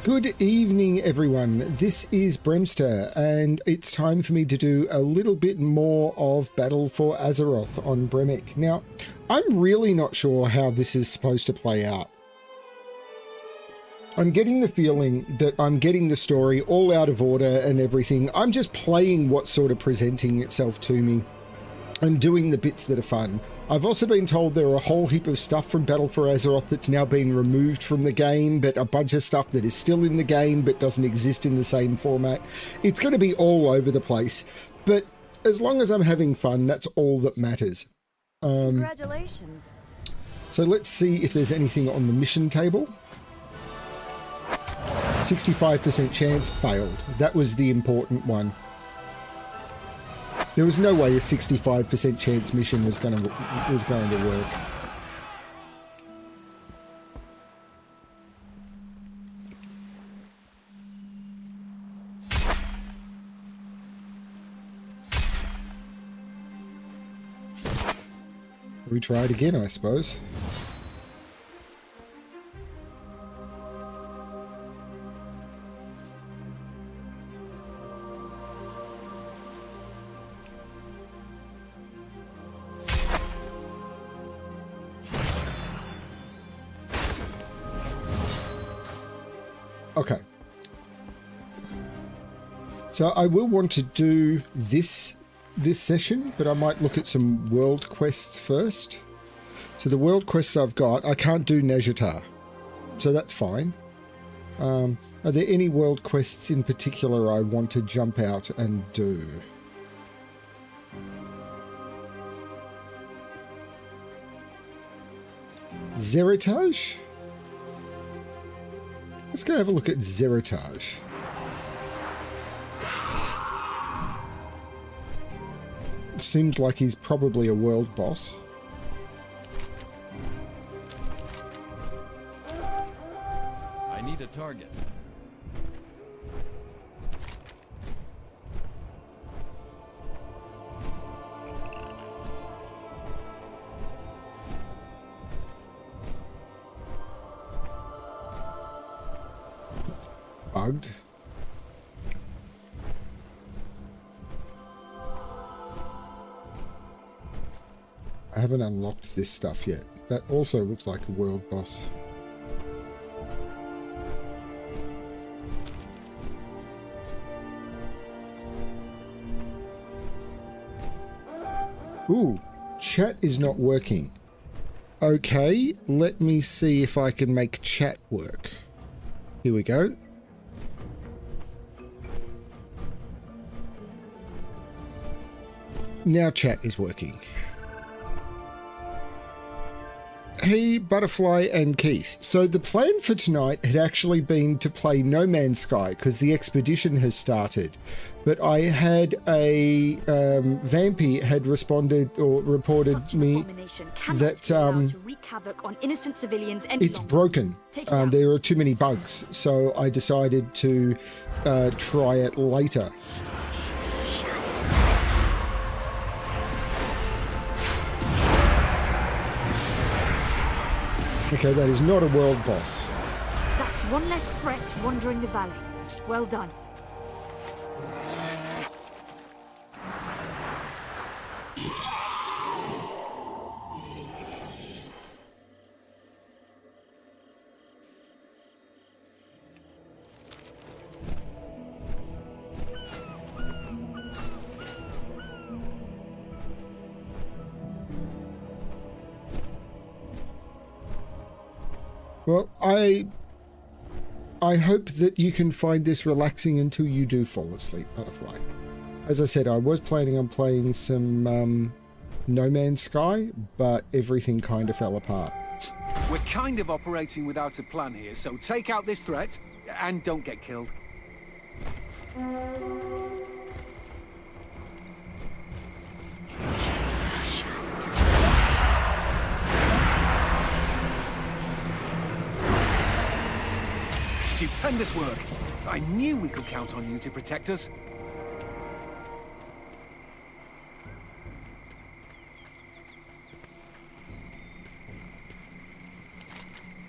Good evening, everyone. This is Bremster, and it's time for me to do a little bit more of Battle for Azeroth on Bremic. Now, I'm really not sure how this is supposed to play out. I'm getting the feeling that I'm getting the story all out of order and everything. I'm just playing what's sort of presenting itself to me and doing the bits that are fun. I've also been told there are a whole heap of stuff from Battle for Azeroth that's now been removed from the game, but a bunch of stuff that is still in the game but doesn't exist in the same format. It's going to be all over the place, but as long as I'm having fun, that's all that matters. Congratulations. So let's see if there's anything on the mission table. 65% chance, failed. That was the important one. There was no way a 65% chance mission was going to work. We try it again, I suppose. Okay. So I will want to do this session, but I might look at some world quests first. So the world quests I've got, I can't do Nejatar, so that's fine. Are there any world quests in particular I want to jump out and do? Zeritage? Let's go have a look at Zeritage. Seems like he's probably a world boss. I need a target. Bugged. I haven't unlocked this stuff yet. That also looks like a world boss. Ooh, chat is not working. Okay, let me see if I can make chat work. Here we go. Now chat is working. Hey, Butterfly and Keith. So the plan for tonight had actually been to play No Man's Sky because the expedition has started. But I had a Vampy had responded or reported me that it's broken. There are too many bugs. So I decided to try it later. Okay, that is not a world boss. That's one less threat wandering the valley. Well done. Well, I hope that you can find this relaxing until you do fall asleep, Butterfly. As I said, I was planning on playing some No Man's Sky, but everything kind of fell apart. We're kind of operating without a plan here, so take out this threat and don't get killed. Stupendous work. I knew we could count on you to protect us.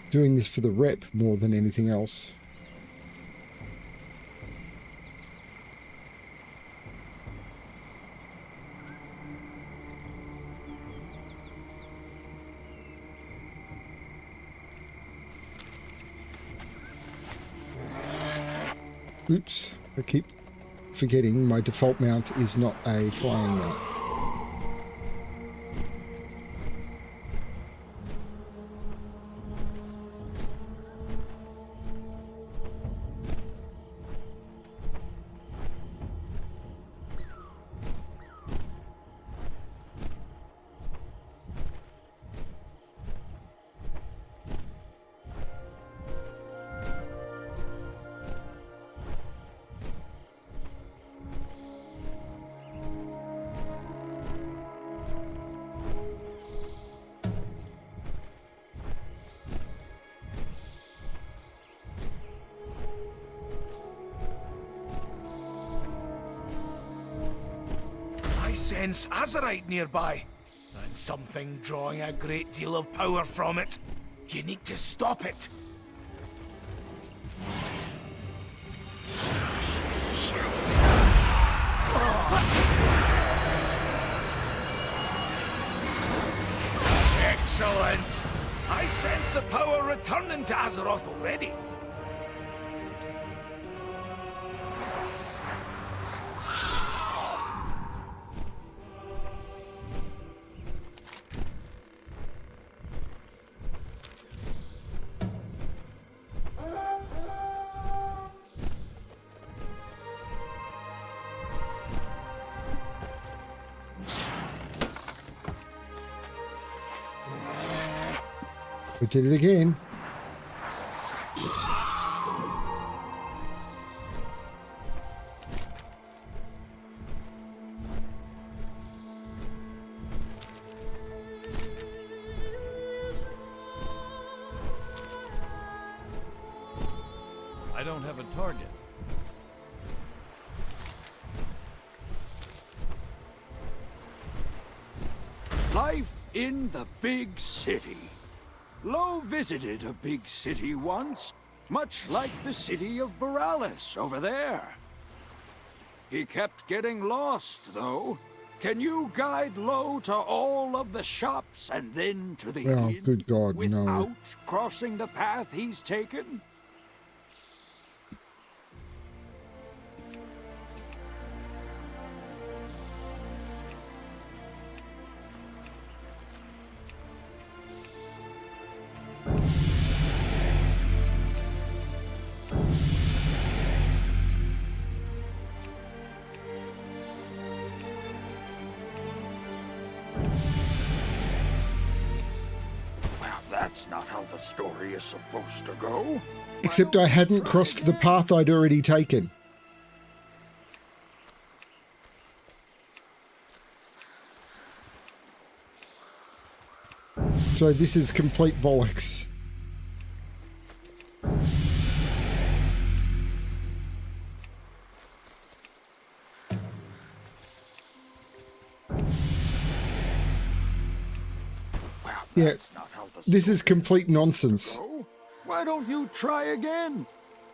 Doing this for the rep more than anything else. Oops, I keep forgetting my default mount is not a flying mount. Sense Azeroth nearby, and something drawing a great deal of power from it. You need to stop it. Excellent! I sense the power returning to Azeroth already. We did it again. I don't have a target. Life in the big city. Lo visited a big city once, much like the city of Borealis over there. He kept getting lost, though. Can you guide Lo to all of the shops and then to the Oh, inn good God, without no. crossing the path he's taken? That's not how the story is supposed to go. Except I hadn't crossed the path I'd already taken. So this is complete bollocks. Yeah, this is complete nonsense. Why don't you try again?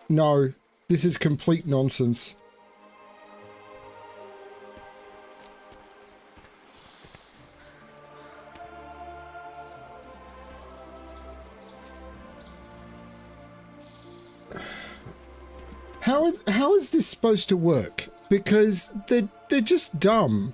No, this is complete nonsense. How is this supposed to work? Because they're just dumb.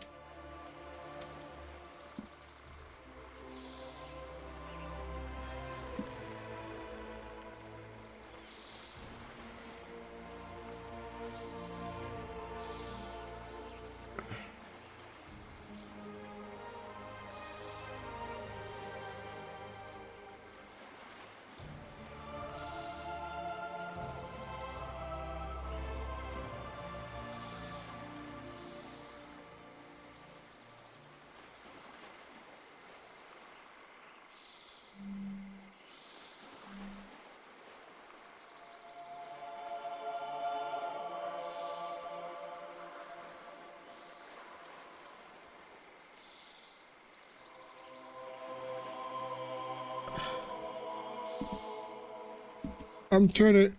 I'm trying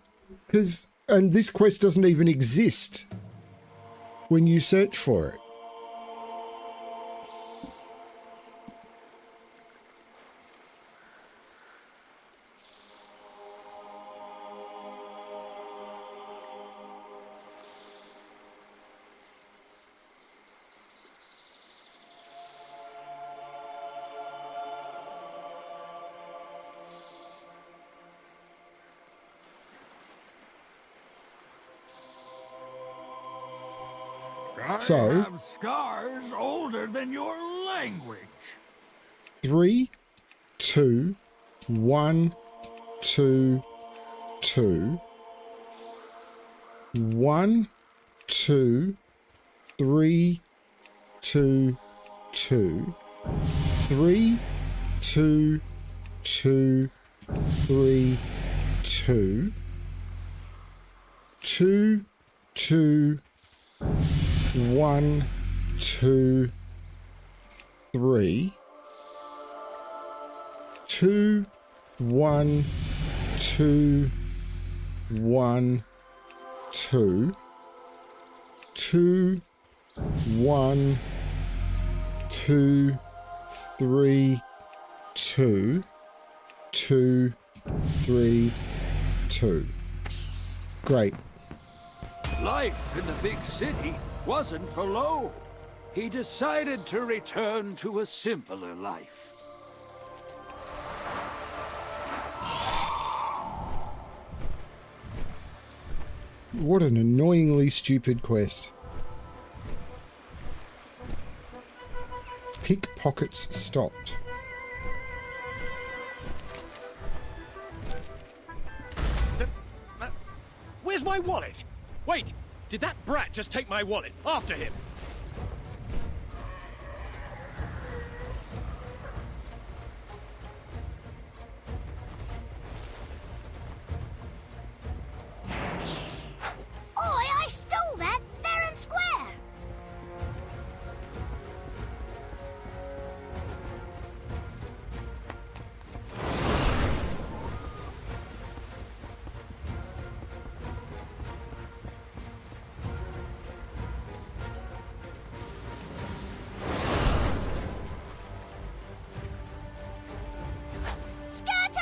to, and this quest doesn't even exist when you search for it. So- have scars older than your language. 3, 2, 1, 2, 2. 1, 2, 3, 2, 2. 3, 2, 2, 3, 2. 2, 2, 1, 2, 3. 2, 1, 2, 1, 2. 2, 1, 2, 3, 2. 2, 3, 2. Great. Life in the big city wasn't for Lo. He decided to return to a simpler life. What an annoyingly stupid quest. Pickpockets stopped. Where's my wallet? Wait, did that brat just take my wallet? After him! Oi, I stole that fair and square! Scatter!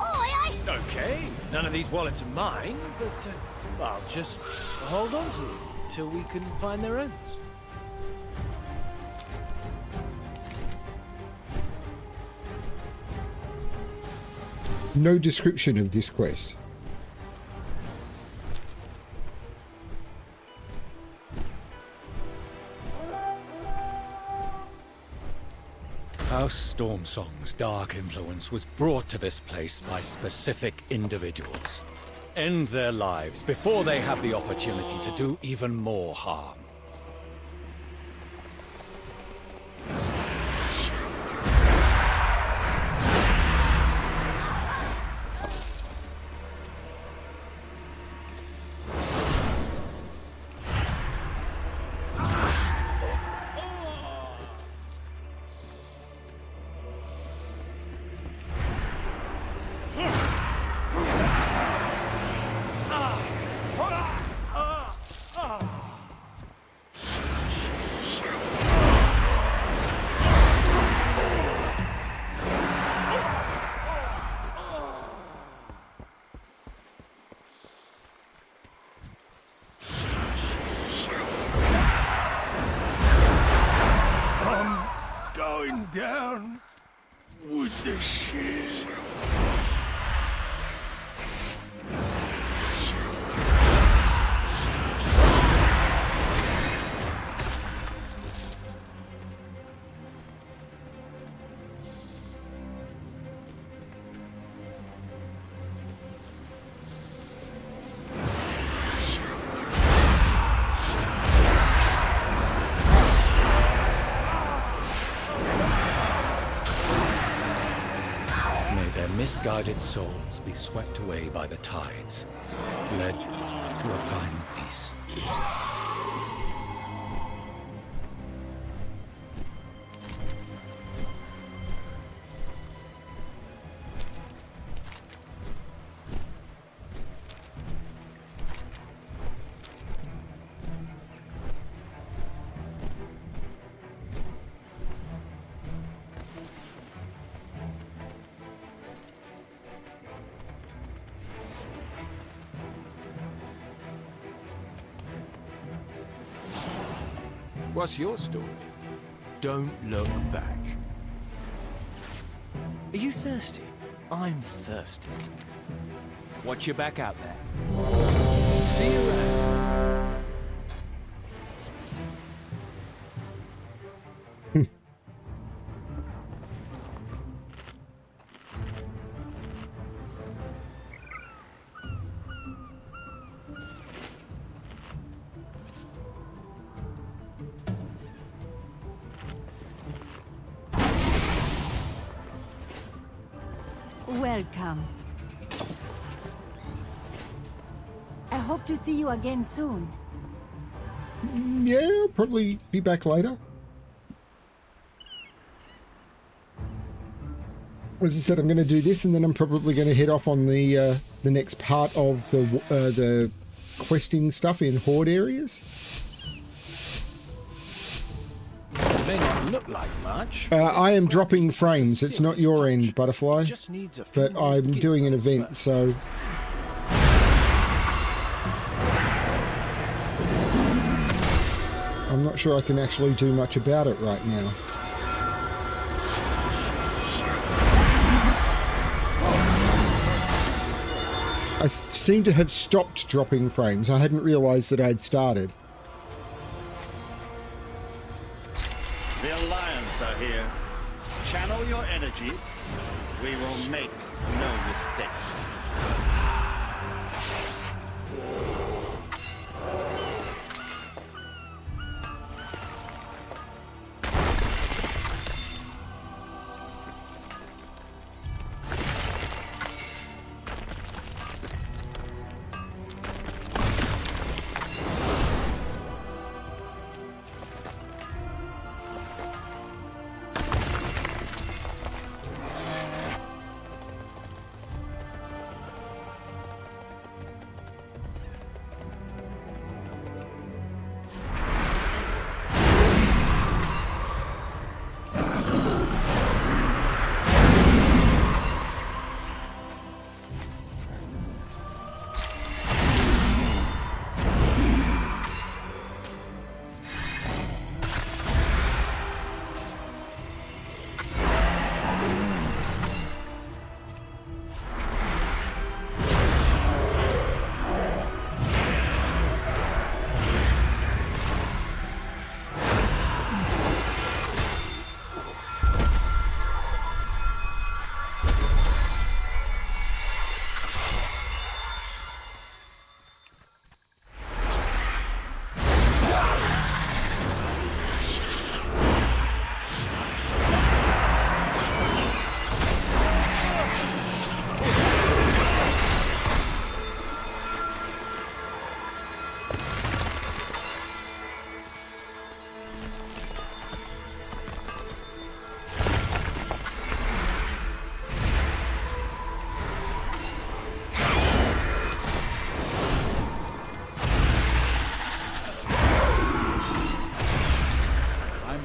Oi, I Okay, none of these wallets are mine, but I'll just hold on to them till we can find their owners. No description of this quest. House Stormsong's dark influence was brought to this place by specific individuals. End their lives before they have the opportunity to do even more harm. Going down with the shit. Misguided souls be swept away by the tides, led to a final peace. What's your story? Don't look back. Are you thirsty? I'm thirsty. Watch your back out there. See you around. Welcome. I hope to see you again soon. Yeah, I'll probably be back later. As I said, I'm going to do this, and then I'm probably going to head off on the next part of the questing stuff in Horde areas. May not look like much. I am dropping frames. It's not your end, Butterfly, Just needs a few but more I'm doing an event, first. so I'm not sure I can actually do much about it right now. I seem to have stopped dropping frames. I hadn't realized that I'd started. The Alliance are here. Channel your energy. We will make no mistakes.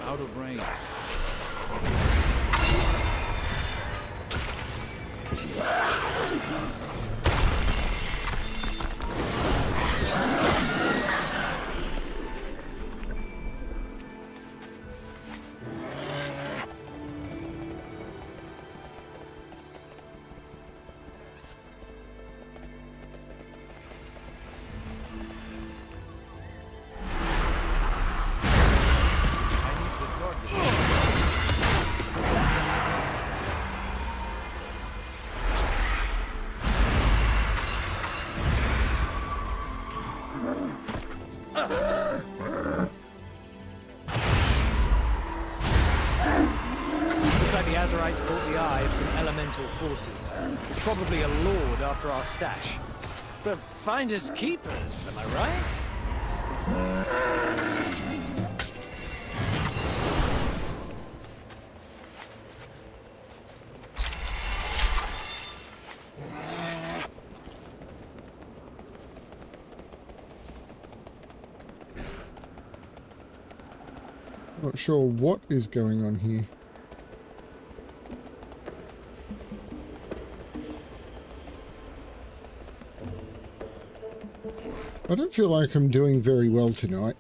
Out of range. The Azerites caught the eye of some elemental forces. It's probably a lord after our stash. But finders keepers, am I right? Not sure what is going on here. I don't feel like I'm doing very well tonight.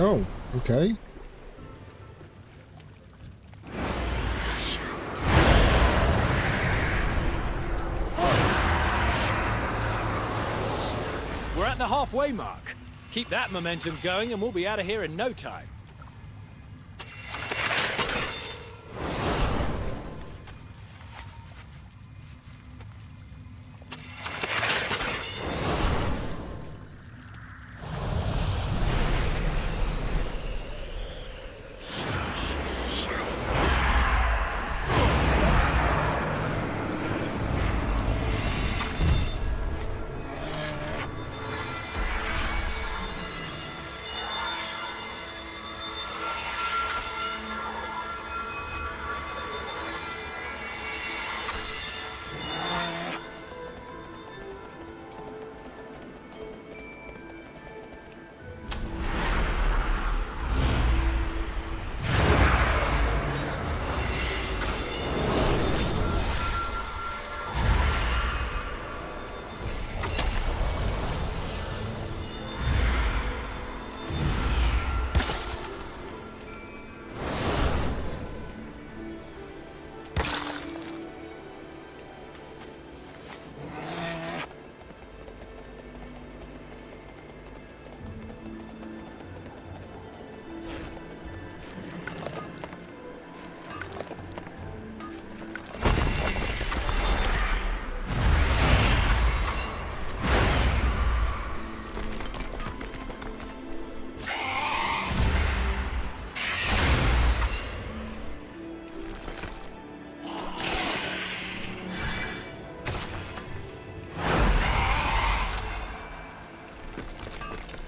Oh, okay. We're at the halfway mark. Keep that momentum going and we'll be out of here in no time.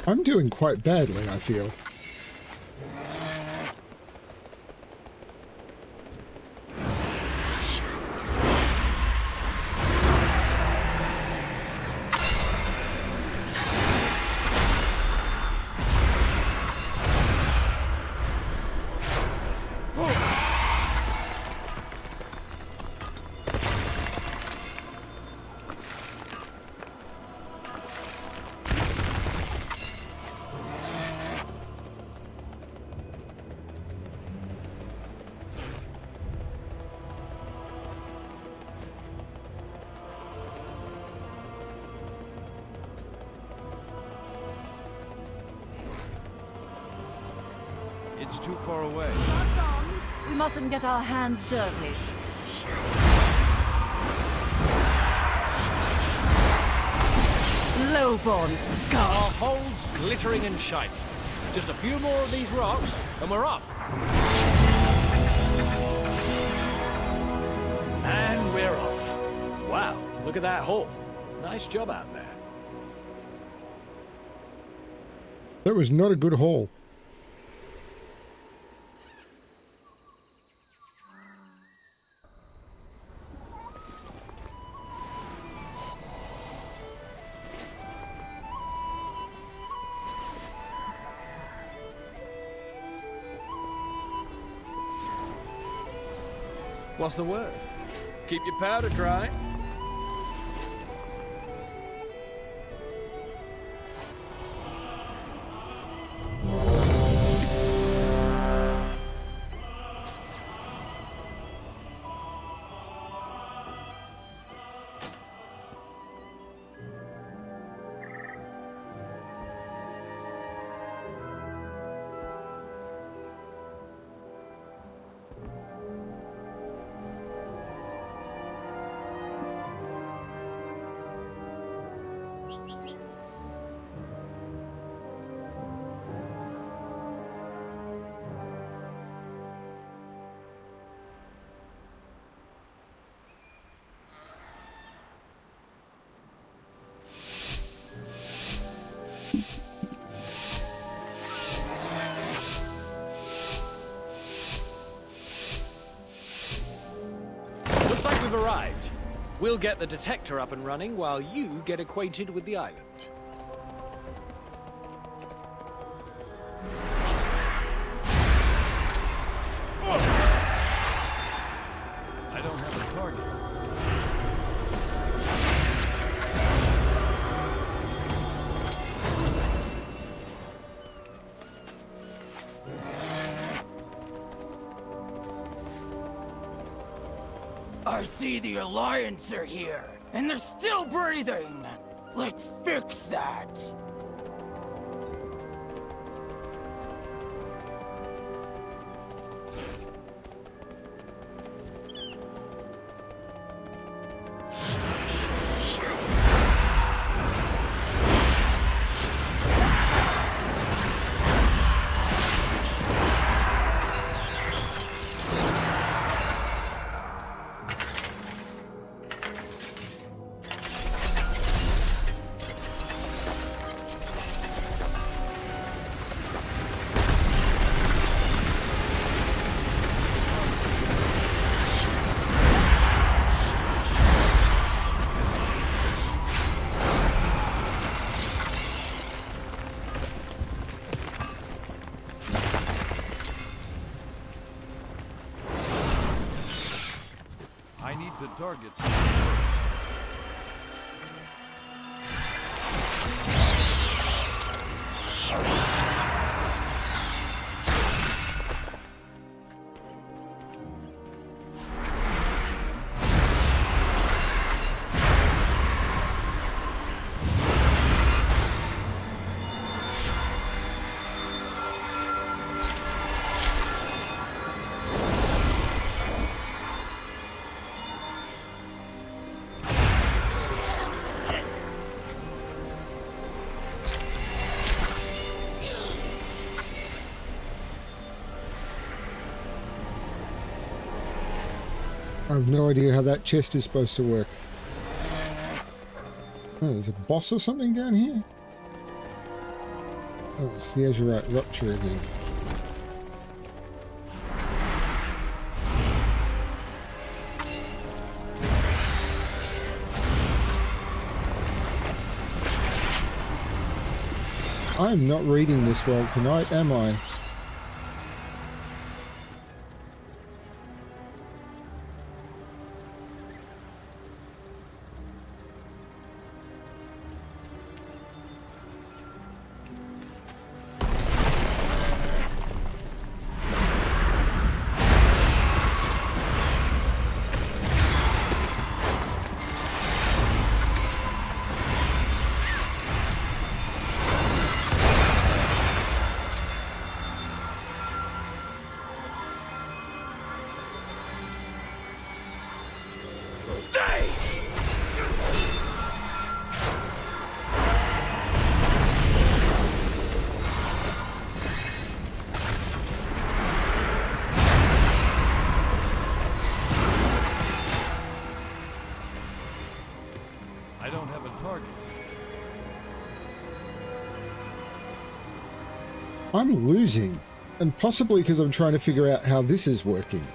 I'm doing quite badly, I feel. It's too far away. Gloves on. We mustn't get our hands dirty. Lowborn scum. Our hole's glittering and shiny. Just a few more of these rocks and we're off. And we're off. Wow, look at that hole. Nice job out there. That was not a good haul. What's the word? Keep your powder dry. Looks like we've arrived. We'll get the detector up and running while you get acquainted with the island. I don't have a target. I see the Alliance are here, and they're still breathing. Let's fix that. I need to target something first. I have no idea how that chest is supposed to work. Oh, there's a boss or something down here? Oh, it's the Azeroth Rupture again. I'm not reading this well tonight, am I? I don't have a target. I'm losing, and possibly because I'm trying to figure out how this is working.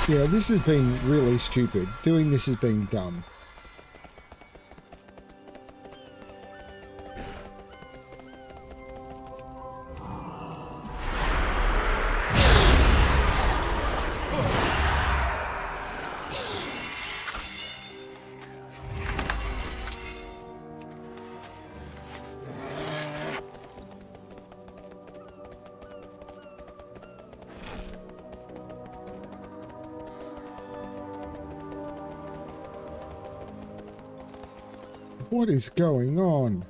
Yeah, this has been really stupid. Doing this has been dumb. What is going on?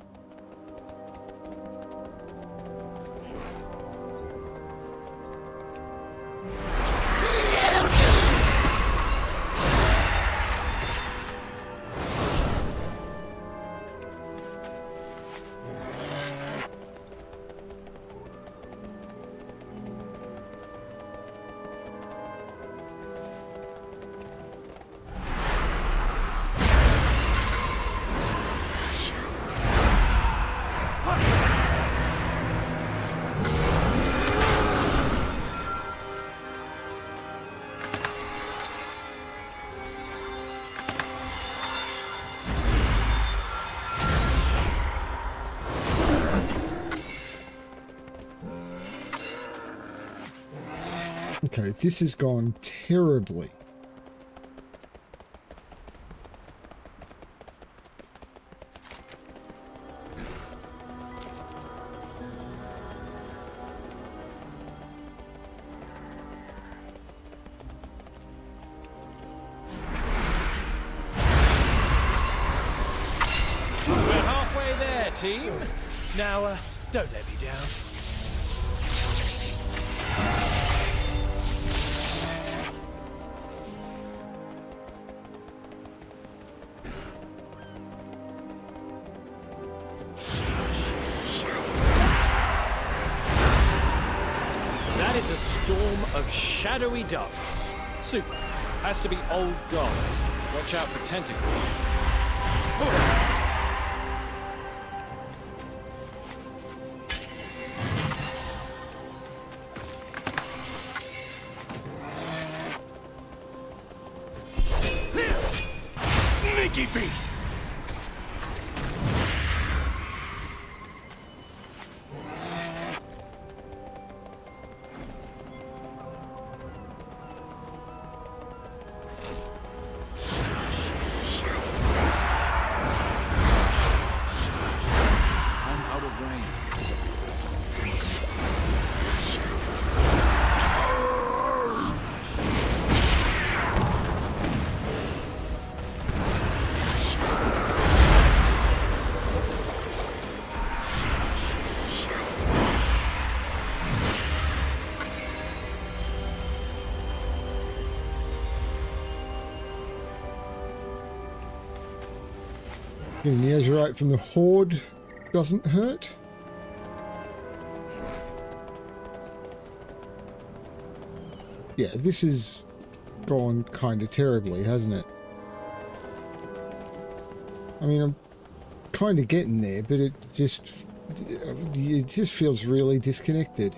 Okay, this has gone terribly. We're halfway there, team. Now, don't let me down. That is a storm of shadowy darkness. Super. Has to be old gods. Watch out for tentacles. Sneaky beat! I'm out of range. Getting the Azerite from the Horde doesn't hurt. Yeah, this has gone kind of terribly, hasn't it? I mean, I'm kind of getting there, but it just feels really disconnected.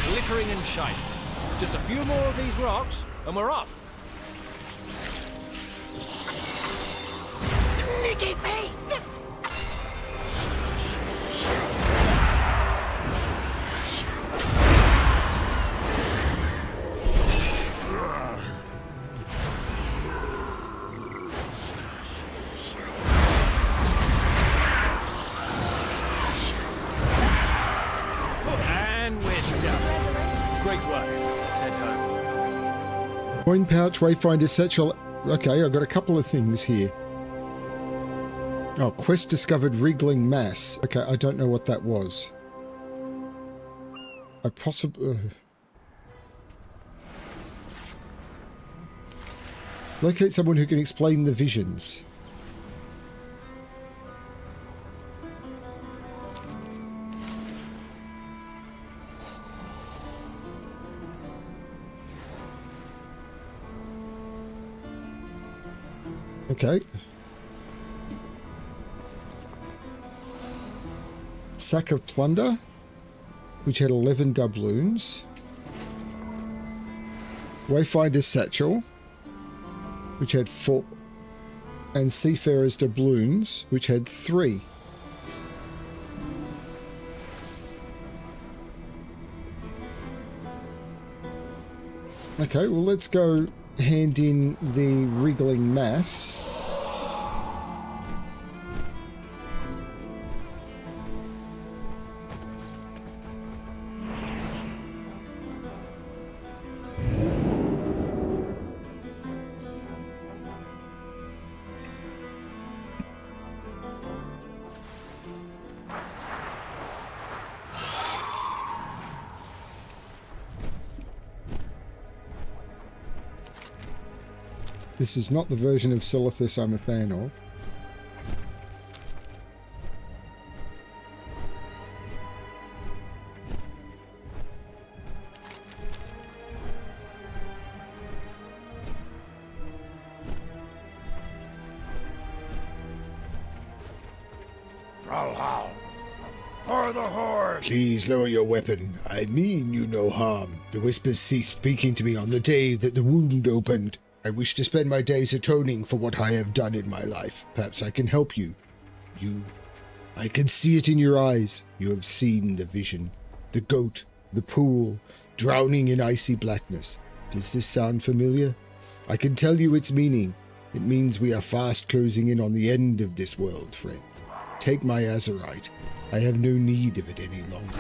Glittering and shining. Just a few more of these rocks, and we're off. Sneaky Pete! And we're done. Great work. Let's head home. Coin pouch, wayfinder satchel. Okay, I've got a couple of things here. Oh, quest discovered wriggling mass. Okay, I don't know what that was. I possibly... Locate someone who can explain the visions. Okay. Sack of plunder, which had 11 doubloons. Wayfinder's satchel, which had 4. And Seafarer's doubloons, which had 3. Okay, well, let's go hand in the wriggling mass. This is not the version of Silithus I'm a fan of. Brawlhall, for the Horde! Please lower your weapon. I mean you no harm. The whispers ceased speaking to me on the day that the wound opened. I wish to spend my days atoning for what I have done in my life. Perhaps I can help you. I can see it in your eyes. You have seen the vision. The goat, the pool, drowning in icy blackness. Does this sound familiar? I can tell you its meaning. It means we are fast closing in on the end of this world, friend. Take my Azerite. I have no need of it any longer.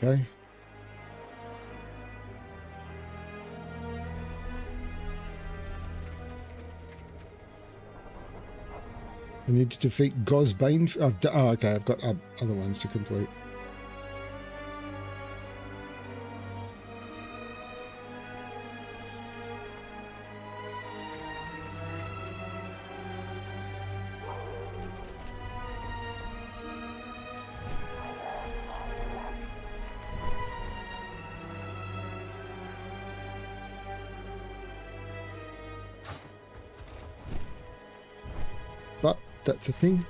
Okay. I need to defeat Gosbane. Okay, I've got other ones to complete. But that's a thing.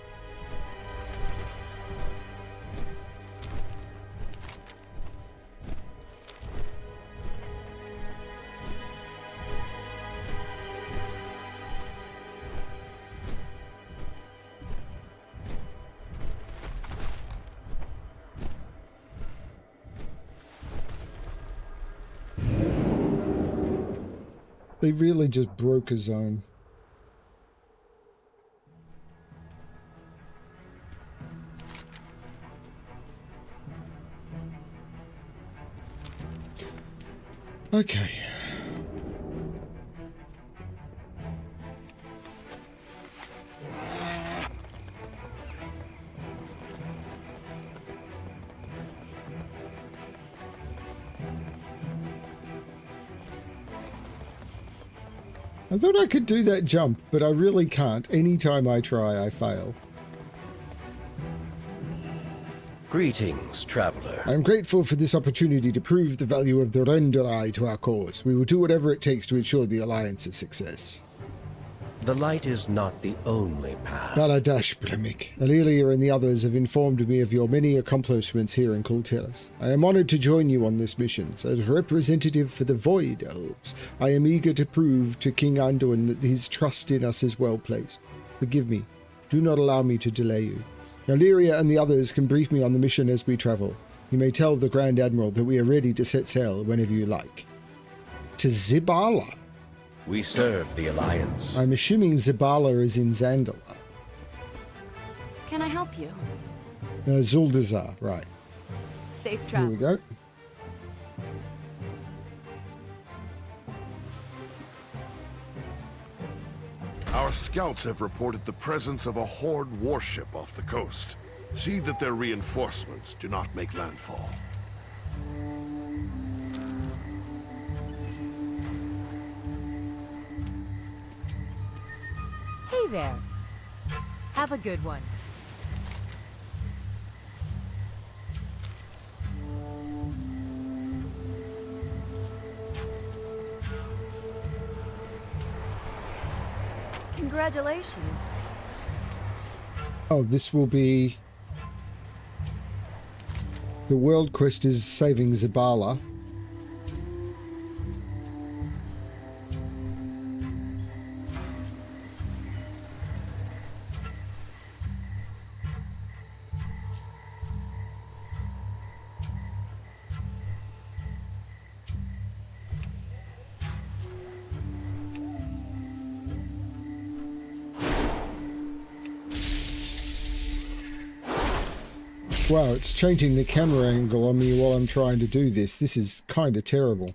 They really just broke a zone. Okay. I thought I could do that jump, but I really can't. Anytime I try, I fail. Greetings, traveler. I am grateful for this opportunity to prove the value of the Renderai to our cause. We will do whatever it takes to ensure the Alliance's success. The light is not the only path. Baladash, Bremic. Alelia and the others have informed me of your many accomplishments here in Kultiras. I am honored to join you on this mission. As representative for the Void Elves, I am eager to prove to King Anduin that his trust in us is well placed. Forgive me. Do not allow me to delay you. Alelia and the others can brief me on the mission as we travel. You may tell the Grand Admiral that we are ready to set sail whenever you like. To Zibala. We serve the Alliance. I'm assuming Zibala is in Zandala. Can I help you? Zuldazar, right. Safe Here travels. we go. Our scouts have reported the presence of a Horde warship off the coast. See that their reinforcements do not make landfall. Hey there. Have a good one. Congratulations. Oh, this will be... The world quest is saving Zibala. Wow, it's changing the camera angle on me while I'm trying to do this. This is kind of terrible.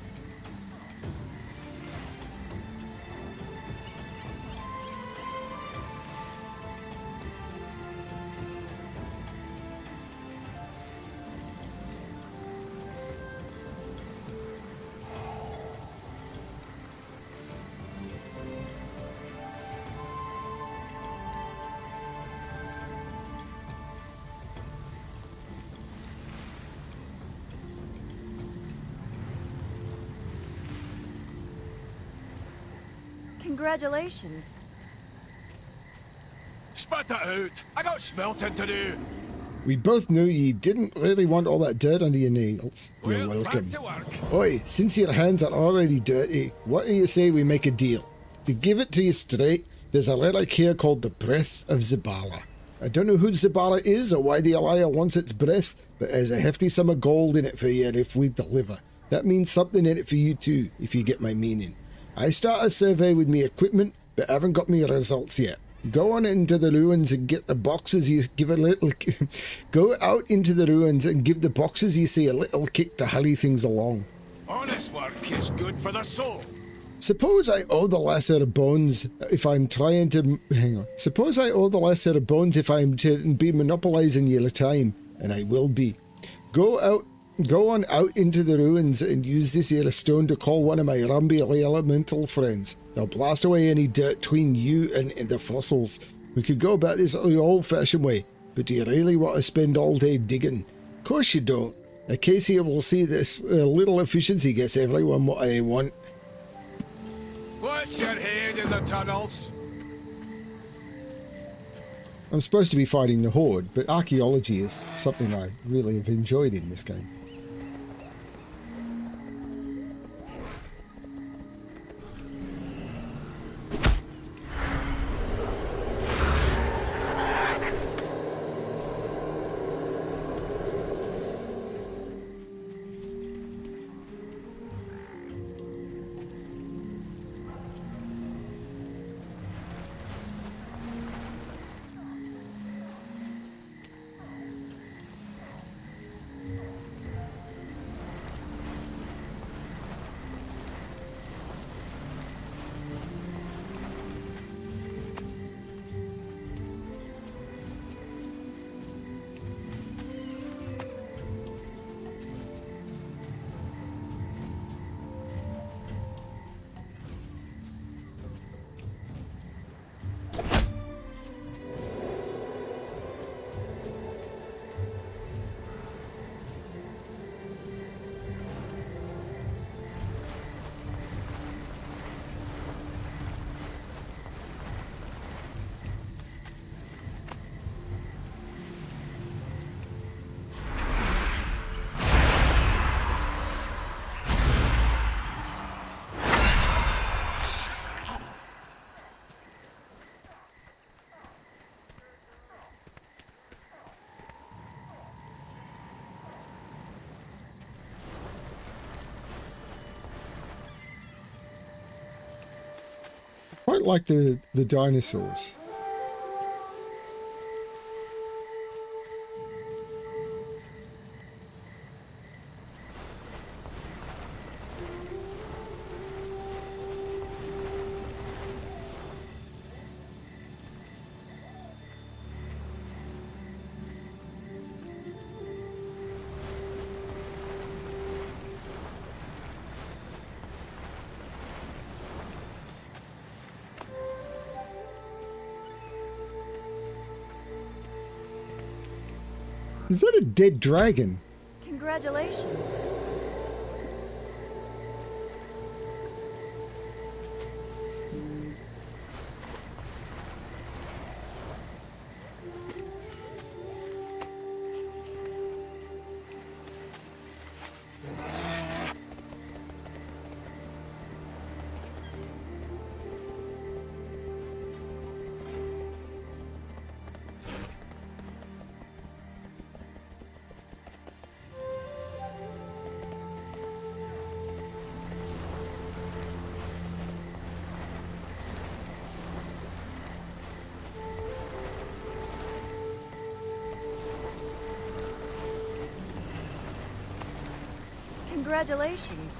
Congratulations. Spit it out. I got smelting to do. We both knew you didn't really want all that dirt under your nails. You're Well, welcome. back to work. Oi, since your hands are already dirty, what do you say we make a deal? To give it to you straight, there's a relic here called the Breath of Zabala. I don't know who Zabala is or why the Alliance wants its breath, but there's a hefty sum of gold in it for you if we deliver. That means something in it for you too, if you get my meaning. I start a survey with me equipment, but haven't got me results yet. Go on into the ruins and get the boxes you give a little... Go out into the ruins and give the boxes you see a little kick to hurry things along. Honest work is good for the soul. Suppose I owe the lesser of bones if I'm trying to... Hang on. Suppose I owe the lesser of bones if I'm to be monopolizing your time, and I will be. Go on out into the ruins and use this here stone to call one of my Rumby elemental friends. They'll blast away any dirt between you and the fossils. We could go about this the old-fashioned way, but do you really want to spend all day digging? Of course you don't. Acacia will see this little efficiency gets everyone what they want. What's your head in the tunnels? I'm supposed to be fighting the Horde, but archaeology is something I really have enjoyed in this game. Quite like the dinosaurs. Is that a dead dragon? Congratulations. Congratulations.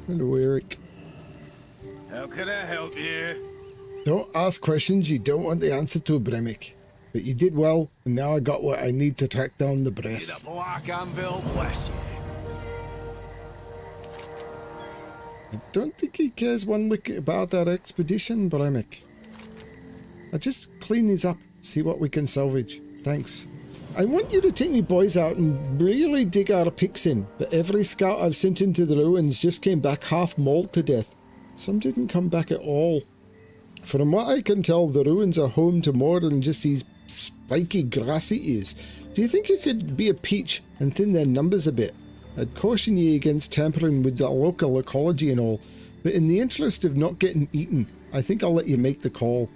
Hello, Eric. How can I help you? Don't ask questions you don't want the answer to, Bremic. But you did well, and now I got what I need to track down the breath. Get a black anvil, bless you. I don't think he cares one lick about that expedition, Bremic. I'll just clean these up, see what we can salvage. Thanks. I want you to take me boys out and really dig our picks in, but every scout I've sent into the ruins just came back half mauled to death. Some didn't come back at all. From what I can tell, the ruins are home to more than just these spiky grassy ears. Do you think it could be a peach and thin their numbers a bit? I'd caution you against tampering with the local ecology and all, but in the interest of not getting eaten, I think I'll let you make the call.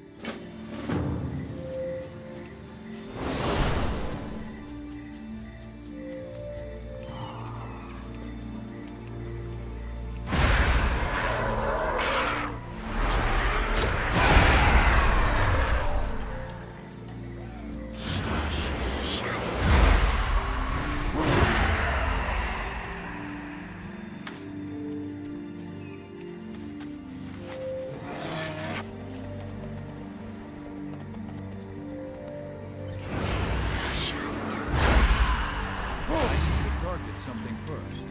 Something first.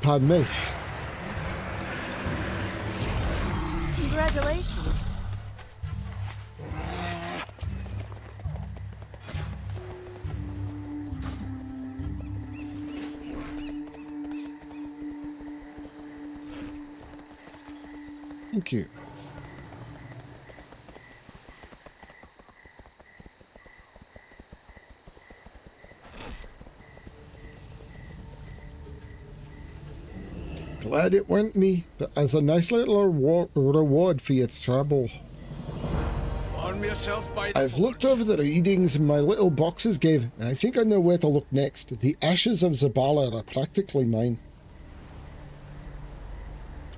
Pardon me. Congratulations. Thank you. Glad it went me, but as a nice little reward for your trouble. Arm yourself by the I've looked over the readings my little boxes gave, and I think I know where to look next. The ashes of Zabala are practically mine.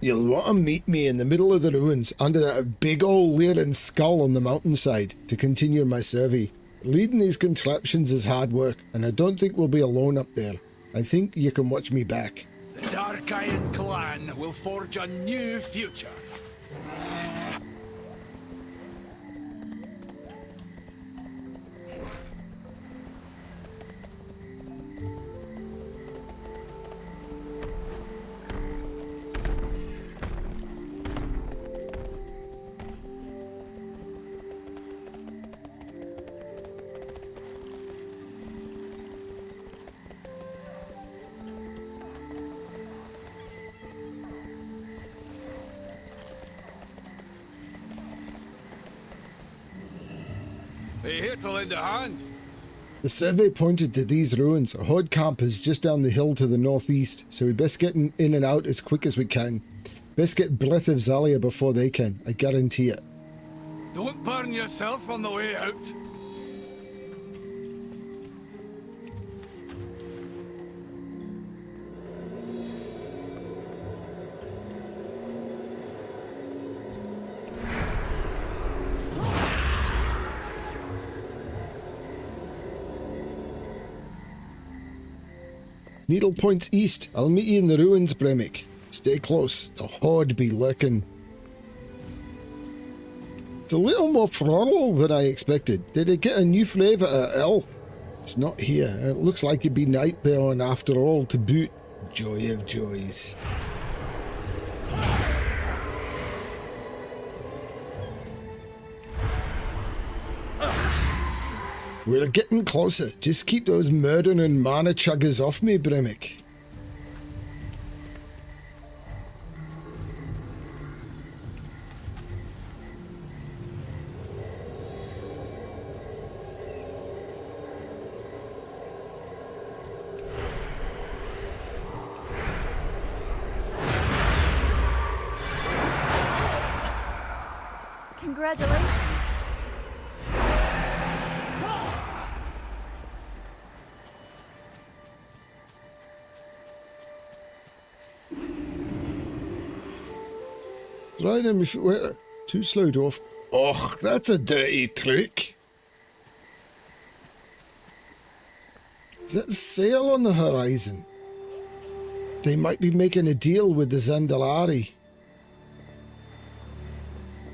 You'll want to meet me in the middle of the ruins, under that big old leering skull on the mountainside, to continue my survey. Leading these contraptions is hard work, and I don't think we'll be alone up there. I think you can watch me back. The Dark Iron Clan will forge a new future. Are you here to lend a hand? The survey pointed to these ruins. A horde camp is just down the hill to the northeast, so we best get in and out as quick as we can. Best get breath of Zalia before they can, I guarantee it. Don't burn yourself on the way out. Needle points east. I'll meet you in the ruins, Bremic. Stay close. The horde be lurking. It's a little more floral than I expected. Did it get a new flavour at elf? It's not here. It looks like it'd be Nightbourne after all to boot. Joy of joys. We're getting closer. Just keep those murdering mana chuggers off me, Bremic. Congratulations. Right, and if we're too slowed off. Och, that's a dirty trick. Is that a sail on the horizon? They might be making a deal with the Zandalari.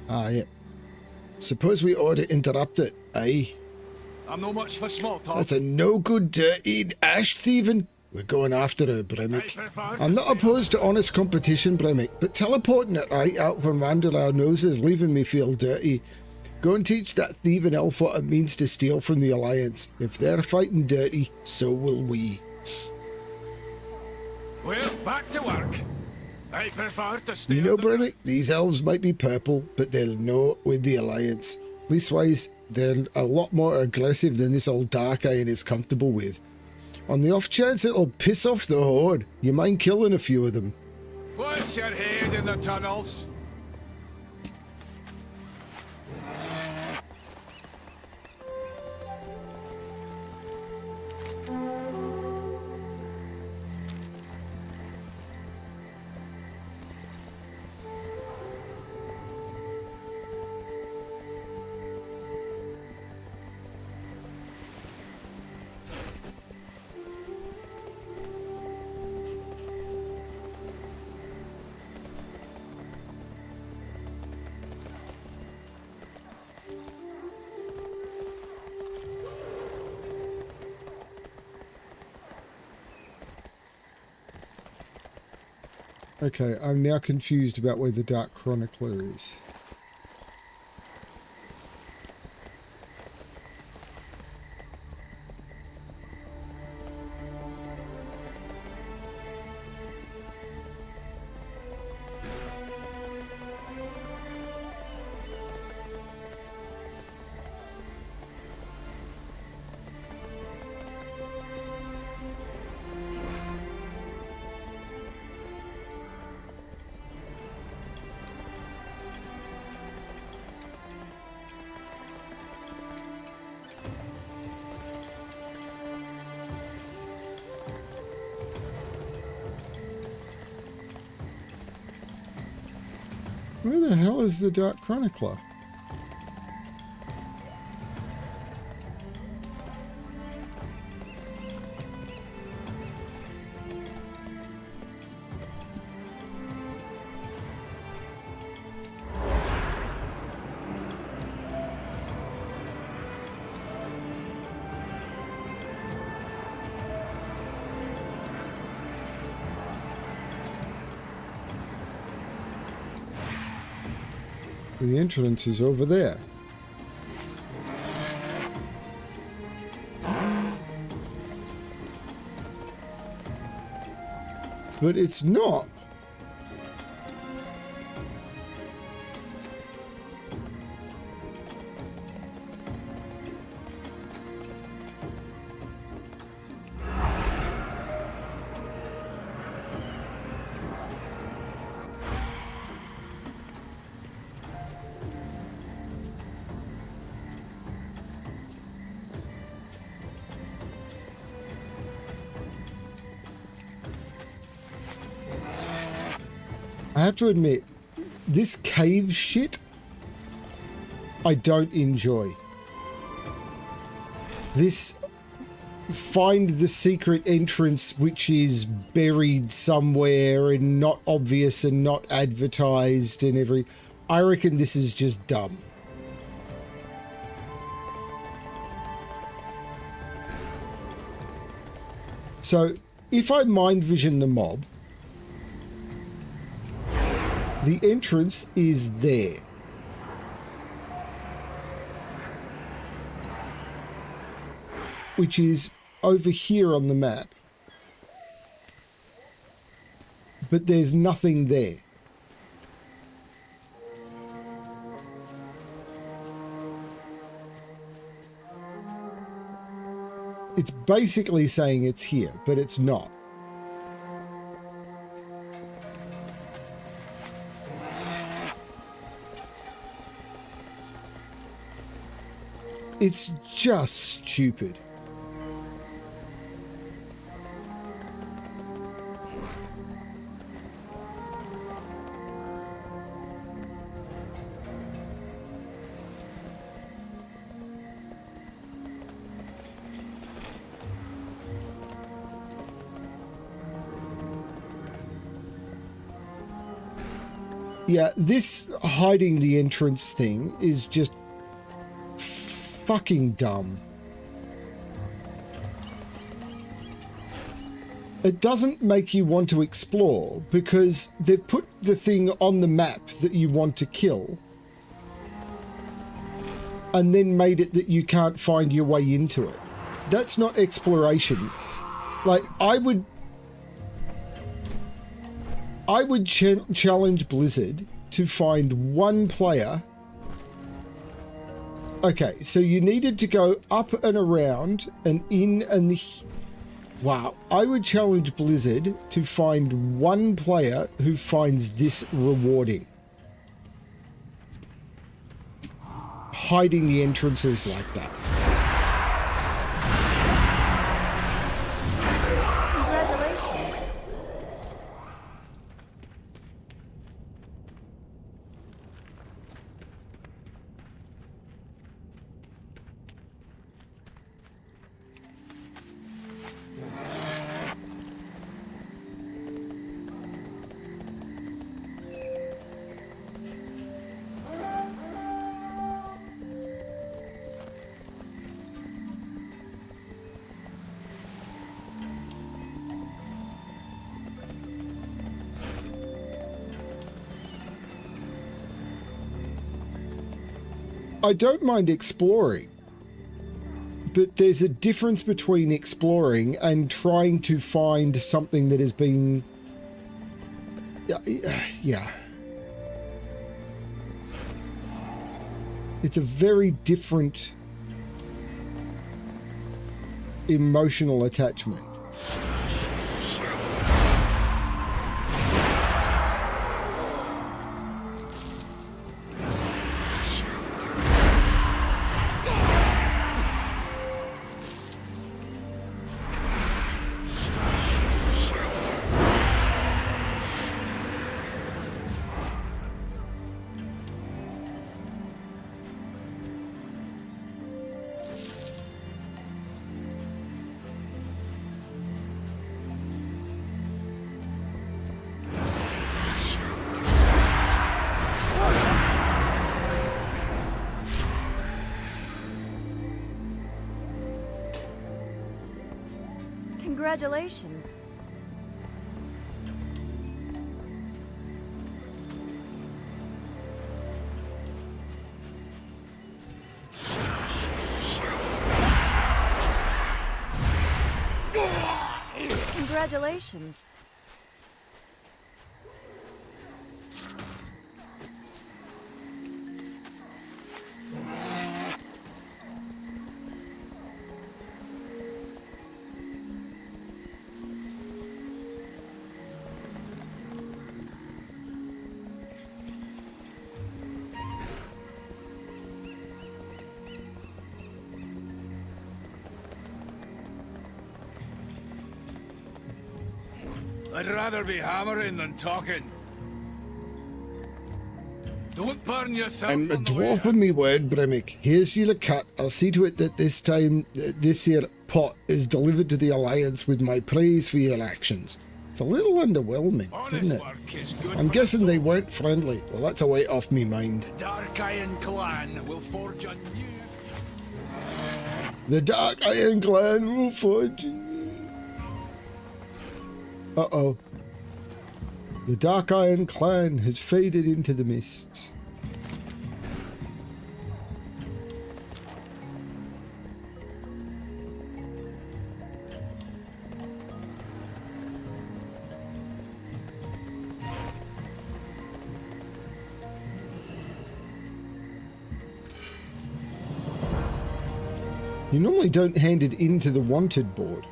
Ah, yeah. Suppose we ought to interrupt it, aye? I'm no much for small talk. That's a no-good dirty ash thieving. We're going after her, Bremic. I'm not opposed to honest competition, Bremic, but teleporting it right out from under our noses, leaving me feel dirty. Go and teach that thieving elf what it means to steal from the Alliance. If they're fighting dirty, so will we. Well, back to work. I prefer to stay. You know, Bremic, these elves might be purple, but they'll know it with the Alliance. Leastwise, they're a lot more aggressive than this old Dark Iron is comfortable with. On the off chance it'll piss off the Horde, you mind killing a few of them? Put your head in the tunnels. Okay, I'm now confused about where the Dark Chronicler is. Where the hell is the Dark Chronicler? The entrance is over there. But it's not. I have to admit, this cave shit, I don't enjoy. This find the secret entrance which is buried somewhere and not obvious and not advertised and every... I reckon this is just dumb. So if I mind vision the mob, the entrance is there. Which is over here on the map. But there's nothing there. It's basically saying it's here, but it's not. It's just stupid. Yeah, this hiding the entrance thing is just fucking dumb. It doesn't make you want to explore because they've put the thing on the map that you want to kill and then made it that you can't find your way into it. That's not exploration. Like, I would challenge Blizzard to find one player. Okay, so you needed to go up and around and in and wow. I would challenge Blizzard to find one player who finds this rewarding. Hiding the entrances like that. I don't mind exploring, but there's a difference between exploring and trying to find something that has been... Yeah. It's a very different emotional attachment. Congratulations. Congratulations. I'd rather be hammering than talking. Don't burn yourself. I'm a dwarf with me word, Bremic. Here's your cut. I'll see to it that this time, this here pot is delivered to the Alliance with my praise for your actions. It's a little underwhelming, isn't it? I'm guessing they weren't friendly. Well, that's a weight off me mind. The Dark Iron Clan will forge a new... The Dark Iron Clan will forge... Uh-oh. The Dark Iron Clan has faded into the mists. You normally don't hand it into the wanted board.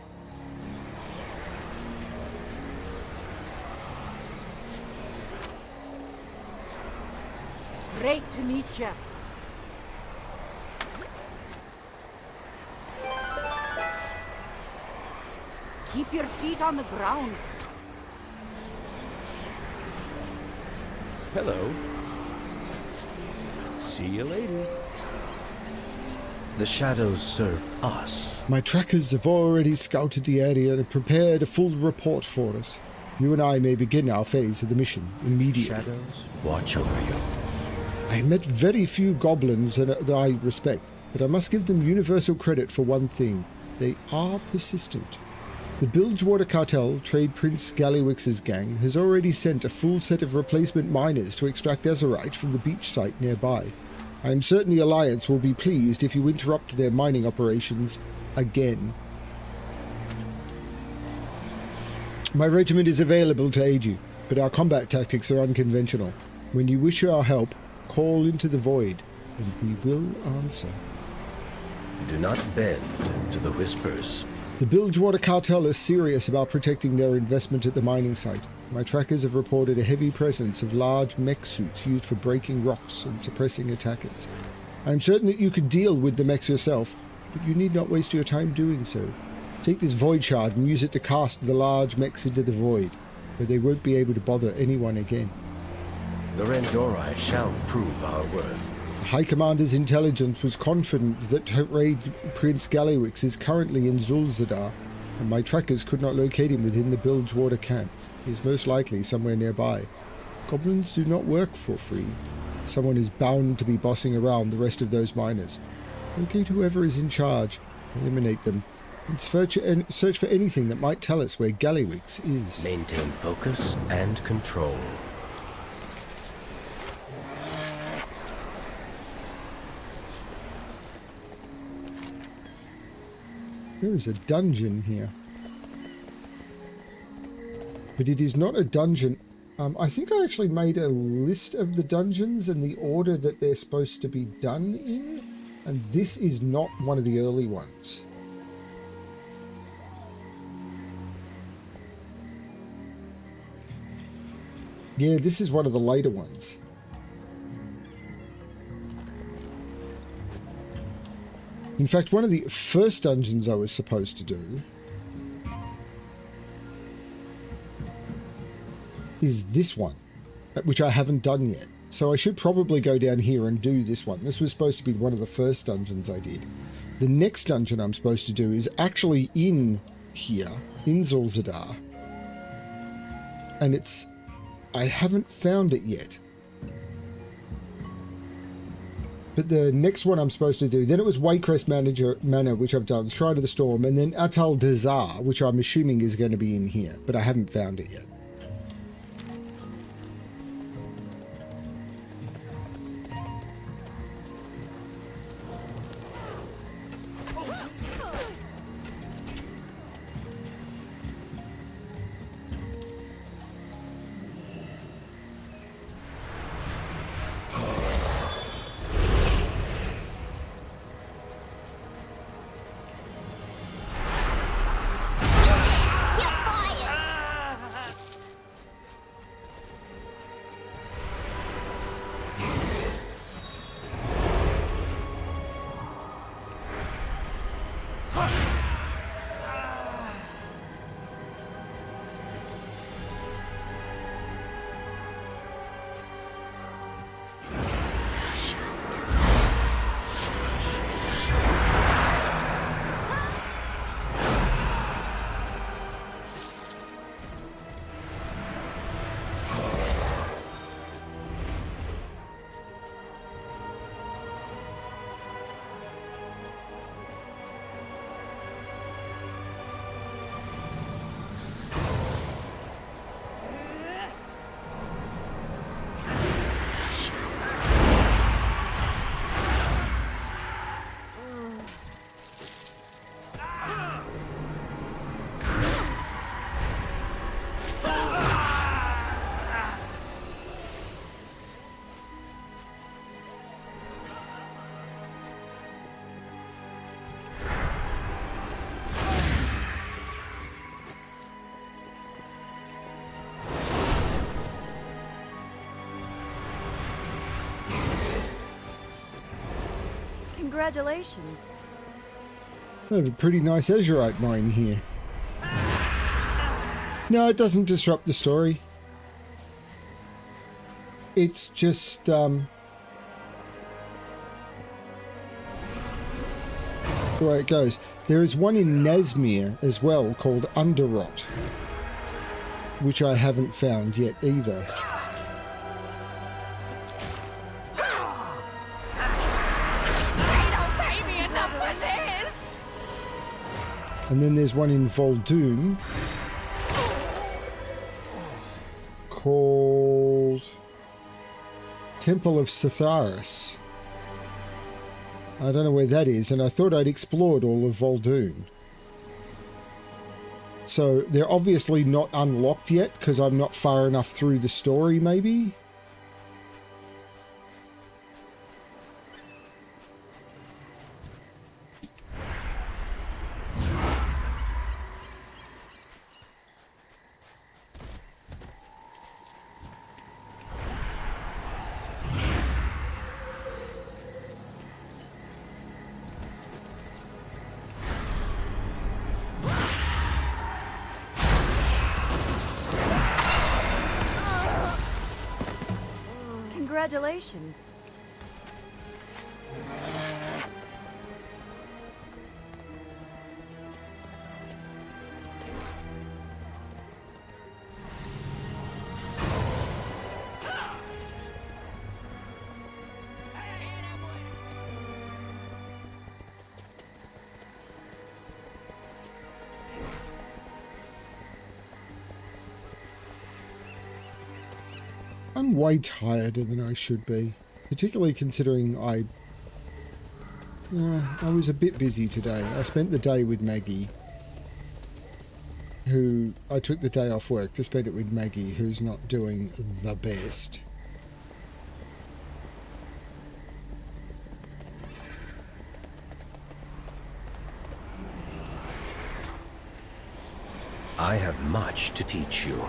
Great to meet you. Keep your feet on the ground. Hello. See you later. The shadows serve us. My trackers have already scouted the area and prepared a full report for us. You and I may begin our phase of the mission immediately. Shadows watch over you. I met very few goblins that I respect, but I must give them universal credit for one thing. They are persistent. The Bilgewater Cartel, Trade Prince Gallywix's gang, has already sent a full set of replacement miners to extract Azerite from the beach site nearby. I am certain the Alliance will be pleased if you interrupt their mining operations again. My regiment is available to aid you, but our combat tactics are unconventional. When you wish our help, call into the void, and we will answer. Do not bend to the whispers. The Bilgewater Cartel is serious about protecting their investment at the mining site. My trackers have reported a heavy presence of large mech suits used for breaking rocks and suppressing attackers. I am certain that you could deal with the mechs yourself, but you need not waste your time doing so. Take this void shard and use it to cast the large mechs into the void, where they won't be able to bother anyone again. The Rendori shall prove our worth. The High Commander's intelligence was confident that Raid Prince Gallywix is currently in Zul'Zadar, and my trackers could not locate him within the Bilgewater camp. He is most likely somewhere nearby. Goblins do not work for free. Someone is bound to be bossing around the rest of those miners. Locate whoever is in charge, eliminate them, and search for anything that might tell us where Gallywix is. Maintain focus and control. There is a dungeon here. But it is not a dungeon. I think I actually made a list of the dungeons and the order that they're supposed to be done in. And this is not one of the early ones. Yeah, this is one of the later ones. In fact, one of the first dungeons I was supposed to do is this one, which I haven't done yet. So I should probably go down here and do this one. This was supposed to be one of the first dungeons I did. The next dungeon I'm supposed to do is actually in here, in Zul'Zadar. And it's... I haven't found it yet. But the next one I'm supposed to do, then it was Waycrest Manor, which I've done, Shrine of the Storm, and then Atal Dazar, which I'm assuming is going to be in here, but I haven't found it yet. Congratulations. I have a pretty nice Azeroth mine here. No, it doesn't disrupt the story. It's just, the way it goes. There is one in Nazmir as well called Underrot, which I haven't found yet either. And then there's one in Voldoon called Temple of Sitharis. I don't know where that is, and I thought I'd explored all of Voldoon. So they're obviously not unlocked yet because I'm not far enough through the story, maybe? Congratulations. I'm way tireder than I should be, particularly considering I was a bit busy today. I spent the day with Maggie, who I took the day off work to spend it with Maggie, who's not doing the best. I have much to teach you.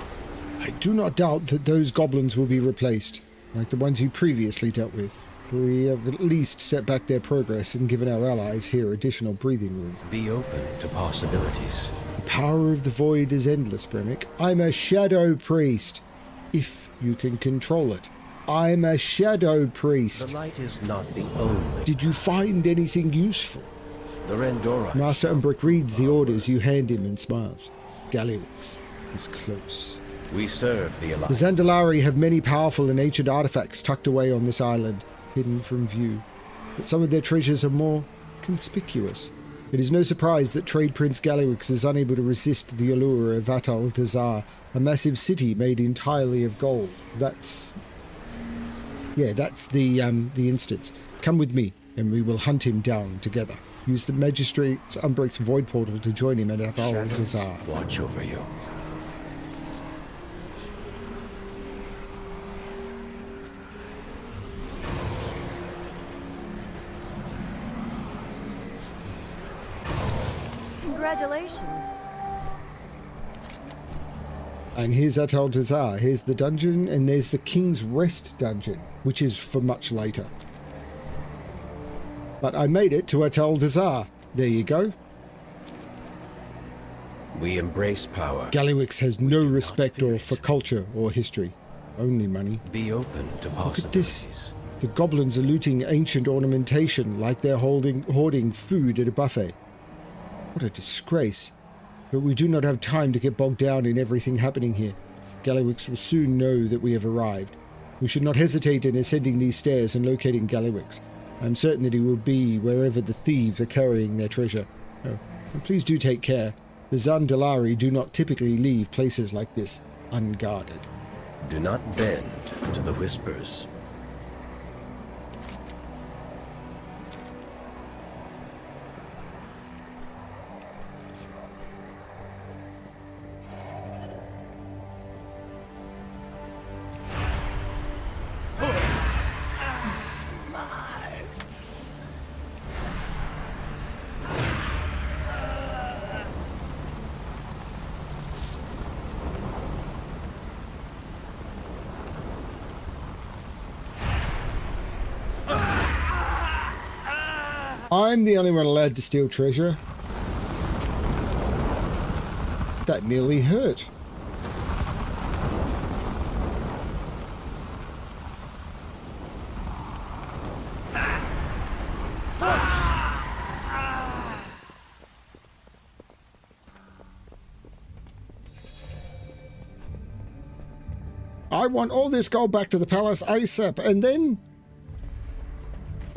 I do not doubt that those goblins will be replaced, like the ones you previously dealt with. But we have at least set back their progress and given our allies here additional breathing room. Be open to possibilities. The power of the void is endless, Bremic. I'm a shadow priest, if you can control it. I'm a shadow priest. The light is not the only. Did you find anything useful? The Rendora. Master Umbric reads the orders you hand him and smiles. Gallywix is close. We serve the The Alliance. Zandalari have many powerful and ancient artifacts tucked away on this island, hidden from view. But some of their treasures are more conspicuous. It is no surprise that Trade Prince Gallywix is unable to resist the allure of Atal Dazar, a massive city made entirely of gold. That's the instance. Come with me, and we will hunt him down together. Use the Magistrate's Umbric's Void Portal to join him at Atal Dazar. Watch over you. Congratulations. And here's Atal Dazar. Here's the dungeon, and there's the King's Rest dungeon, which is for much later. But I made it to Atal Dazar. There you go. We embrace power. Gallywix has no respect for culture or history. Only money. Be open to Look at this. possibilities. The goblins are looting ancient ornamentation like they're hoarding food at a buffet. What a disgrace. But we do not have time to get bogged down in everything happening here. Gallywix will soon know that we have arrived. We should not hesitate in ascending these stairs and locating Gallywix. I am certain that he will be wherever the thieves are carrying their treasure. Oh, and please do take care. The Zandalari do not typically leave places like this unguarded. Do not bend to the whispers. I'm the only one allowed to steal treasure. That nearly hurt. I want all this gold back to the palace ASAP, and then...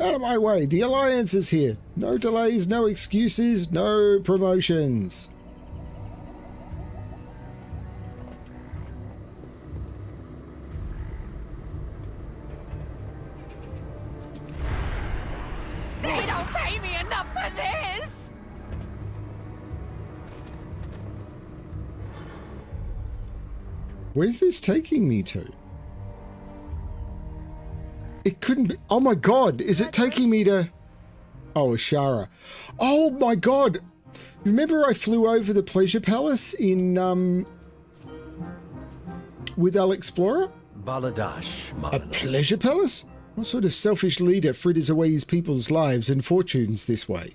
Out of my way, the Alliance is here. No delays, no excuses, no promotions. They don't pay me enough for this! Where's this taking me to? It couldn't be... Oh my god, is it taking me to... Oh, Ashara. Oh my god! Remember I flew over the Pleasure Palace in, with Al Explorer? Baladash, A Pleasure Palace? What sort of selfish leader fritters away his people's lives and fortunes this way?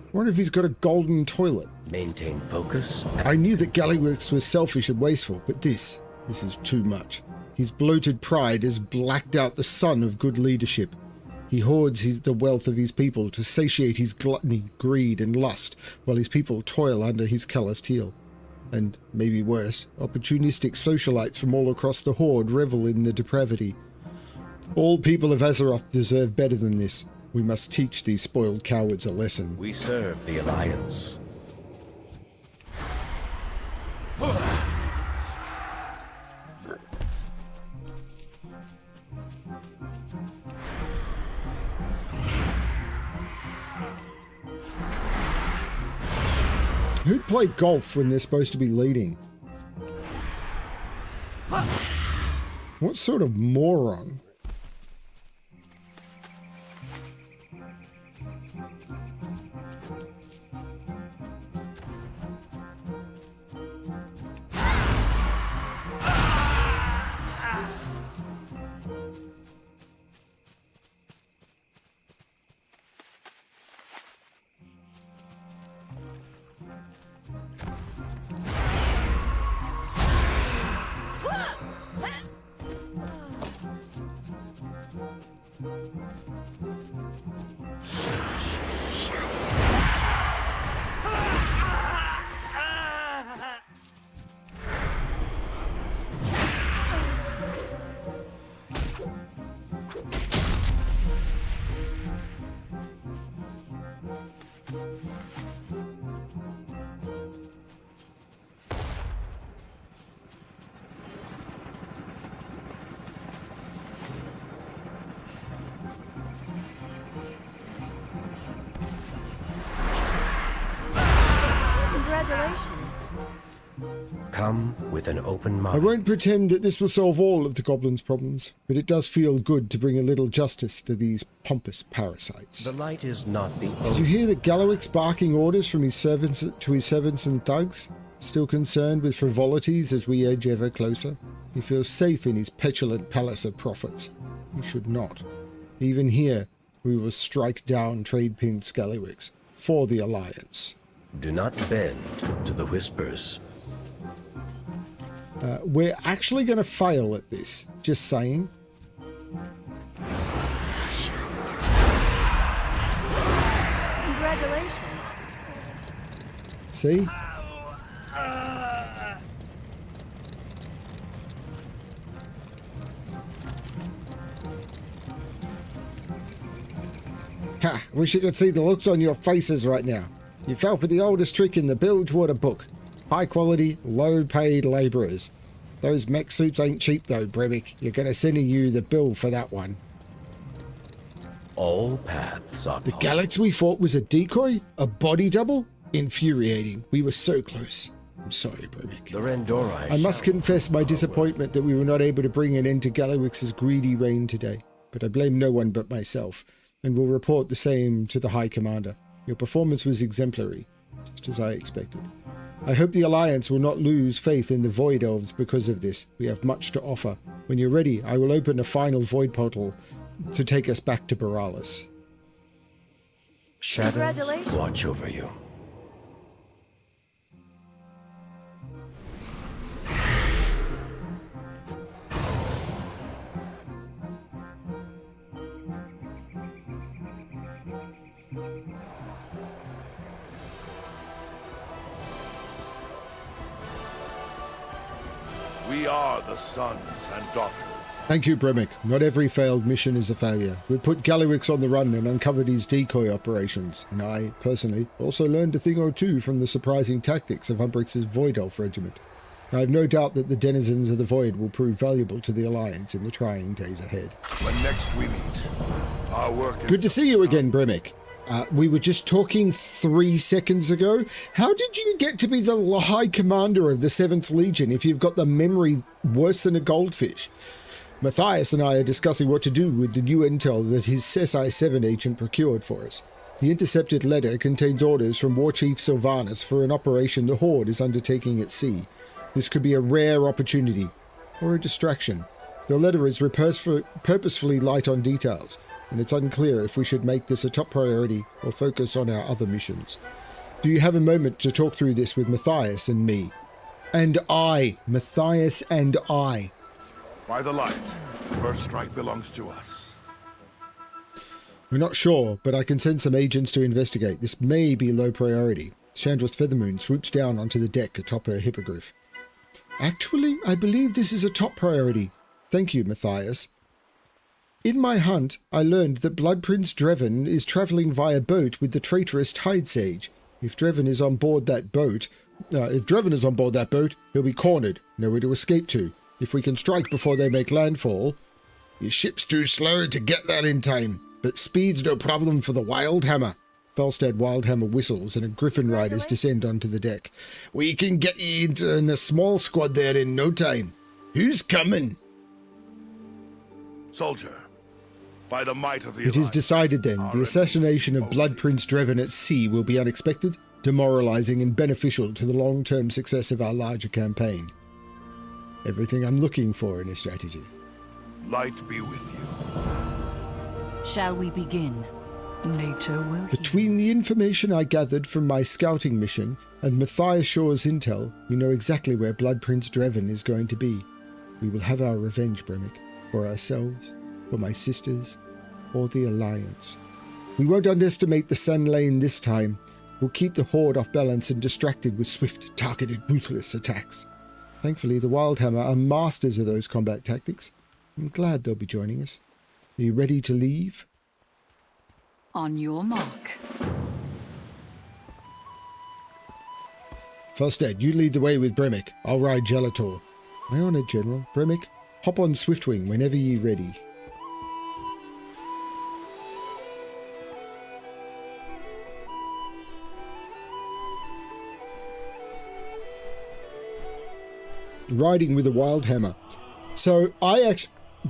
I wonder if he's got a golden toilet. Maintain focus. I knew that Gallywix was selfish and wasteful, but this is too much. His bloated pride has blacked out the sun of good leadership. He hoards the wealth of his people to satiate his gluttony, greed, and lust, while his people toil under his calloused heel. And, maybe worse, opportunistic socialites from all across the Horde revel in the depravity. All people of Azeroth deserve better than this. We must teach these spoiled cowards a lesson. We serve the Alliance. Who'd play golf when they're supposed to be leading? What sort of moron? Come with an open mind. I won't pretend that this will solve all of the goblins' problems, but it does feel good to bring a little justice to these pompous parasites. The light is not the Did you hear that Gallywix barking orders from his servants to his servants and thugs? Still concerned with frivolities as we edge ever closer? He feels safe in his petulant palace of prophets. He should not. Even here, we will strike down Trade-Pin Gallywix for the Alliance. Do not bend to the whispers. We're actually going to fail at this, just saying. Congratulations. See? Ha! Wish you could see the looks on your faces right now. You fell for the oldest trick in the Bilgewater book. High quality, low paid labourers. Those mech suits ain't cheap though, Bremic. You're going to send you the bill for that one. All paths are... The Galax we fought was a decoy? A body double? Infuriating. We were so close. I'm sorry, Bremic. The Rendori... I must confess my disappointment that we were not able to bring an end to Gallywix's greedy reign today. But I blame no one but myself, and will report the same to the High Commander. Your performance was exemplary, just as I expected. I hope the Alliance will not lose faith in the Void Elves because of this. We have much to offer. When you're ready, I will open a final Void Portal to take us back to Borealis. Shadows Congratulations. watch over you. We are the sons and daughters. Thank you, Bremic. Not every failed mission is a failure. We put Gallywix on the run and uncovered his decoy operations, and I, personally, also learned a thing or two from the surprising tactics of Umbrix's Void Elf regiment. I have no doubt that the denizens of the Void will prove valuable to the Alliance in the trying days ahead. When next we meet, our work is... Good to see you again, Bremic. We were just talking 3 seconds ago. How did you get to be the High Commander of the 7th Legion if you've got the memory worse than a goldfish? Matthias and I are discussing what to do with the new intel that his SI-7 agent procured for us. The intercepted letter contains orders from War Chief Sylvanus for an operation the Horde is undertaking at sea. This could be a rare opportunity, or a distraction. The letter is purposefully light on details, and it's unclear if we should make this a top priority or focus on our other missions. Do you have a moment to talk through this with Matthias and me? And I, Matthias and I. By the light, the first strike belongs to us. We're not sure, but I can send some agents to investigate. This may be low priority. Chandra's Feathermoon swoops down onto the deck atop her hippogriff. Actually, I believe this is a top priority. Thank you, Matthias. In my hunt, I learned that Blood Prince Dreven is travelling via boat with the traitorous Tide Sage. If Dreven is on board that boat, he'll be cornered, nowhere to escape to. If we can strike before they make landfall... Your ship's too slow to get there in time, but speed's no problem for the Wildhammer. Felstead Wildhammer whistles and a Griffin riders descend onto the deck. We can get you in a small squad there in no time. Who's coming? Soldier, by the might of the It is Alliance, decided then, our the assassination of enemies Blood Prince Dreven at sea will be unexpected, demoralizing and beneficial to the long-term success of our larger campaign. Everything I'm looking for in a strategy. Light be with you. Shall we begin? Nature will heal. Between the information I gathered from my scouting mission and Matthias Shaw's intel, we know exactly where Blood Prince Dreven is going to be. We will have our revenge, Bremic, for ourselves, for my sisters, or the Alliance. We won't underestimate the Sun Lane this time. We'll keep the Horde off balance and distracted with swift, targeted, ruthless attacks. Thankfully, the Wildhammer are masters of those combat tactics. I'm glad they'll be joining us. Are you ready to leave? On your mark. Felstead, you lead the way with Bremic. I'll ride Gelator. My honour, General. Bremic, hop on Swiftwing whenever ye ready. Riding with a Wildhammer. So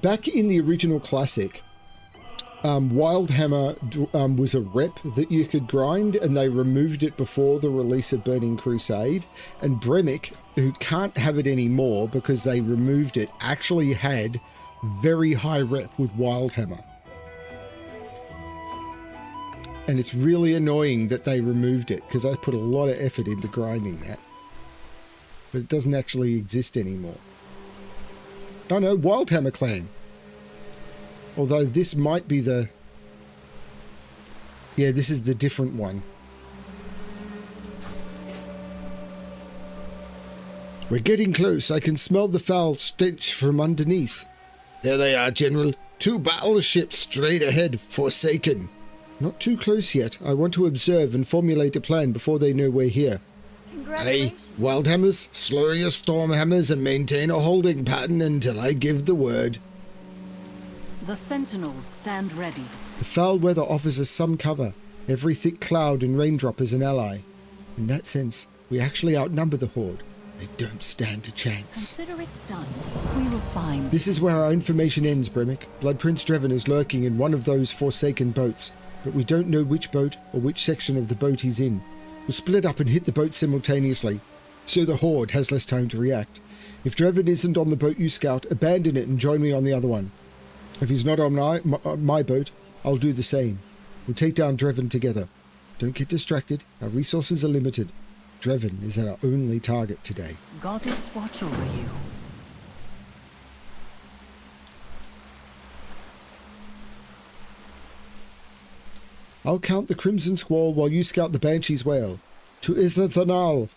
back in the original classic, Wildhammer was a rep that you could grind, and they removed it before the release of Burning Crusade. And Bremic, who can't have it anymore because they removed it, actually had very high rep with Wildhammer. And it's really annoying that they removed it because I put a lot of effort into grinding that. But it doesn't actually exist anymore. Oh no, Wildhammer Clan. Although this might be the... Yeah, this is the different one. We're getting close. I can smell the foul stench from underneath. There they are, General. 2 battleships straight ahead, Forsaken. Not too close yet. I want to observe and formulate a plan before they know we're here. Hey, Wildhammers, slow your Stormhammers and maintain a holding pattern until I give the word. The sentinels stand ready. The foul weather offers us some cover. Every thick cloud and raindrop is an ally. In that sense, we actually outnumber the Horde. They don't stand a chance. Consider it done. We will find... This is where our information ends, Bremic. Blood Prince Dreven is lurking in one of those Forsaken boats, but we don't know which boat or which section of the boat he's in. We'll split up and hit the boat simultaneously, so the Horde has less time to react. If Dreven isn't on the boat you scout, abandon it and join me on the other one. If he's not on my boat, I'll do the same. We'll take down Dreven together. Don't get distracted. Our resources are limited. Dreven is our only target today. Goddess, watch over you. I'll count the Crimson Squall while you scout the Banshee's Whale. To Isla Thanal.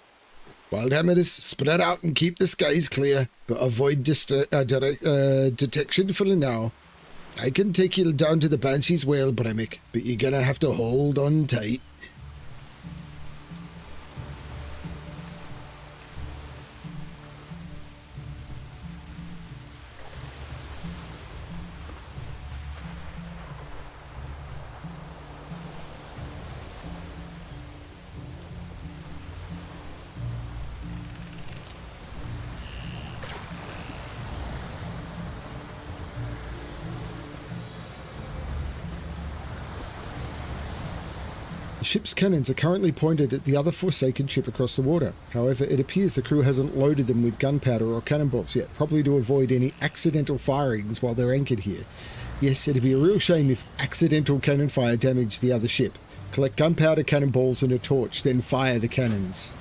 Wildhammers, spread out and keep the skies clear, but avoid detection for now. I can take you down to the Banshee's Whale, Bremic, but you're gonna have to hold on tight. The ship's cannons are currently pointed at the other Forsaken ship across the water. However, it appears the crew hasn't loaded them with gunpowder or cannonballs yet, probably to avoid any accidental firings while they're anchored here. Yes, it'd be a real shame if accidental cannon fire damaged the other ship. Collect gunpowder, cannonballs and a torch, then fire the cannons.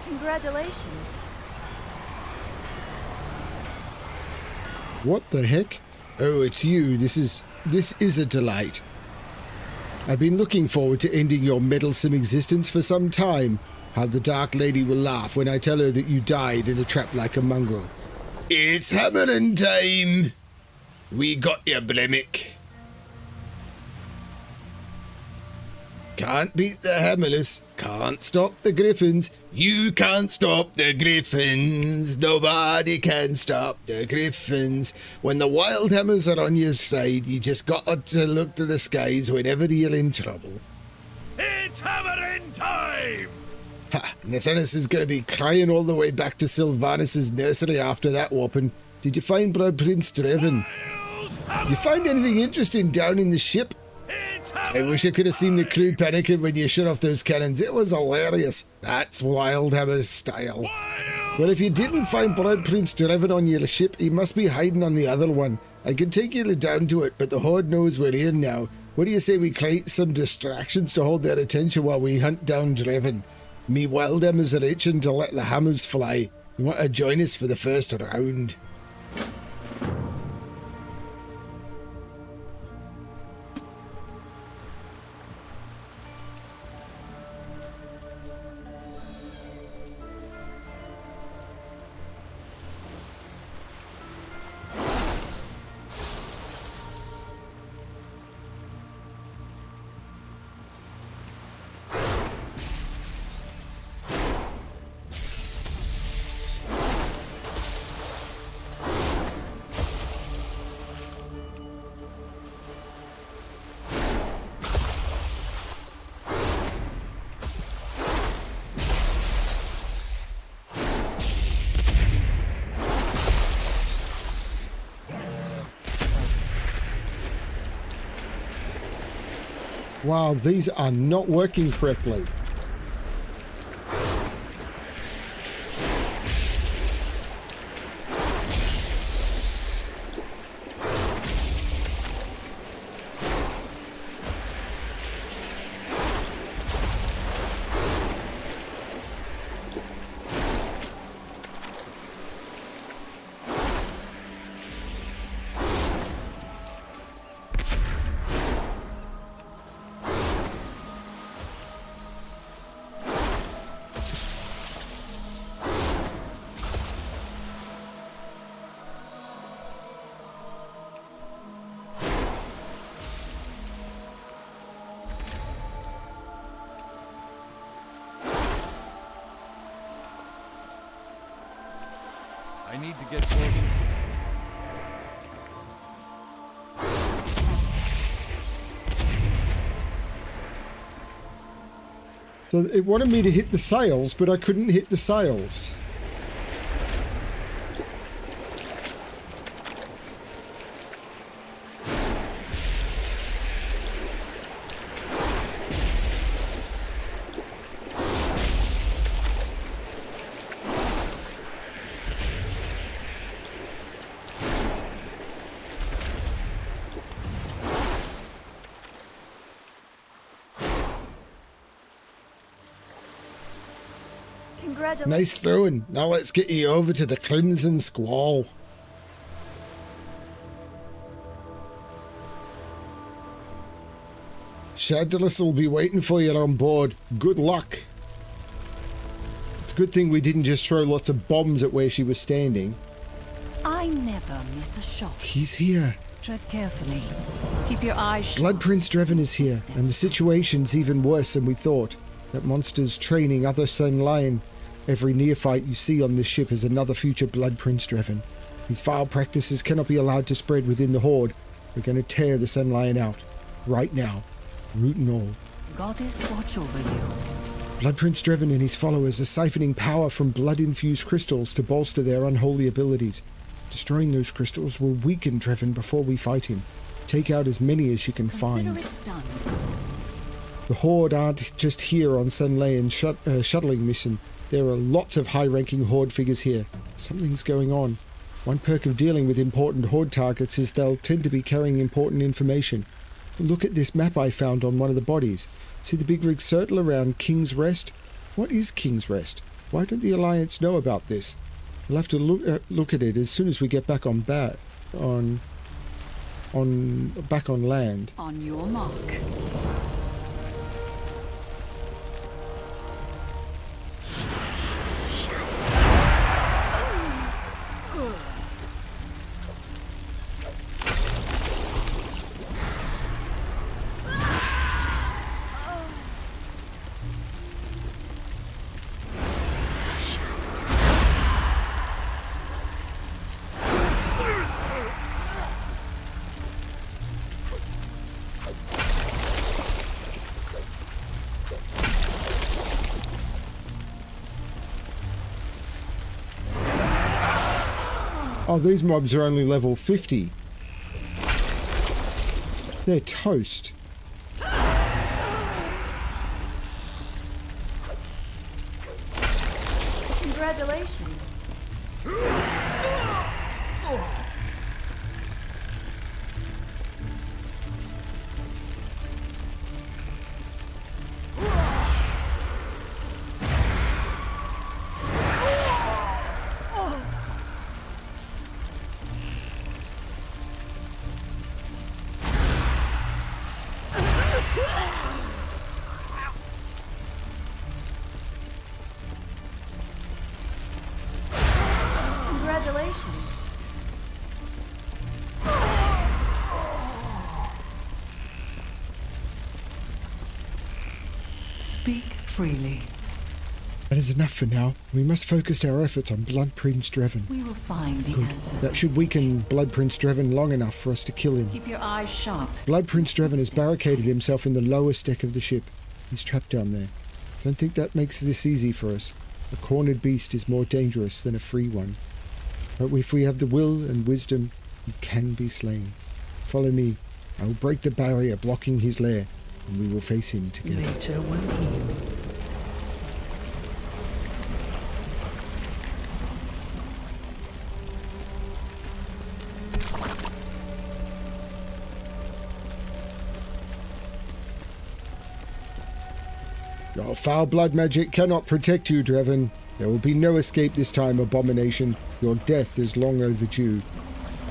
Congratulations. What the heck? Oh, it's you. This is a delight. I've been looking forward to ending your meddlesome existence for some time. How the Dark Lady will laugh when I tell her that you died in a trap like a mongrel. It's hammering time! We got you, Bremic. Can't beat the hammerless, can't stop the griffins. You can't stop the griffins. Nobody can stop the griffins. When the wild hammers are on your side, you just got to look to the skies whenever you're in trouble. It's hammering time! Ha! Nathanis is going to be crying all the way back to Sylvanas' nursery after that whooping. Did you find Blood Prince Dreven? You find anything interesting down in the ship? I wish I could have seen the crew panicking when you shut off those cannons. It was hilarious. That's Wildhammer's style. Well, if you didn't find Blood Prince Dreven on your ship, he must be hiding on the other one. I can take you down to it, but the Horde knows we're here now. What do you say we create some distractions to hold their attention while we hunt down Dreven? Me Wildhammers are itching to let the hammers fly. You want to join us for the first round? Wow, these are not working correctly. need to get closer. So it wanted me to hit the sails, but I couldn't hit the sails. Nice throwing. Now let's get you over to the Crimson Squall. Shadowless will be waiting for you on board. Good luck. It's a good thing we didn't just throw lots of bombs at where she was standing. I never miss a shot. He's here. Tread carefully. Keep your eyes sharp. Blood Prince Dreven is here, and the situation's even worse than we thought. That monster's training other Sun Lion. Every neophyte you see on this ship is another future Blood Prince Dreven. These vile practices cannot be allowed to spread within the Horde. We're going to tear the Sun Lion out. Right now. Root and all. Goddess, watch over you. Blood Prince Dreven and his followers are siphoning power from blood-infused crystals to bolster their unholy abilities. Destroying those crystals will weaken Dreven before we fight him. Take out as many as you can find. Consider it done. The Horde aren't just here on Sun Lion shuttling mission. There are lots of high-ranking Horde figures here. Something's going on. One perk of dealing with important Horde targets is they'll tend to be carrying important information. Look at this map I found on one of the bodies. See the big rig circle around King's Rest? What is King's Rest? Why don't the Alliance know about this? We'll have to look at it as soon as we get back on land. On your mark. Oh, these mobs are only level 50. They're toast. Congratulations. Speak freely. That is enough for now. We must focus our efforts on Blood Prince Dreven. We will find the Good. answers. That should weaken Blood Prince Dreven long enough for us to kill him. Keep your eyes sharp. Blood Prince Dreven has barricaded himself in the lowest deck of the ship. He's trapped down there. Don't think that makes this easy for us. A cornered beast is more dangerous than a free one. But if we have the will and wisdom, he can be slain. Follow me. I will break the barrier blocking his lair, and we will face him together. Nature will heal. Your foul blood magic cannot protect you, Dreven. There will be no escape this time, Abomination. Your death is long overdue.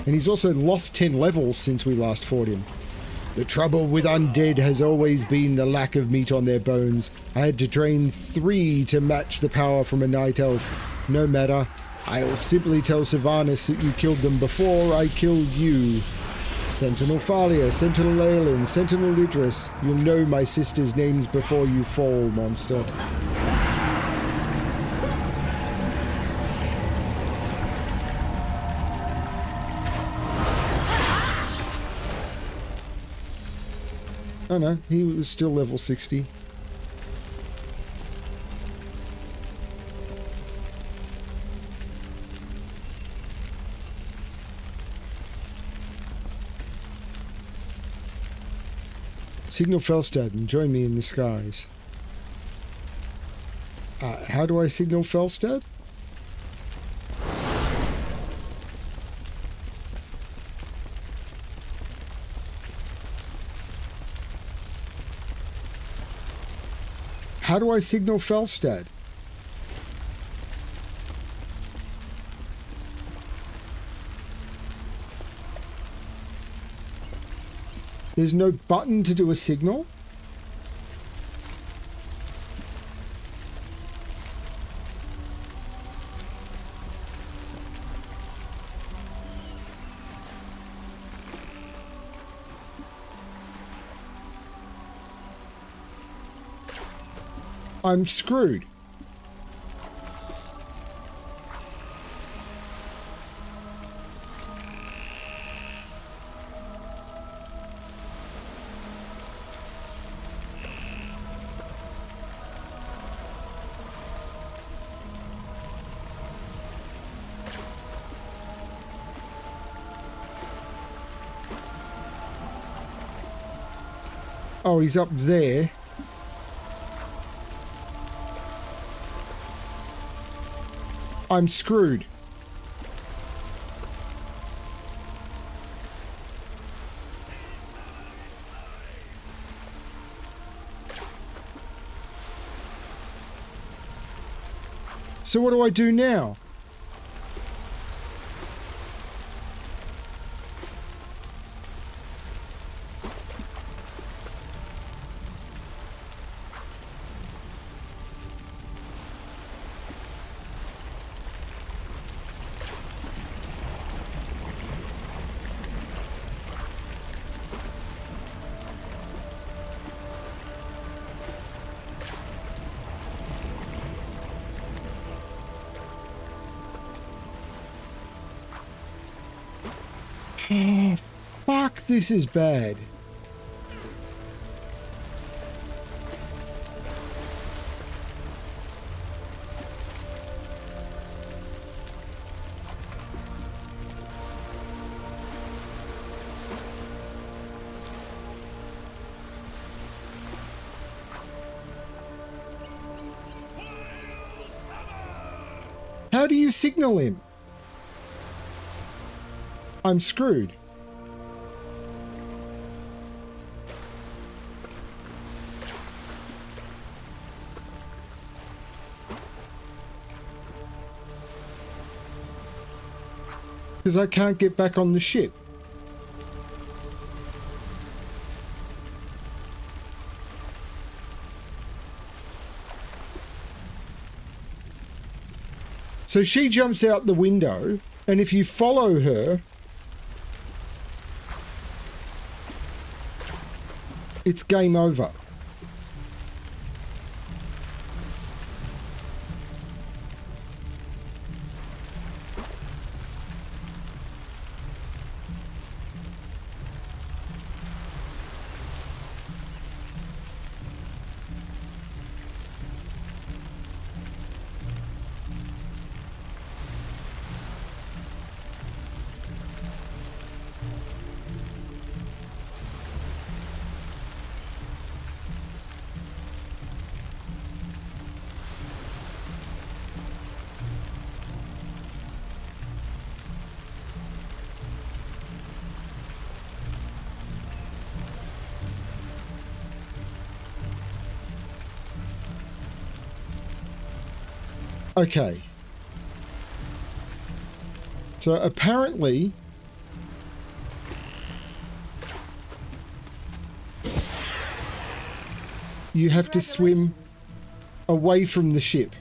And he's also lost 10 levels since we last fought him. The trouble with undead has always been the lack of meat on their bones. I had to drain 3 to match the power from a night elf. No matter. I'll simply tell Sylvanas that you killed them before I killed you. Sentinel Thalia, Sentinel Aelin, Sentinel Idris. You'll know my sister's names before you fall, monster. Oh no, he was still level 60. Signal Felstad and join me in the skies. How do I signal Felstad? How do I signal Felstad? There's no button to do a signal? I'm screwed. Oh, he's up there. I'm screwed. So what do I do now? Oh, fuck, this is bad. How do you signal him? I'm screwed. Because I can't get back on the ship. So she jumps out the window, and if you follow her, it's game over. Okay. So apparently you have to swim away from the ship.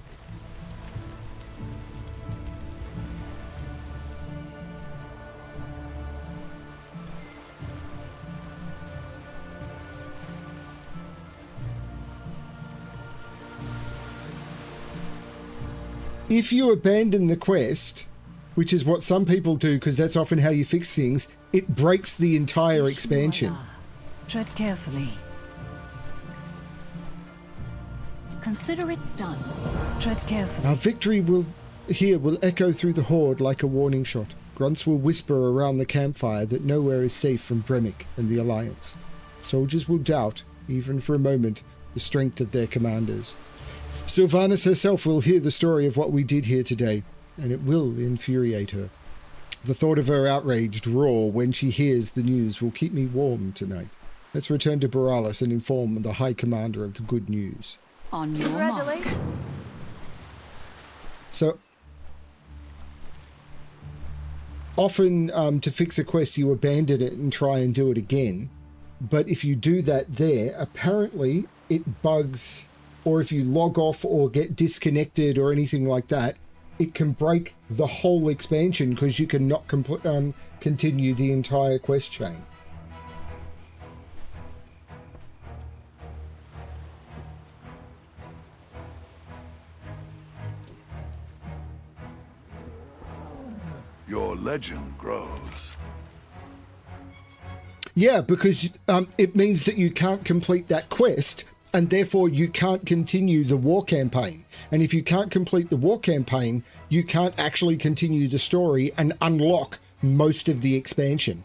If you abandon the quest, which is what some people do because that's often how you fix things, it breaks the entire expansion. Tread carefully. Consider it done. Tread carefully. Our victory will echo through the horde like a warning shot. Grunts will whisper around the campfire that nowhere is safe from Bremic and the Alliance. Soldiers will doubt, even for a moment, the strength of their commanders. Sylvanas herself will hear the story of what we did here today, and it will infuriate her. The thought of her outraged roar when she hears the news will keep me warm tonight. Let's return to Borealis and inform the High Commander of the good news. On your mark. Congratulations. So, often to fix a quest you abandon it and try and do it again, but if you do that there, apparently it bugs, or if you log off or get disconnected or anything like that, it can break the whole expansion because you cannot continue the entire quest chain. Your legend grows. Yeah, because it means that you can't complete that quest, and therefore you can't continue the war campaign. And if you can't complete the war campaign, you can't actually continue the story and unlock most of the expansion.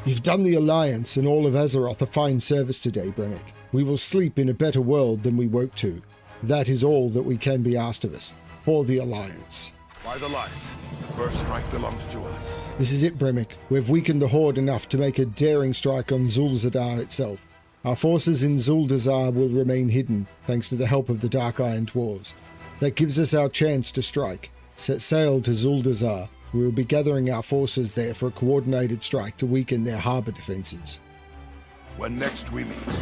You've done the Alliance and all of Azeroth a fine service today, Bremic. We will sleep in a better world than we woke to. That is all that we can be asked of us. For the Alliance. By the light, the first strike belongs to us. This is it, Bremic. We've weakened the Horde enough to make a daring strike on Zul'Zadar itself. Our forces in Zul'Dazar will remain hidden, thanks to the help of the Dark Iron Dwarves. That gives us our chance to strike. Set sail to Zul'Dazar. We will be gathering our forces there for a coordinated strike to weaken their harbour defences. When next we meet.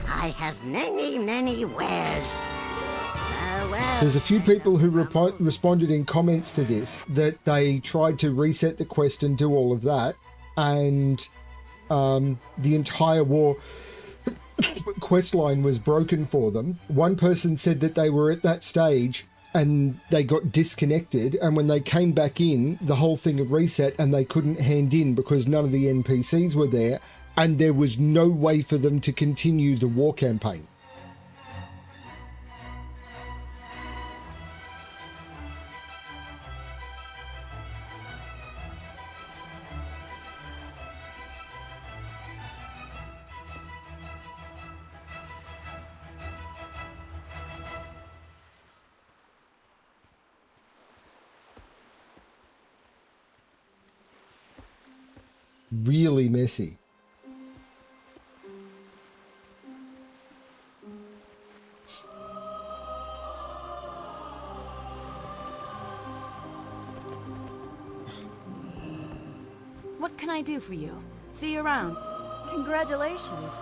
I have many wares. There's a few people who responded in comments to this that they tried to reset the quest and do all of that, and the entire war quest line was broken for them. One person said that they were at that stage and they got disconnected, and when they came back in, the whole thing had reset and they couldn't hand in because none of the NPCs were there, and there was no way for them to continue the war campaign. Really messy. What can I do for you? See you around. Congratulations.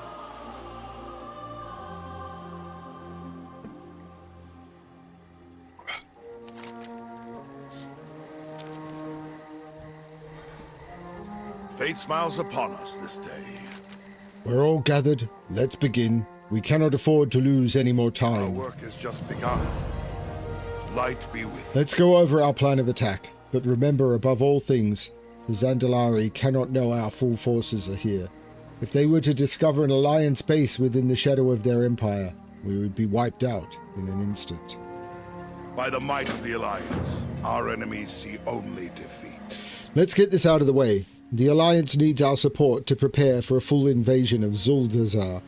Fate smiles upon us this day. We're all gathered. Let's begin. We cannot afford to lose any more Our time. work has just begun. Light be with you. Let's go over our plan of attack. But remember, above all things, the Zandalari cannot know our full forces are here. If they were to discover an Alliance base within the shadow of their empire, we would be wiped out in an instant. By the might of the Alliance, our enemies see only defeat. Let's get this out of the way. The Alliance needs our support to prepare for a full invasion of Zul'Dazar.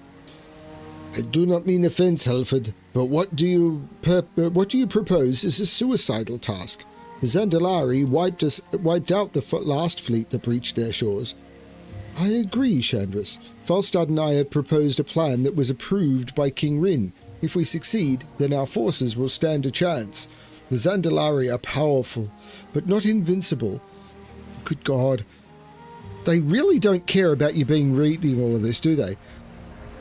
I do not mean offense, Halford, but what do you propose is a suicidal task. The Zandalari wiped out the last fleet that breached their shores. I agree, Chandris. Falstad and I had proposed a plan that was approved by King Rin. If we succeed, then our forces will stand a chance. The Zandalari are powerful, but not invincible. Good God. They really don't care about you reading all of this, do they?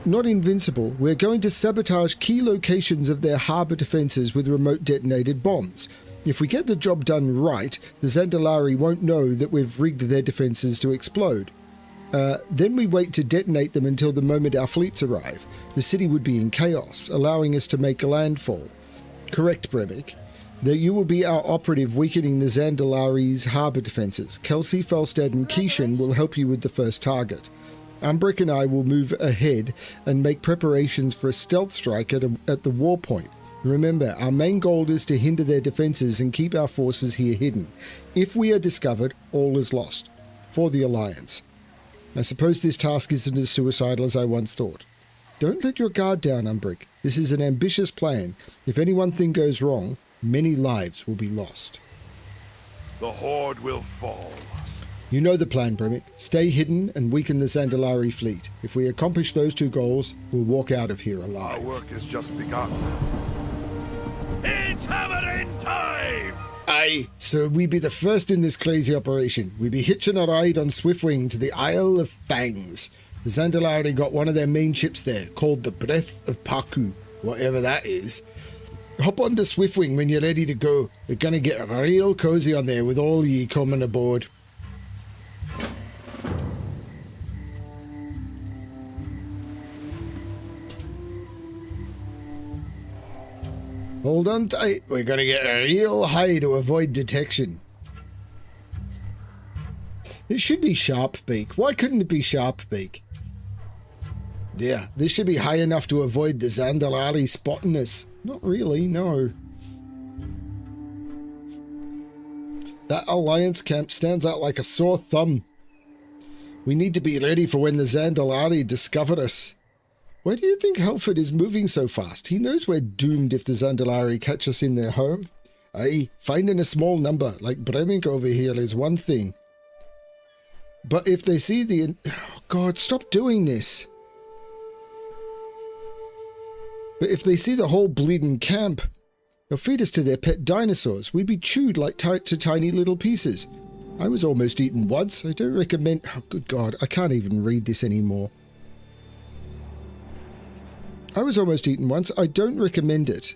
Not invincible. We're going to sabotage key locations of their harbour defences with remote detonated bombs. If we get the job done right, the Zandalari won't know that we've rigged their defences to explode. Then we wait to detonate them until the moment our fleets arrive. The city would be in chaos, allowing us to make a landfall. Correct, Bremic. That you will be our operative weakening the Zandalari's harbour defences. Kelsey, Felstead and Keishan will help you with the first target. Umbrick and I will move ahead and make preparations for a stealth strike at the war point. Remember, our main goal is to hinder their defences and keep our forces here hidden. If we are discovered, all is lost. For the Alliance. I suppose this task isn't as suicidal as I once thought. Don't let your guard down, Umbrick. This is an ambitious plan. If any one thing goes wrong, many lives will be lost. The Horde will fall. You know the plan, Bremic. Stay hidden and weaken the Zandalari fleet. If we accomplish those two goals, we'll walk out of here alive. Our work has just begun. It's hammering time! Aye, so we be the first in this crazy operation. We be hitching a ride on Swiftwing to the Isle of Fangs. The Zandalari got one of their main ships there, called the Breath of Paku, whatever that is. Hop onto Swiftwing when you're ready to go. We're gonna get real cozy on there with all ye coming aboard. Hold on tight, we're gonna get real high to avoid detection. It should be sharp beak. Why couldn't it be sharp beak? Yeah, this should be high enough to avoid the Zandalari spotting us. Not really, no. That Alliance camp stands out like a sore thumb. We need to be ready for when the Zandalari discover us. Why do you think Halford is moving so fast? He knows we're doomed if the Zandalari catch us in their home. Aye, finding a small number, like Bremic over here, is one thing. But if they see the... Oh God, stop doing this. But if they see the whole bleeding camp, they'll feed us to their pet dinosaurs. We'd be chewed like to tiny little pieces. I was almost eaten once. I don't recommend... Oh, good God, I can't even read this anymore. I was almost eaten once. I don't recommend it.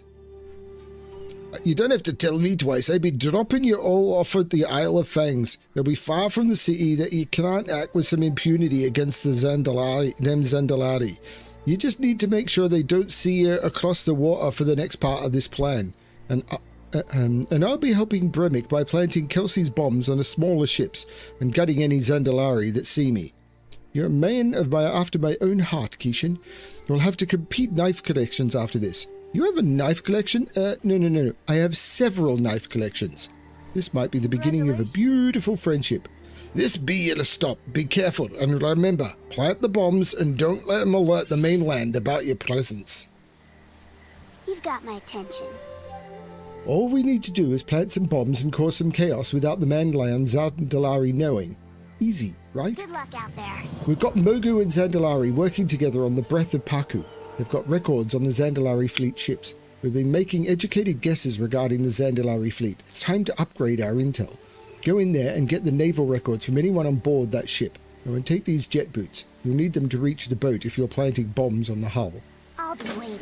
You don't have to tell me twice. I'd be dropping you all off at the Isle of Fangs. You'll be far from the city that you can't act with some impunity against the Zandalari. You just need to make sure they don't see you across the water for the next part of this plan. And I'll be helping Bremic by planting Kelsey's bombs on the smaller ships and gutting any Zandalari that see me. You're a man after my own heart, Keishan. We'll have to compete knife collections after this. You have a knife collection? No. I have several knife collections. This might be the beginning of a beautiful friendship. This be your stop. Be careful, and remember, plant the bombs and don't let them alert the mainland about your presence. You've got my attention. All we need to do is plant some bombs and cause some chaos without the mainland Zandalari knowing. Easy, right? Good luck out there. We've got Mogu and Zandalari working together on the Breath of Paku. They've got records on the Zandalari fleet ships. We've been making educated guesses regarding the Zandalari fleet. It's time to upgrade our intel. Go in there and get the naval records from anyone on board that ship. And take these jet boots. You'll need them to reach the boat if you're planting bombs on the hull. I'll be waiting.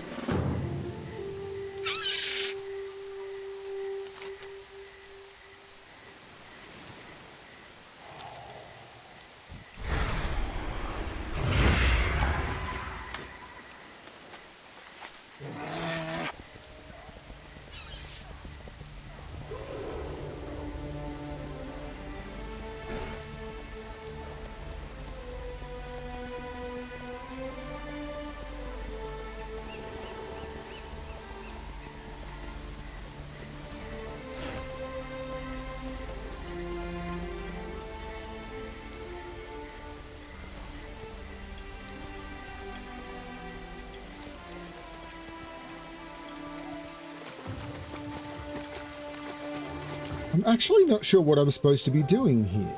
I'm actually not sure what I'm supposed to be doing here.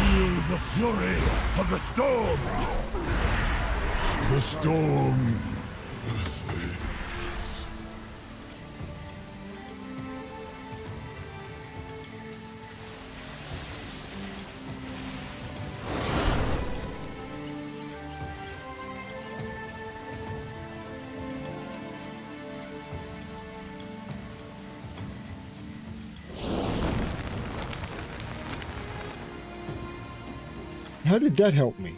Feel the fury of the storm! The storm is How did that help me?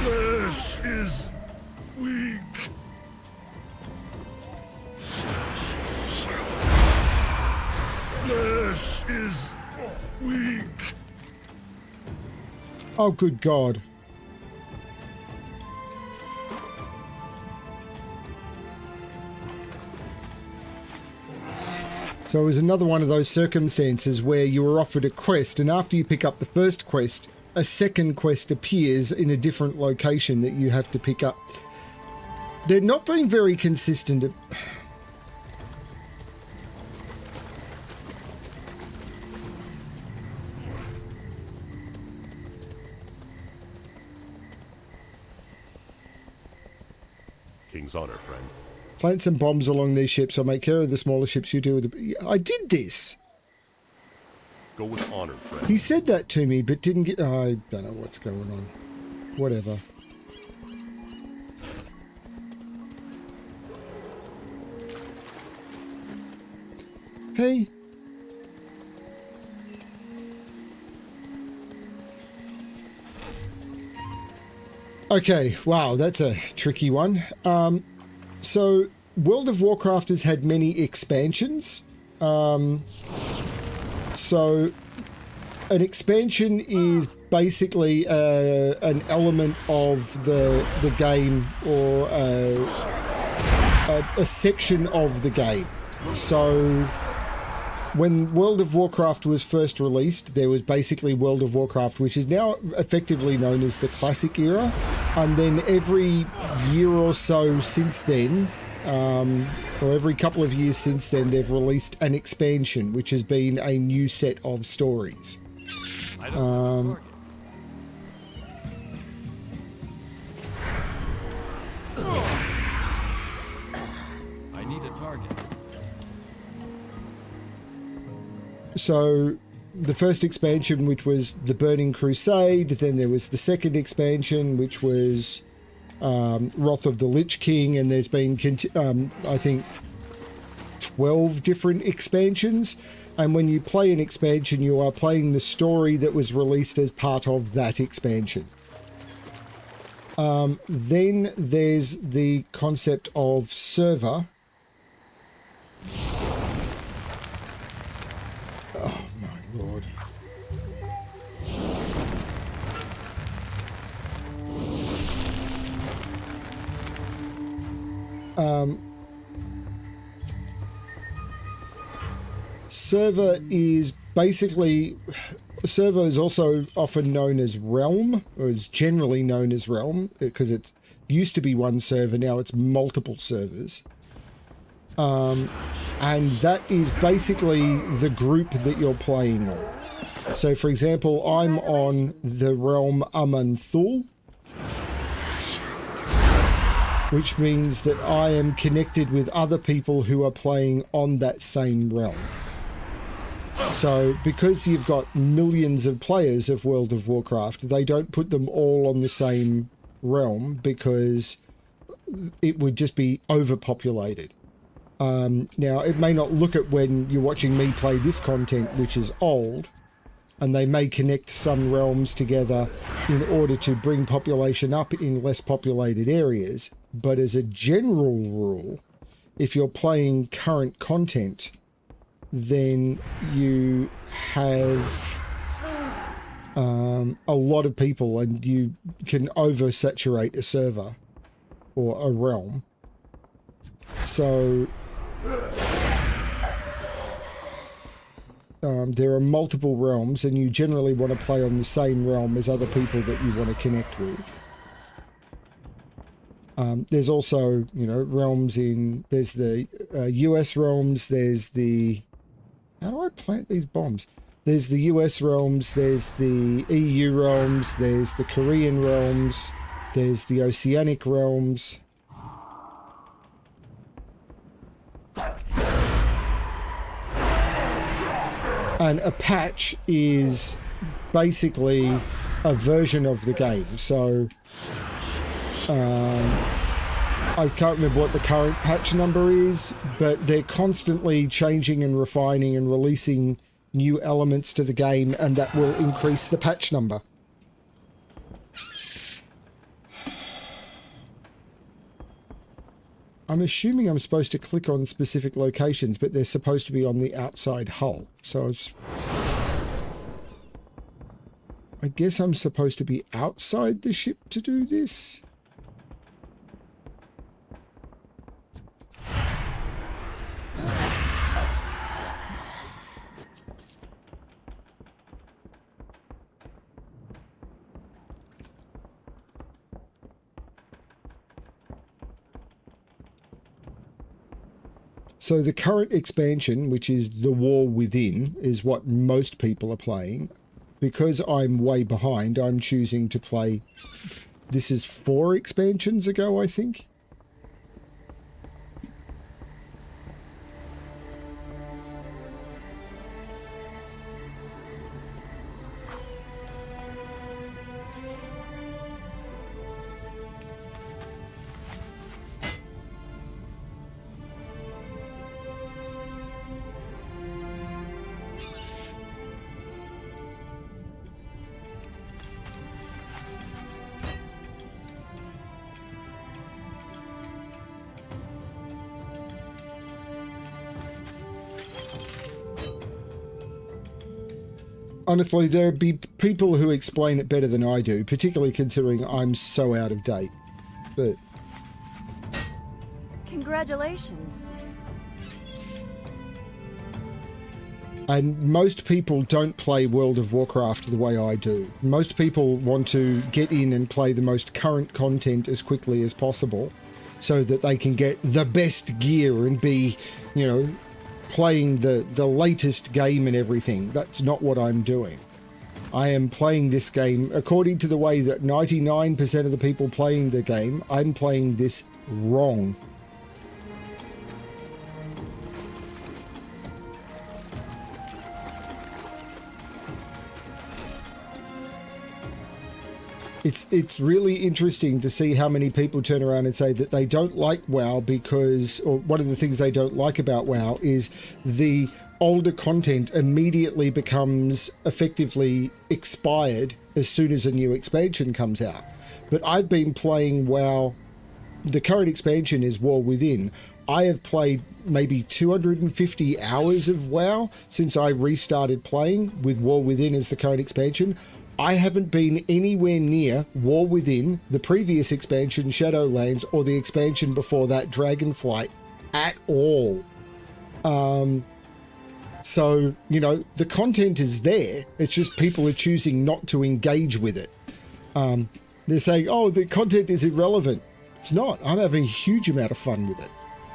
Flesh is weak. Flesh is weak. Oh, good God. So it was another one of those circumstances where you were offered a quest, and after you pick up the first quest, a second quest appears in a different location that you have to pick up. They're not being very consistent. King's honor, friend. Plant some bombs along these ships. I'll make care of the smaller ships. You deal with the... I did this. Go with honor, friend. He said that to me, but didn't get... I don't know what's going on. Whatever. Hey. Okay, wow, that's a tricky one. So, World of Warcraft has had many expansions. So, an expansion is basically an element of the game, or a section of the game. So, when World of Warcraft was first released, there was basically World of Warcraft, which is now effectively known as the Classic era. And then every year or so since then, or every couple of years since then, they've released an expansion, which has been a new set of stories. I need a target. So the first expansion, which was the Burning Crusade, then there was the second expansion, which was Wrath of the Lich King, and there's been, I think, 12 different expansions. And when you play an expansion, you are playing the story that was released as part of that expansion. Then there's the concept of server. Oh my lord. Server is basically... Server is also often known as Realm, or is generally known as Realm, because it used to be one server, now it's multiple servers. And that is basically the group that you're playing on. So, for example, I'm on the realm Amanthul, which means that I am connected with other people who are playing on that same realm. So, because you've got millions of players of World of Warcraft, they don't put them all on the same realm because it would just be overpopulated. Now, it may not look at when you're watching me play this content, which is old, and they may connect some realms together in order to bring population up in less populated areas. But as a general rule, if you're playing current content, then you have a lot of people, and you can oversaturate a server or a realm. So there are multiple realms, and you generally want to play on the same realm as other people that you want to connect with. There's also, you know, realms in... There's the US realms, there's the... How do I plant these bombs? There's the US realms, there's the EU realms, there's the Korean realms, There's the Oceanic Realms. And a patch is basically a version of the game. So I can't remember what the current patch number is, but they're constantly changing and refining and releasing new elements to the game, and that will increase the patch number. I'm assuming I'm supposed to click on specific locations, but they're supposed to be on the outside hull. So I guess I'm supposed to be outside the ship to do this. So the current expansion, which is the War Within, is what most people are playing. Because I'm way behind, I'm choosing to play... This is 4 expansions ago, I think. Honestly, there'd be people who explain it better than I do, particularly considering I'm so out of date. But Congratulations. and most people don't play World of Warcraft the way I do. Most people want to get in and play the most current content as quickly as possible so that they can get the best gear and be, you know, playing the latest game and everything. That's not what I'm doing. I am playing this game according to the way that 99% of the people playing the game. I'm playing this wrong. It's really interesting to see how many people turn around and say that they don't like WoW because, or one of the things they don't like about WoW is the older content immediately becomes effectively expired as soon as a new expansion comes out. But I've been playing WoW, the current expansion is War Within. I have played maybe 250 hours of WoW since I restarted playing with War Within as the current expansion. I haven't been anywhere near War Within, the previous expansion, Shadowlands, or the expansion before that, Dragonflight, at all. So, you know, the content is there. It's just people are choosing not to engage with it. They're saying, oh, the content is irrelevant. It's not. I'm having a huge amount of fun with it.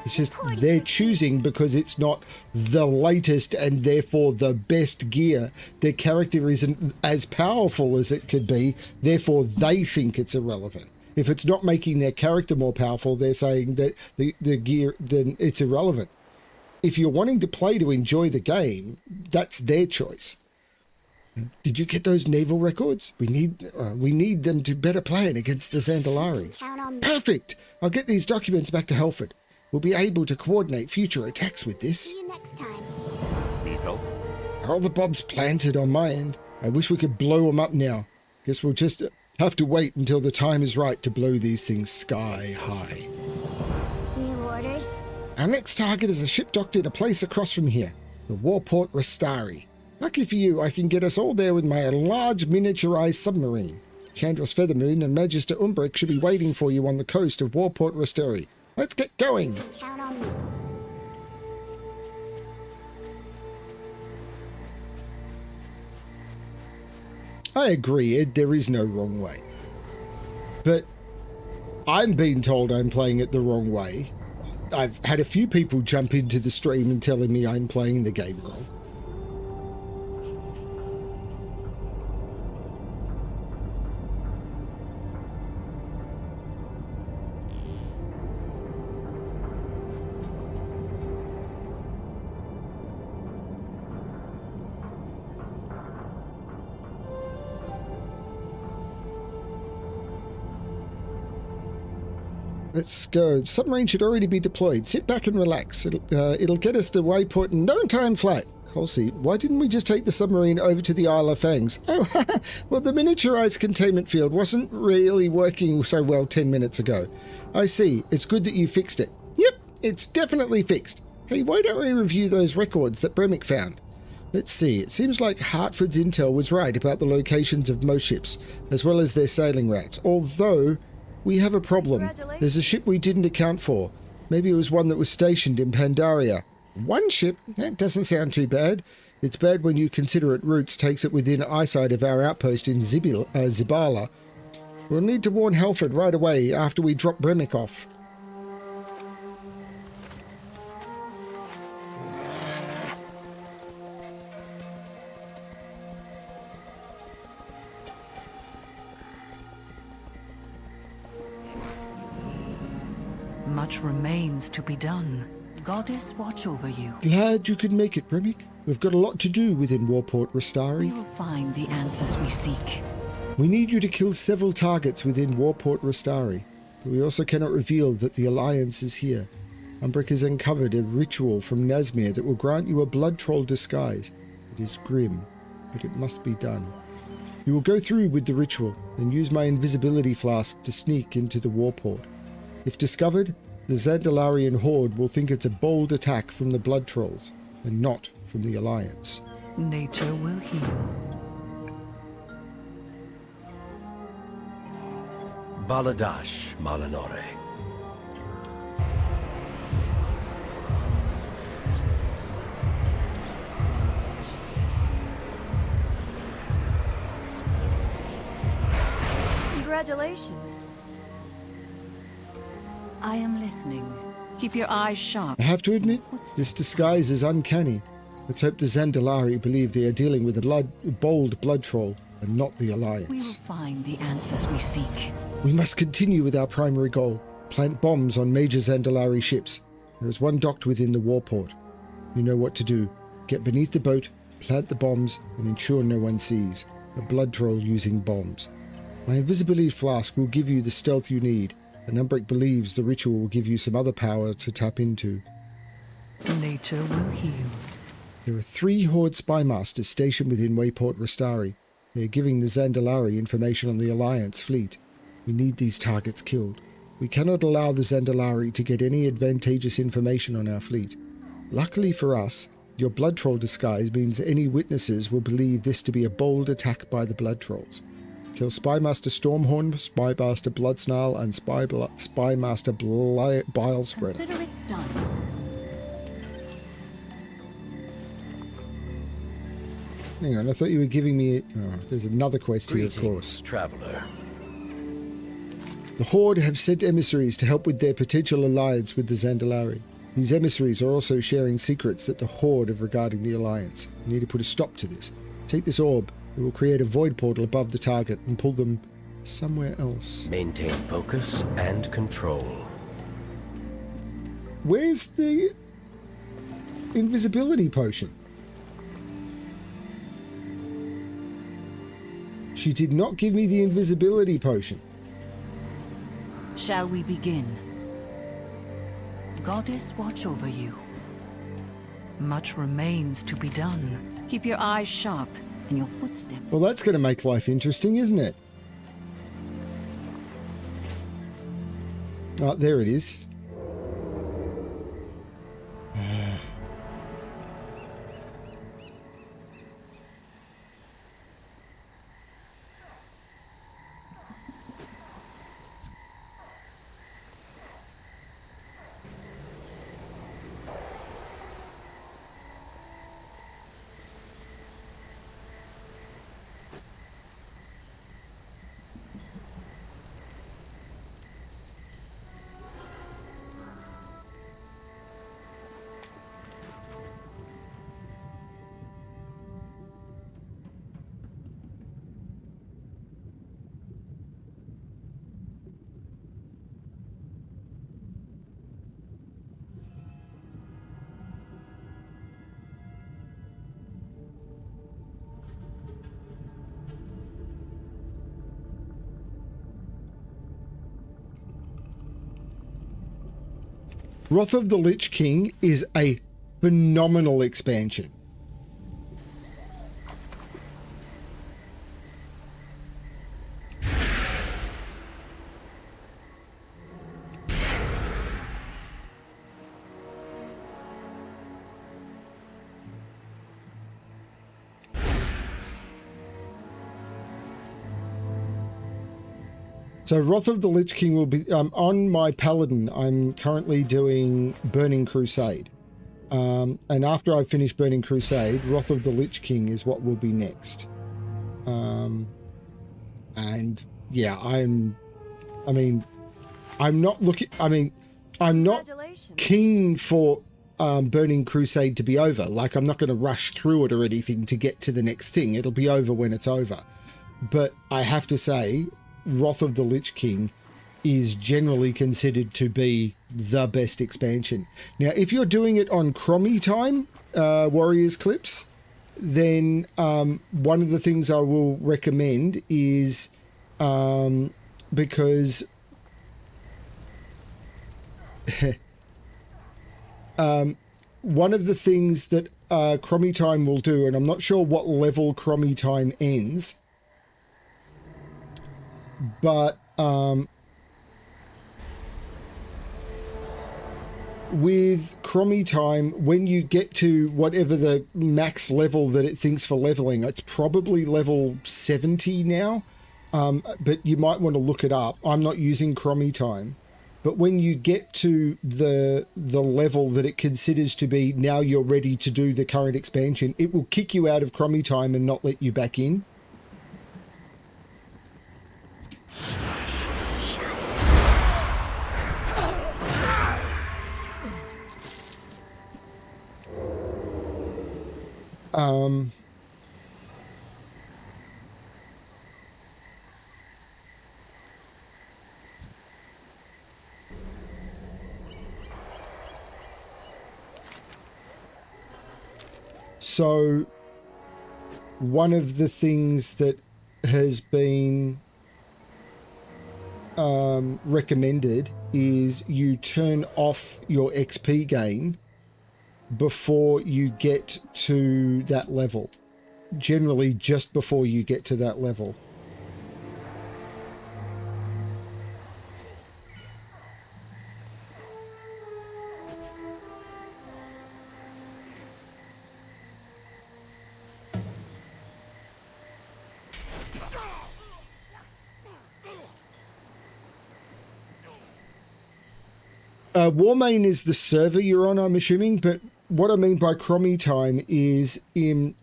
It's just they're choosing because it's not the latest and therefore the best gear. Their character isn't as powerful as it could be, therefore they think it's irrelevant. If it's not making their character more powerful, they're saying that the gear, then it's irrelevant. If you're wanting to play to enjoy the game, that's their choice. Did you get those naval records? We need them to better plan against the Zandalari. Perfect! I'll get these documents back to Helford. We'll be able to coordinate future attacks with this. See you next time. Need help? All the bombs planted on my end. I wish we could blow them up now. Guess we'll just have to wait until the time is right to blow these things sky high. New orders? Our next target is a ship docked at a place across from here, the warport Rastari. Lucky for you, I can get us all there with my large miniaturized submarine. Chandra's Feathermoon and Magister Umbric should be waiting for you on the coast of Warport Rastari. Let's get going! Count on me. I agree, Ed, there is no wrong way. But I'm being told I'm playing it the wrong way. I've had a few people jump into the stream and telling me I'm playing the game wrong. Let's go. Submarine should already be deployed. Sit back and relax. It'll get us to wayport in no time flat. Halsey, why didn't we just take the submarine over to the Isle of Fangs? Oh, well, the miniaturized containment field wasn't really working so well 10 minutes ago. I see. It's good that you fixed it. Yep, it's definitely fixed. Hey, why don't we review those records that Bremic found? Let's see. It seems like Hartford's intel was right about the locations of most ships, as well as their sailing routes, although we have a problem. There's a ship we didn't account for. Maybe it was one that was stationed in Pandaria. One ship? That doesn't sound too bad. It's bad when you consider it routes takes it within eyesight of our outpost in Zibala. We'll need to warn Halford right away after we drop Bremic off. Much remains to be done. Goddess, watch over you. Glad you could make it, Bremic. We've got a lot to do within Warport Rastari. We will find the answers we seek. We need you to kill several targets within Warport Rastari, but we also cannot reveal that the Alliance is here. Umbric has uncovered a ritual from Nazmir that will grant you a blood troll disguise. It is grim, but it must be done. You will go through with the ritual and use my invisibility flask to sneak into the Warport. If discovered, the Zandalarian horde will think it's a bold attack from the blood trolls, and not from the Alliance. Nature will heal. Baladash Malanore. Congratulations. I am listening. Keep your eyes sharp. I have to admit, this disguise is uncanny. Let's hope the Zandalari believe they are dealing with a bold blood troll and not the Alliance. We will find the answers we seek. We must continue with our primary goal. Plant bombs on major Zandalari ships. There is one docked within the warport. You know what to do. Get beneath the boat, plant the bombs, and ensure no one sees. A blood troll using bombs. My invisibility flask will give you the stealth you need, and Umbric believes the ritual will give you some other power to tap into. Nature will heal. There are 3 Horde spy masters stationed within Wayport Rastari. They are giving the Zandalari information on the Alliance fleet. We need these targets killed. We cannot allow the Zandalari to get any advantageous information on our fleet. Luckily for us, your blood troll disguise means any witnesses will believe this to be a bold attack by the blood trolls. Kill Spymaster Stormhorn, Spymaster Bloodsnarl, and Spymaster Bilespreader. Consider it done. Hang on, I thought you were giving me... Oh, there's another quest here, of course. Traveler. The Horde have sent emissaries to help with their potential alliance with the Zandalari. These emissaries are also sharing secrets that the Horde have regarding the Alliance. We need to put a stop to this. Take this orb. It will create a void portal above the target and pull them somewhere else. Maintain focus and control. Where's the invisibility potion? She did not give me the invisibility potion. Shall we begin? Goddess, watch over you. Much remains to be done. Keep your eyes sharp and your footsteps. Well, that's going to make life interesting, isn't it? Oh, there it is. Wrath of the Lich King is a phenomenal expansion. So Wrath of the Lich King will be on my Paladin. I'm currently doing Burning Crusade. And after I finish Burning Crusade, Wrath of the Lich King is what will be next. And yeah, I'm not keen for Burning Crusade to be over. Like, I'm not going to rush through it or anything to get to the next thing. It'll be over when it's over. But I have to say, Wrath of the Lich King is generally considered to be the best expansion. Now, if you're doing it on Crommy time, Warriors Clips, then one of the things I will recommend is because one of the things that Crommy time will do, and I'm not sure what level Crommy time ends, but with Crommy time, when you get to whatever the max level that it thinks for leveling, it's probably level 70 now, but you might want to look it up. I'm not using Crommy time, but when you get to the level that it considers to be now you're ready to do the current expansion, it will kick you out of Crommy time and not let you back in. So one of the things that has been recommended is you turn off your XP gain before you get to that level. Generally just before you get to that level. Warmane is the server you're on, I'm assuming, but what I mean by Crommy time is in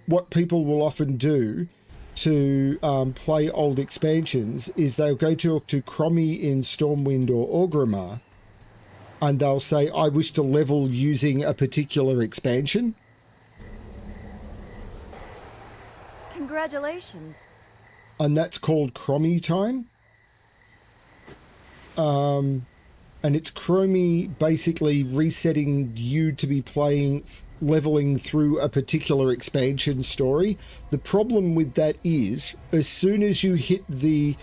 what people will often do to play old expansions is they'll go to Crommy in Stormwind or Orgrimmar, and they'll say, I wish to level using a particular expansion. Congratulations. And that's called Crommy time. And it's Crommy basically resetting you to be playing, leveling through a particular expansion story. The problem with that is, as soon as you hit the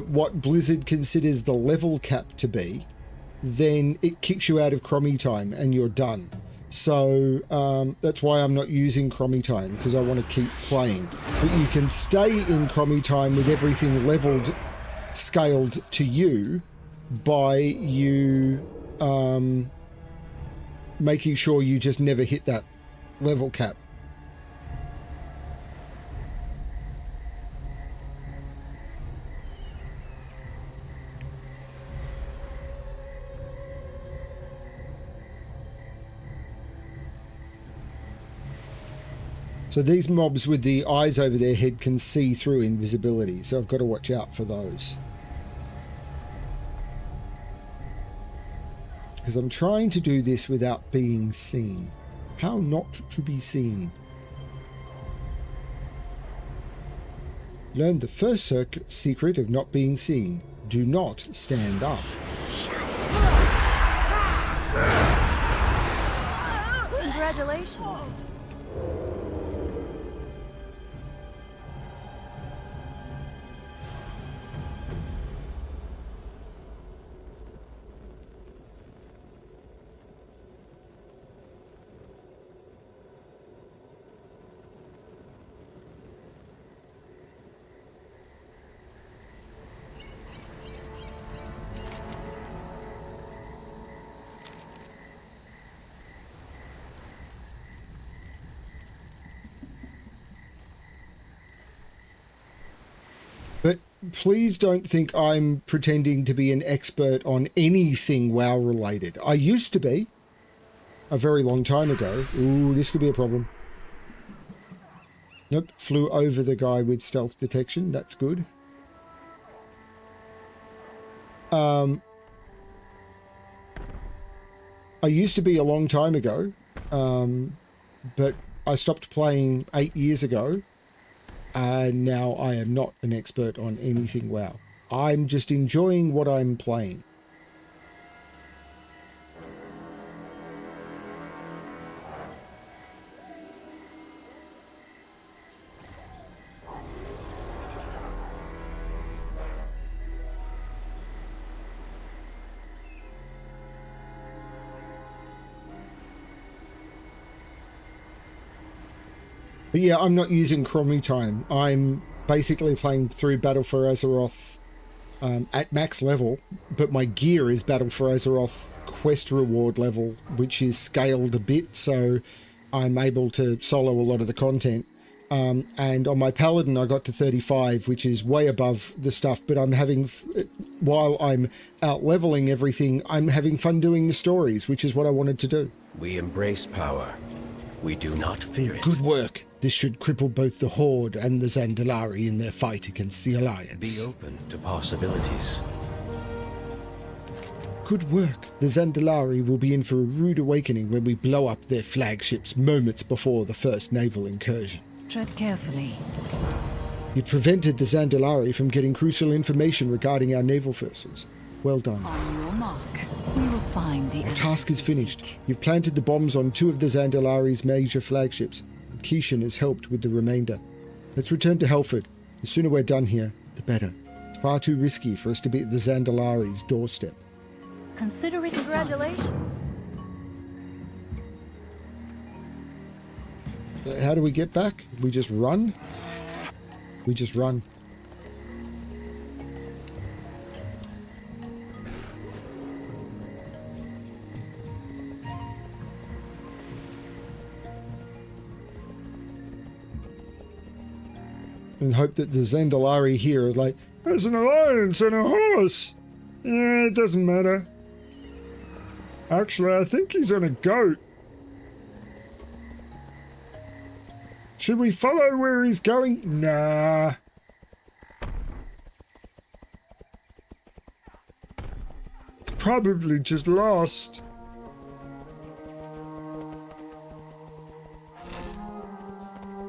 what Blizzard considers the level cap to be, then it kicks you out of Crommy time and you're done. So that's why I'm not using Crommy time, because I want to keep playing. But you can stay in Crommy time with everything leveled, scaled to you, by you making sure you just never hit that level cap. So these mobs with the eyes over their head can see through invisibility, so I've got to watch out for those. Because I'm trying to do this without being seen. How not to be seen? Learn the first secret of not being seen. Do not stand up. Congratulations. please don't think I'm pretending to be an expert on anything WoW related. I used to be a very long time ago. Ooh, this could be a problem. Nope, flew over the guy with stealth detection. That's good. I used to be a long time ago, but I stopped playing 8 years ago, and now I am not an expert on anything WoW. I'm just enjoying what I'm playing. But yeah, I'm not using Chromie time. I'm basically playing through Battle for Azeroth at max level, but my gear is Battle for Azeroth quest reward level, which is scaled a bit, so I'm able to solo a lot of the content. And on my Paladin, I got to 35, which is way above the stuff, but I'm having, while I'm out leveling everything, I'm having fun doing the stories, which is what I wanted to do. We embrace power. We do not fear it. Good work. This should cripple both the Horde and the Zandalari in their fight against the Alliance. Be open to possibilities. Good work. The Zandalari will be in for a rude awakening when we blow up their flagships moments before the first naval incursion. Tread carefully. You prevented the Zandalari from getting crucial information regarding our naval forces. Well done. On your mark, we will find the Our task is finished. You've planted the bombs on 2 of the Zandalari's major flagships. Kishan has helped with the remainder. Let's return to Helford. The sooner we're done here, the better. It's far too risky for us to be at the Zandalari's doorstep. Consider it Congratulations. How do we get back? We just run? We just run. And hope that the Zandalari here are like, there's an alliance and a horse. Yeah, it doesn't matter. Actually, I think he's on a goat. Should we follow where he's going? Nah. He's probably just lost.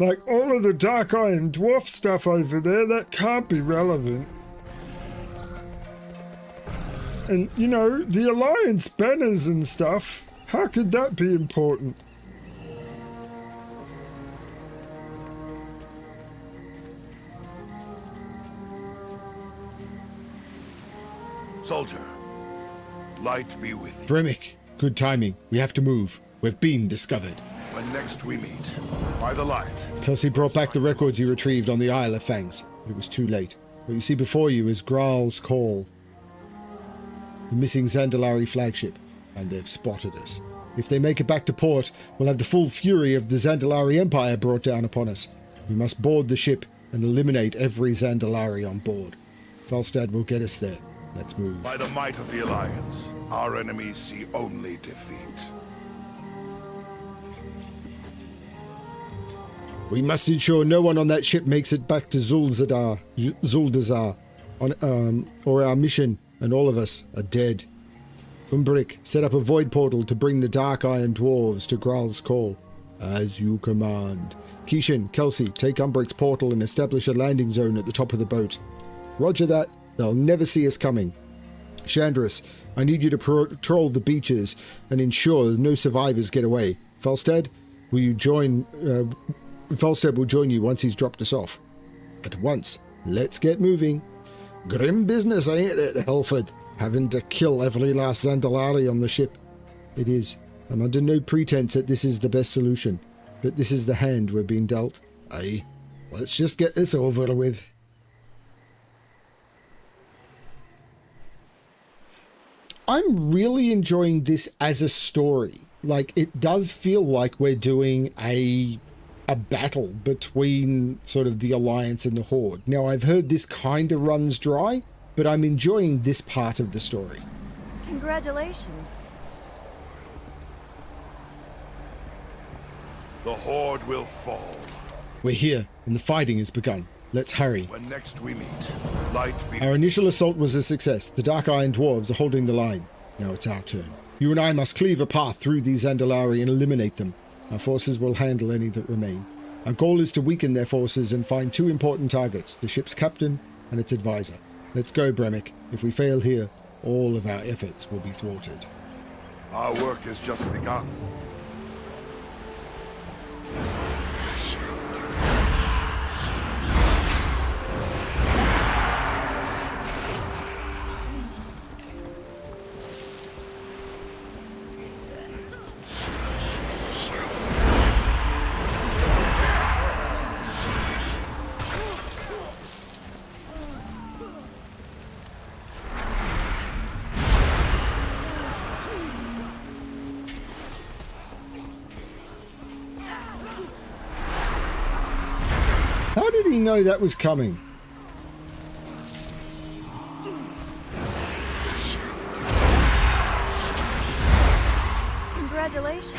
Like, all of the Dark Iron Dwarf stuff over there, that can't be relevant. And, you know, the Alliance banners and stuff, how could that be important? Soldier, light be with you. Bremic, good timing. We have to move. We've been discovered. When next we meet, by the light. Kelsey brought back the records you retrieved on the Isle of Fangs. It was too late. What you see before you is Graal's Call, the missing Zandalari flagship, and they've spotted us. If they make it back to port, we'll have the full fury of the Zandalari Empire brought down upon us. We must board the ship and eliminate every Zandalari on board. Falstad will get us there. Let's move. By the might of the Alliance, our enemies see only defeat. We must ensure no one on that ship makes it back to Zuldazar, or our mission, and all of us are dead. Umbric, set up a void portal to bring the Dark Iron Dwarves to Graal's Call. As you command. Kishan, Kelsey, take Umbric's portal and establish a landing zone at the top of the boat. Roger that. They'll never see us coming. Chandris, I need you to patrol the beaches and ensure no survivors get away. Falstad, will you join... Falstad will join you once he's dropped us off. At once. Let's get moving. Grim business, ain't it, Helford? Having to kill every last Zandalari on the ship. It is. I'm under no pretense that this is the best solution. But this is the hand we're being dealt. Aye. Let's just get this over with. I'm really enjoying this as a story. Like, it does feel like we're doing a a battle between sort of the Alliance and the Horde. Now, I've heard this kind of runs dry, but I'm enjoying this part of the story. Congratulations. The Horde will fall. We're here, and the fighting has begun. Let's hurry. When next we meet, light be... Our initial assault was a success. The Dark Iron Dwarves are holding the line. Now it's our turn. You and I must cleave a path through these Zandalari and eliminate them. Our forces will handle any that remain. Our goal is to weaken their forces and find two important targets, the ship's captain and its advisor. Let's go, Bremic. If we fail here, all of our efforts will be thwarted. Our work has just begun. How did he know that was coming? Congratulations.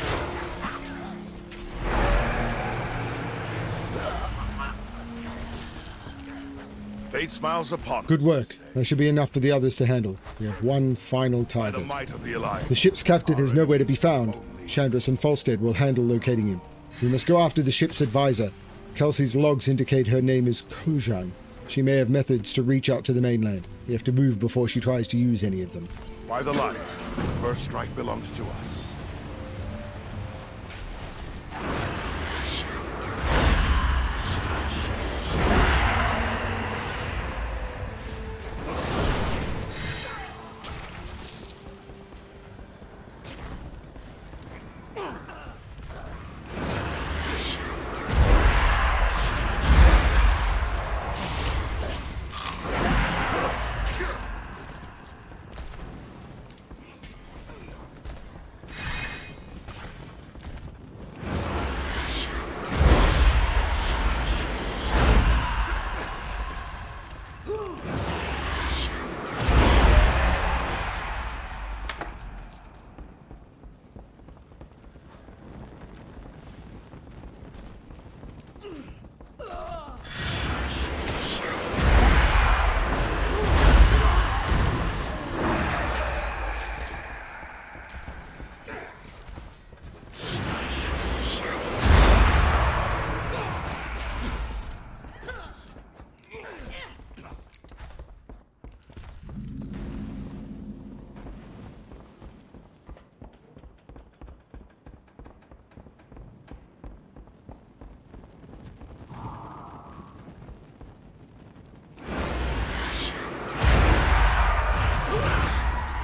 Fate smiles upon us. Good work. That should be enough for the others to handle. We have one final By the target. might of the Alliance. The ship's captain is nowhere to be found. Chandris and Falstead will handle locating him. We must go after the ship's advisor. Kelsey's logs indicate her name is Kojan. She may have methods to reach out to the mainland. We have to move before she tries to use any of them. By the light, the first strike belongs to us.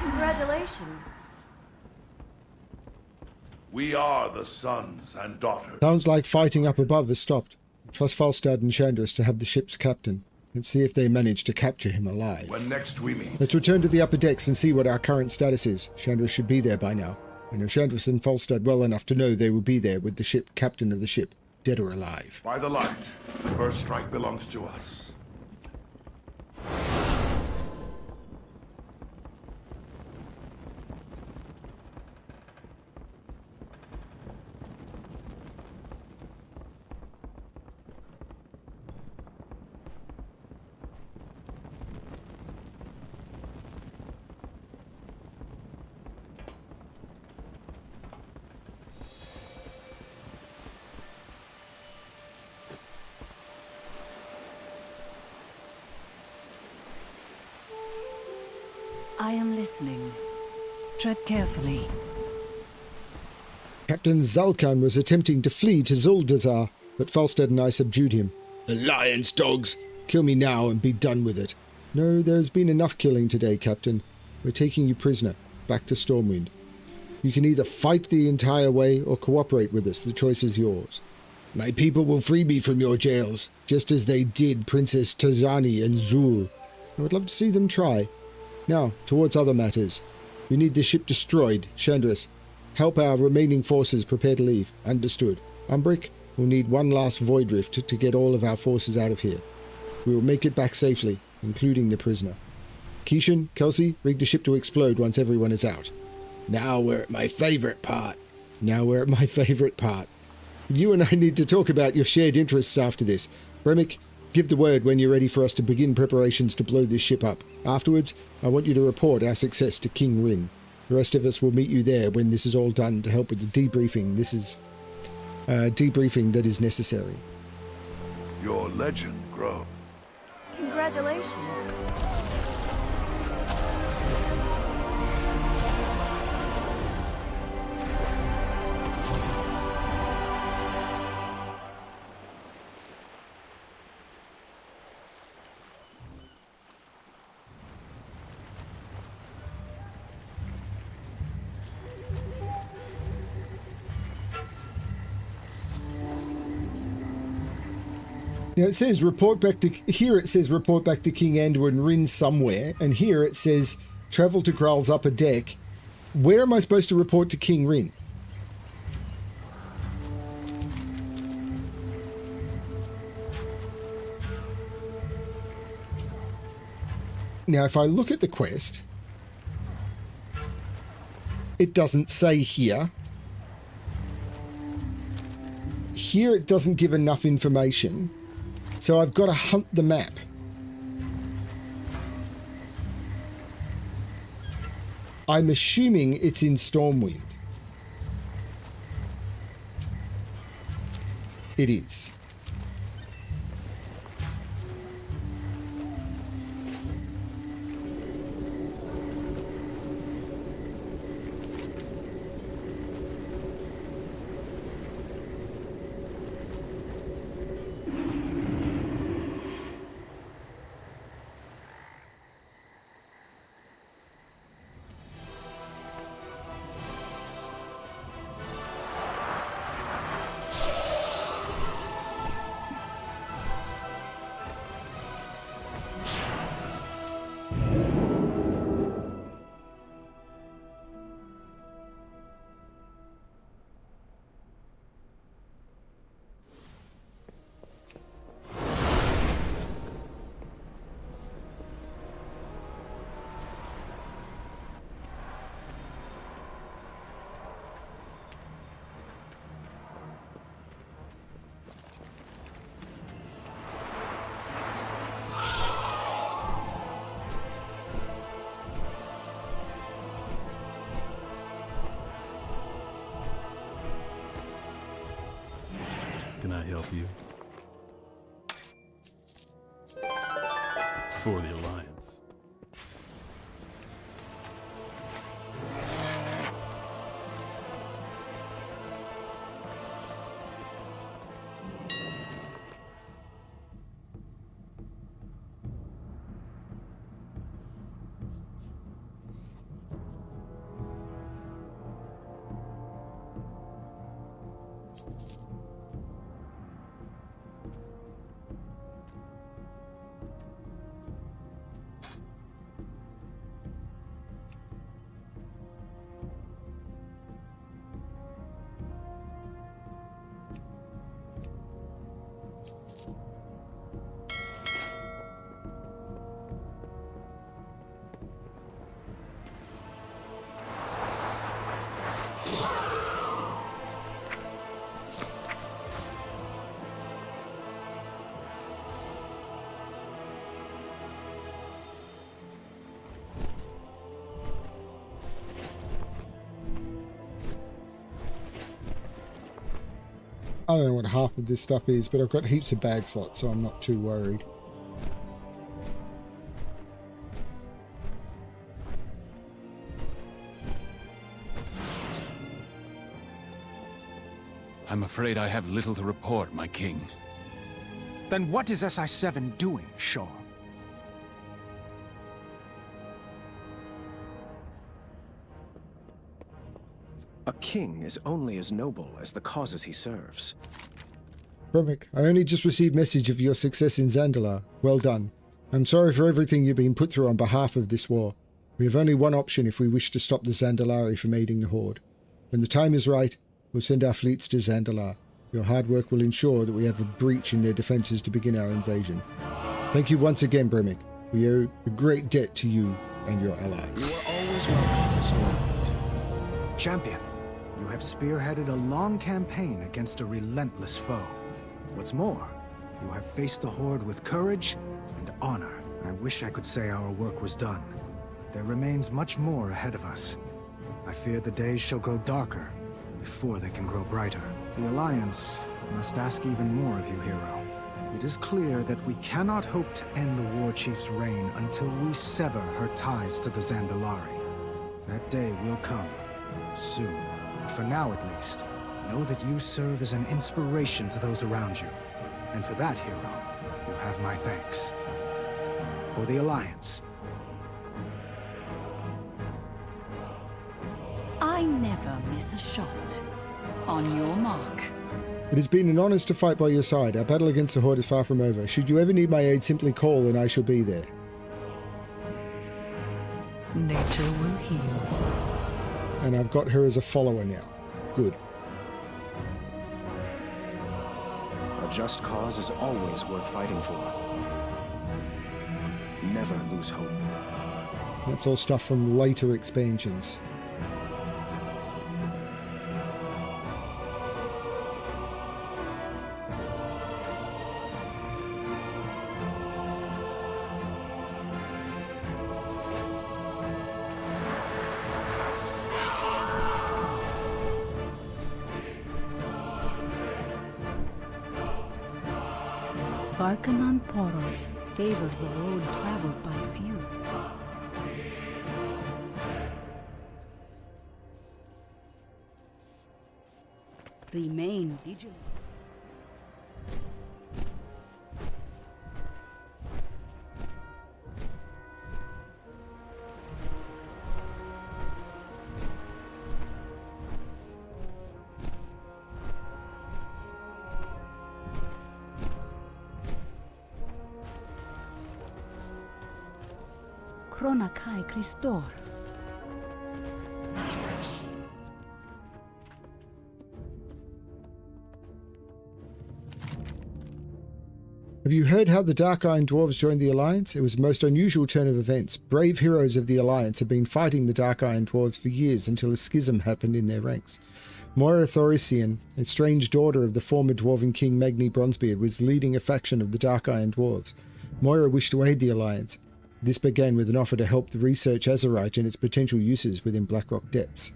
Congratulations. We are the sons and daughters. Sounds like fighting up above has stopped. Trust Falstad and Chandris to have the ship's captain. Let's see if they manage to capture him alive. When next we meet. Let's return to the upper decks and see what our current status is. Chandris should be there by now. I know Chandris and Falstad well enough to know they will be there with the ship captain of the ship, dead or alive. By the light, the first strike belongs to us. I am listening. Tread carefully. Captain Zalkan was attempting to flee to Zuldazar, but Falstad and I subdued him. Alliance dogs! Kill me now and be done with it. No, there's been enough killing today, Captain. We're taking you prisoner, back to Stormwind. You can either fight the entire way or cooperate with us. The choice is yours. My people will free me from your jails, just as they did Princess Tajani and Zul. I would love to see them try. Now, towards other matters. We need the ship destroyed, Chandris. Help our remaining forces prepare to leave. Understood. Umbric, We'll need one last void rift to get all of our forces out of here. We will make it back safely, including the prisoner. Keishan, Kelsey, rig the ship to explode once everyone is out. Now we're at my favourite part. You and I need to talk about your shared interests after this. Bremic, give the word when you're ready for us to begin preparations to blow this ship up. Afterwards, I want you to report our success to King Rin. The rest of us will meet you there when this is all done to help with the debriefing. This is debriefing that is necessary. Your legend grows. Congratulations. Now it says report back to King Anduin and Rin somewhere, and here it says travel to Graal's upper deck. Where am I supposed to report to King Rin? Now if I look at the quest, it doesn't say here. Here it doesn't give enough information. So I've got to hunt the map. I'm assuming it's in Stormwind. It is. Can I help you? For the Alliance. I don't know what half of this stuff is, but I've got heaps of bag slots, so I'm not too worried. I'm afraid I have little to report, my king. Then what is SI-7 doing, Shaw? A king is only as noble as the causes he serves. Bremic, I only just received message of your success in Zandalar. Well done. I'm sorry for everything you've been put through on behalf of this war. We have only one option if we wish to stop the Zandalari from aiding the Horde. When the time is right, we'll send our fleets to Zandalar. Your hard work will ensure that we have a breach in their defenses to begin our invasion. Thank you once again, Bremic. We owe a great debt to you and your allies. You are always welcome in Stormwind. Champion, you have spearheaded a long campaign against a relentless foe. What's more, you have faced the Horde with courage and honor. I wish I could say our work was done. There remains much more ahead of us. I fear the days shall grow darker before they can grow brighter. The Alliance must ask even more of you, hero. It is clear that we cannot hope to end the War Chief's reign until we sever her ties to the Zandalari. That day will come, soon. For now at least, know that you serve as an inspiration to those around you. And for that, hero, you have my thanks. For the Alliance. I never miss a shot. On your mark. It has been an honor to fight by your side. Our battle against the Horde is far from over. Should you ever need my aid, simply call and I shall be there. Nature will heal. And I've got her as a follower now. Good. A just cause is always worth fighting for. Never lose hope. That's all stuff from later expansions. Arcanon Poros favored the road traveled by few. Remain vigilant. Chronakai Christor. Have you heard how the Dark Iron Dwarves joined the Alliance? It was a most unusual turn of events. Brave heroes of the Alliance have been fighting the Dark Iron Dwarves for years until a schism happened in their ranks. Moira Thorisian, a strange daughter of the former Dwarven King Magni Bronzebeard, was leading a faction of the Dark Iron Dwarves. Moira wished to aid the Alliance. This began with an offer to help research Azeroth and its potential uses within Blackrock Depths.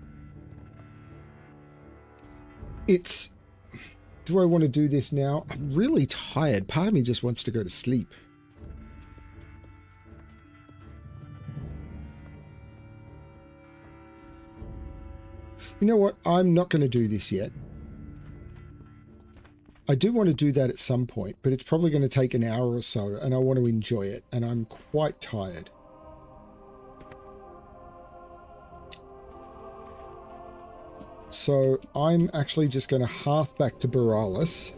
Do I want to do this now? I'm really tired. Part of me just wants to go to sleep. You know what? I'm not going to do this yet. I do want to do that at some point, but it's probably going to take an hour or so, and I want to enjoy it, and I'm quite tired. So I'm actually just going to hearth back to Borealis.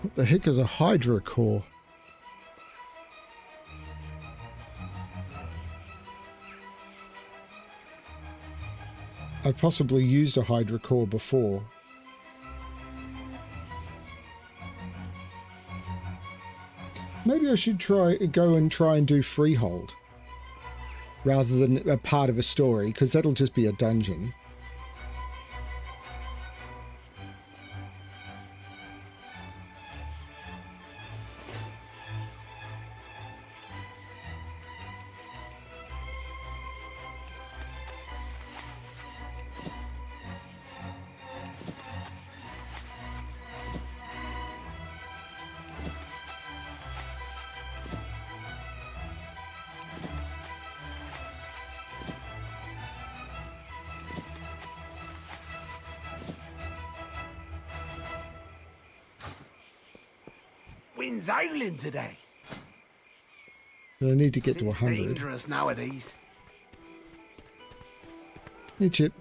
What the heck is a Hydra core? I've possibly used a Hydra core before. Maybe I should go and do freehold rather than a part of a story, because that'll just be a dungeon. Wind's howling today. I need to get to Seems 100. dangerous nowadays. Hey, Chip.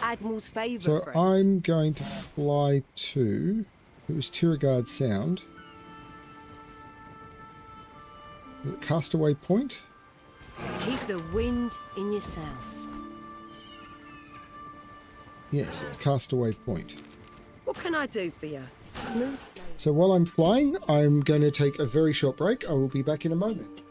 Admiral's favour. So I'm going to fly to, it was Tiragard Sound. Is it Castaway Point? Keep the wind in your sails. Yes, it's Castaway Point. What can I do for you? Smooth. So while I'm flying, I'm going to take a very short break. I will be back in a moment.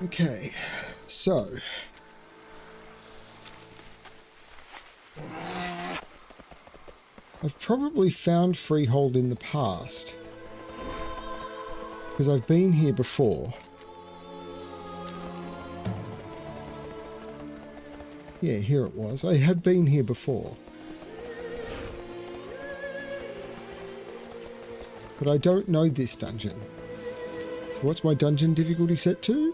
Okay, so I've probably found Freehold in the past because I've been here before. Yeah, here it was. I have been here before. But I don't know this dungeon. So what's my dungeon difficulty set to?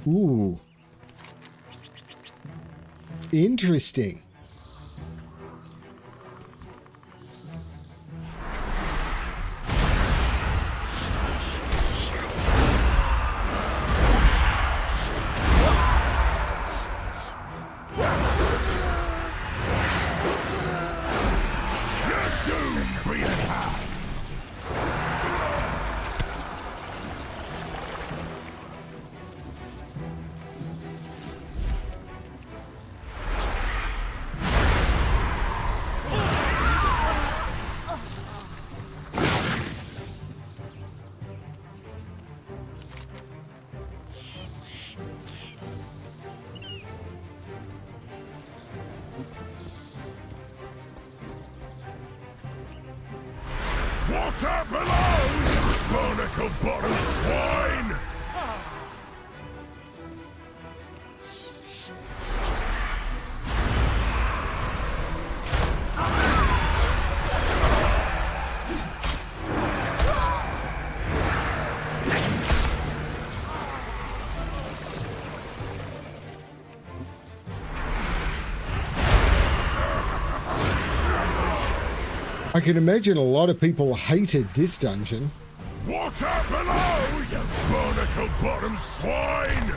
Ooh. Interesting. Water below! Barnacle bottom swine! I can imagine a lot of people hated this dungeon. Water below, you barnacle bottom swine!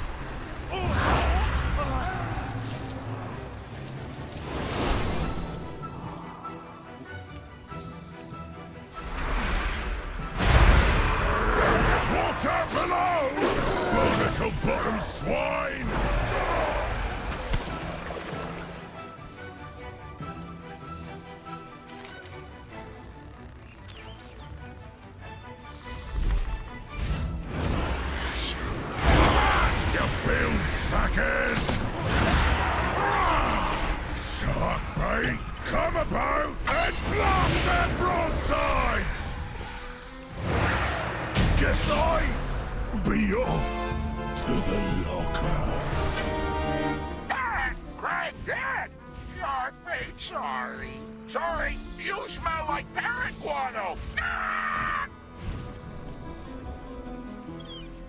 Water below, you barnacle bottom swine! Shark bait, come about and blast their broadsides! Guess I be off to the locker. Craig, Dad! Shark bait, sorry. Sorry, you smell like parrot guano.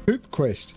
Poop quest.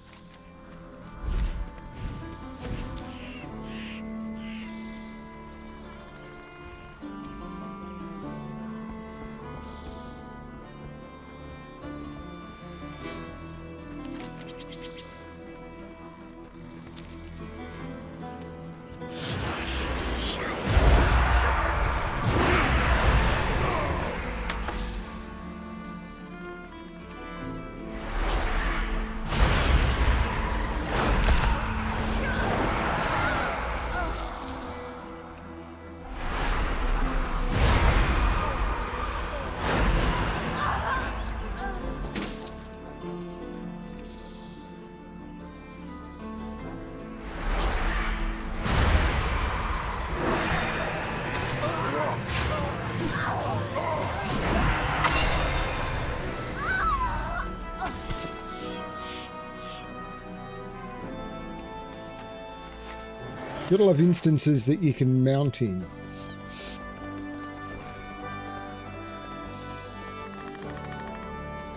Gotta love instances that you can mount in.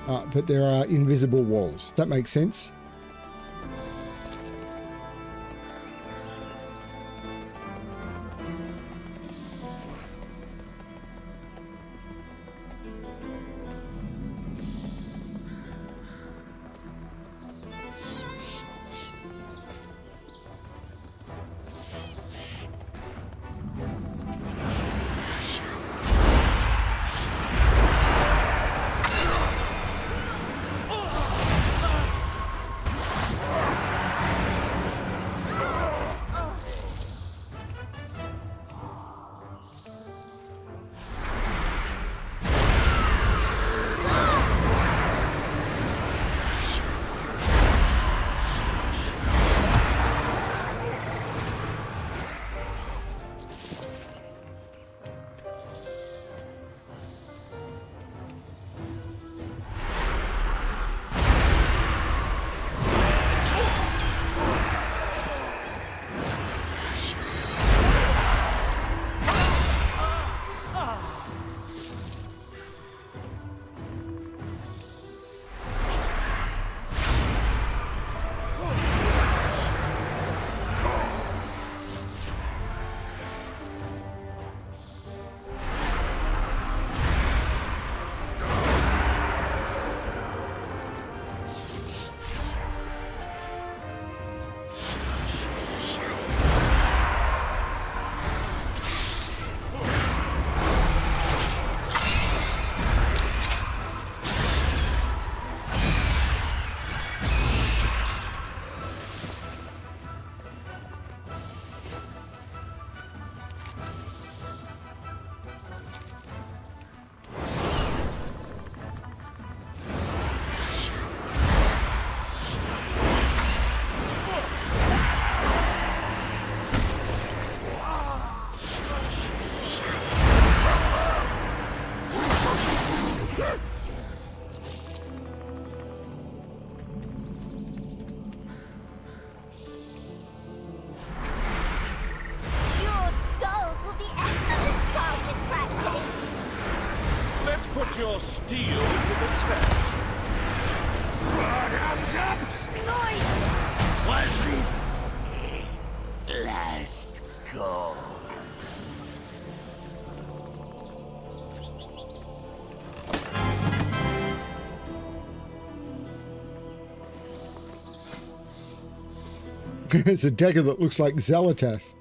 But there are invisible walls. That makes sense. your steel to the test. Bottoms up! Nice! Was this last call? It's a dagger that looks like Zealotas.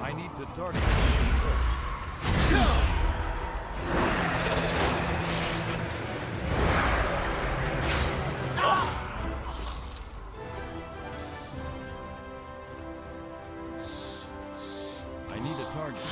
I need to target something first. I need a target.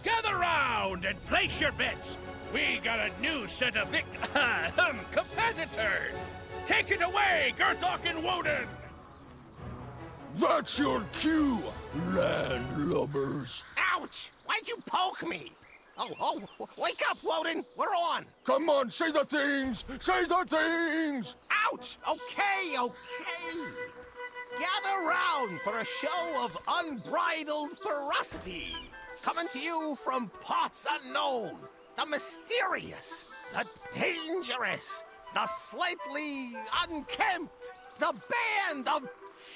Gather round and place your bets. We got a new set of competitors. Take it away, Gerthok and Woden. That's your cue, landlubbers. Ouch! Why'd you poke me? Oh, wake up, Woden! We're on! Come on, say the things! Say the things! Ouch! Okay. Gather round for a show of unbridled ferocity. Coming to you from parts unknown. The mysterious, the dangerous, the slightly unkempt, the band of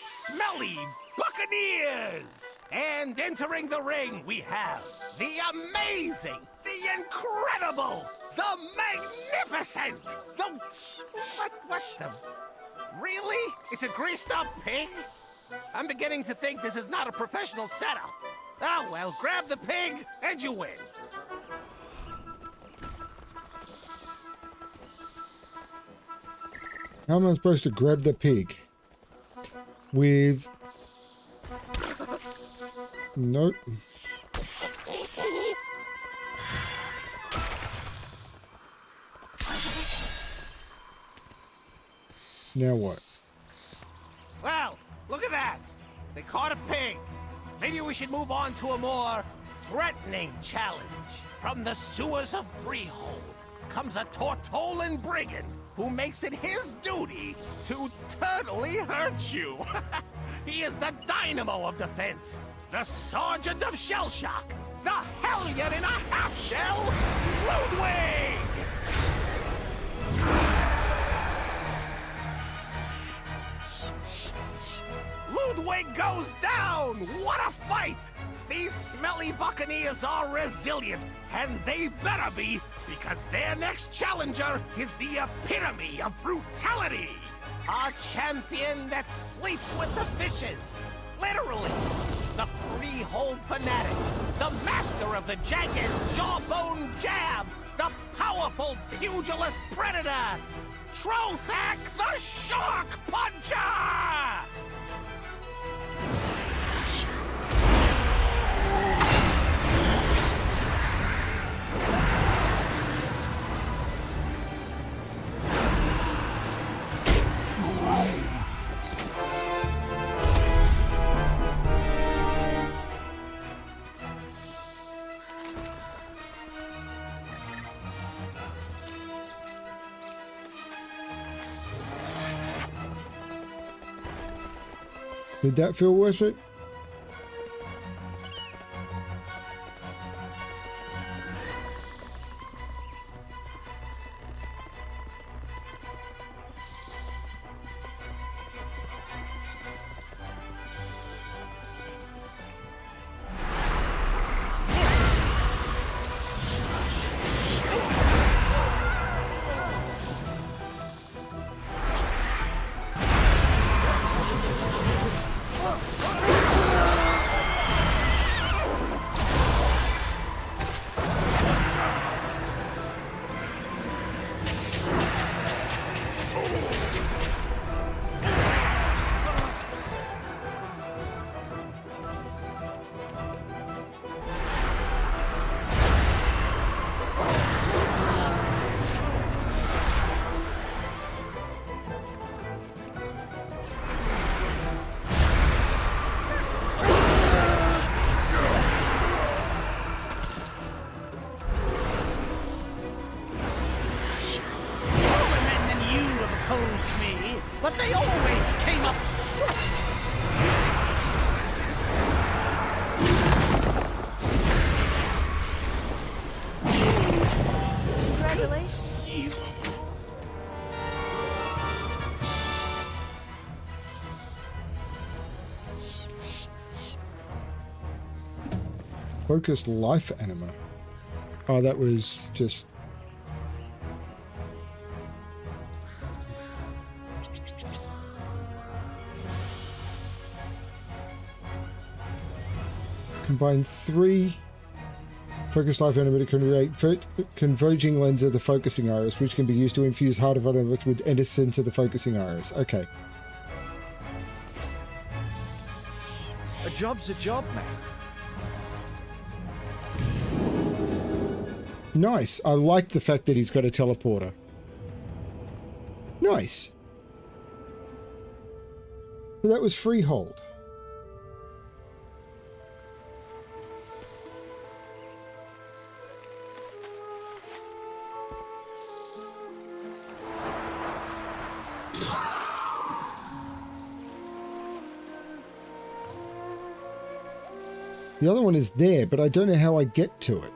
smelly buccaneers. And entering the ring, we have the amazing, the incredible, the magnificent, the... What the... Really? It's a greased-up pig? I'm beginning to think this is not a professional setup. Oh, well, grab the pig, and you win. How am I supposed to grab the pig? With... Nope. Now what? Well, look at that. They caught a pig. Maybe we should move on to a more threatening challenge. From the sewers of Freehold comes a Tortolan brigand who makes it his duty to totally hurt you. He is the dynamo of defense, the sergeant of shell shock, the hellion in a half shell, Ludwig! Ludwig goes down! What a fight! These smelly buccaneers are resilient, and they better be, because their next challenger is the epitome of brutality! A champion that sleeps with the fishes! Literally! The Freehold fanatic, the master of the jagged jawbone jab, the powerful pugilist predator, Trothak the Shark Puncher! Did that feel worth it? But they always came up short. Congratulations. Focused life anima. Oh, that was just... Combine 3 focused life anima to create converging lens of the focusing iris, which can be used to infuse heart of object with essence of the focusing iris. Okay. A job's a job, man. Nice. I like the fact that he's got a teleporter. Nice. So that was Freehold. The other one is there, but I don't know how I get to it.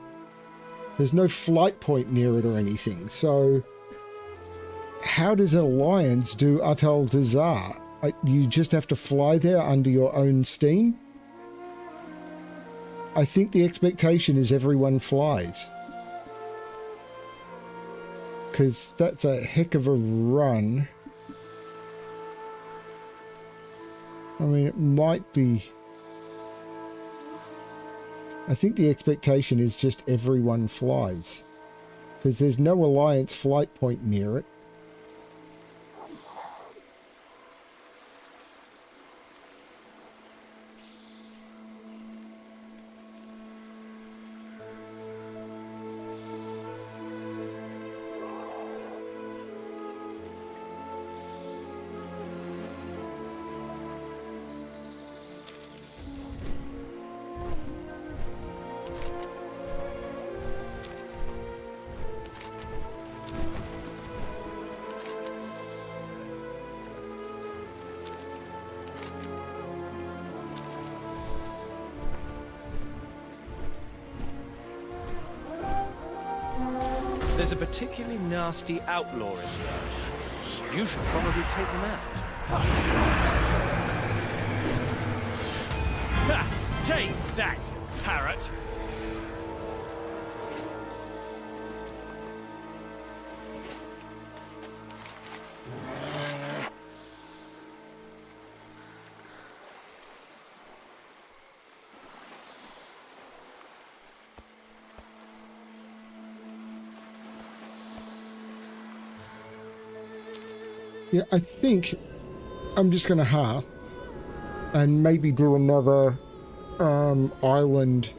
There's no flight point near it or anything, so how does an alliance do Atal Dazar? You just have to fly there under your own steam? I think the expectation is everyone flies. Because that's a heck of a run. I mean, it might be... I think the expectation is just everyone flies. Because there's no alliance flight point near it. There's a particularly nasty outlaw in there. You should probably take them out. Ha! Take that, you parrot! Yeah, I think I'm just going to half and maybe do another island.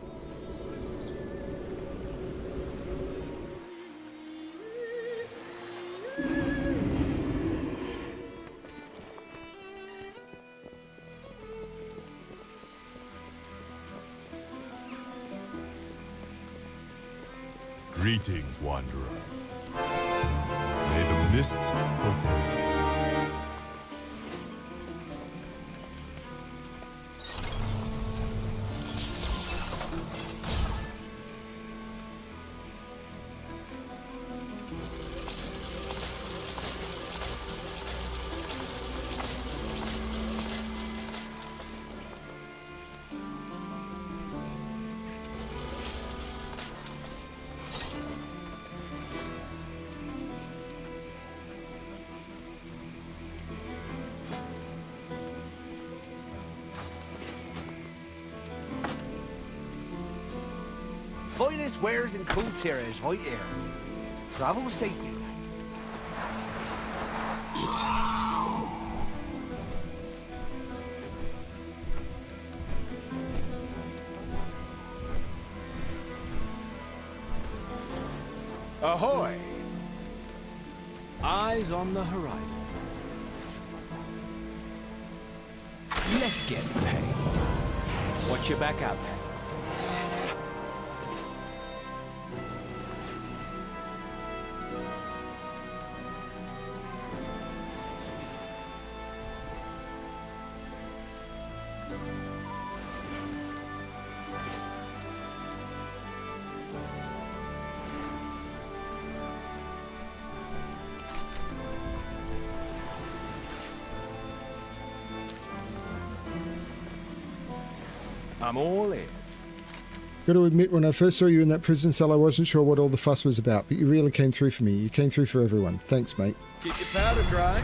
Greetings, wanderer. May the mists protect you. finest wares in Kul Tira's right here. Travel safely. Ahoy! Eyes on the horizon. Let's get paid. Watch your back out there. I'm all ears. Got to admit, when I first saw you in that prison cell, I wasn't sure what all the fuss was about, but you really came through for me. You came through for everyone. Thanks, mate. Keep your powder dry.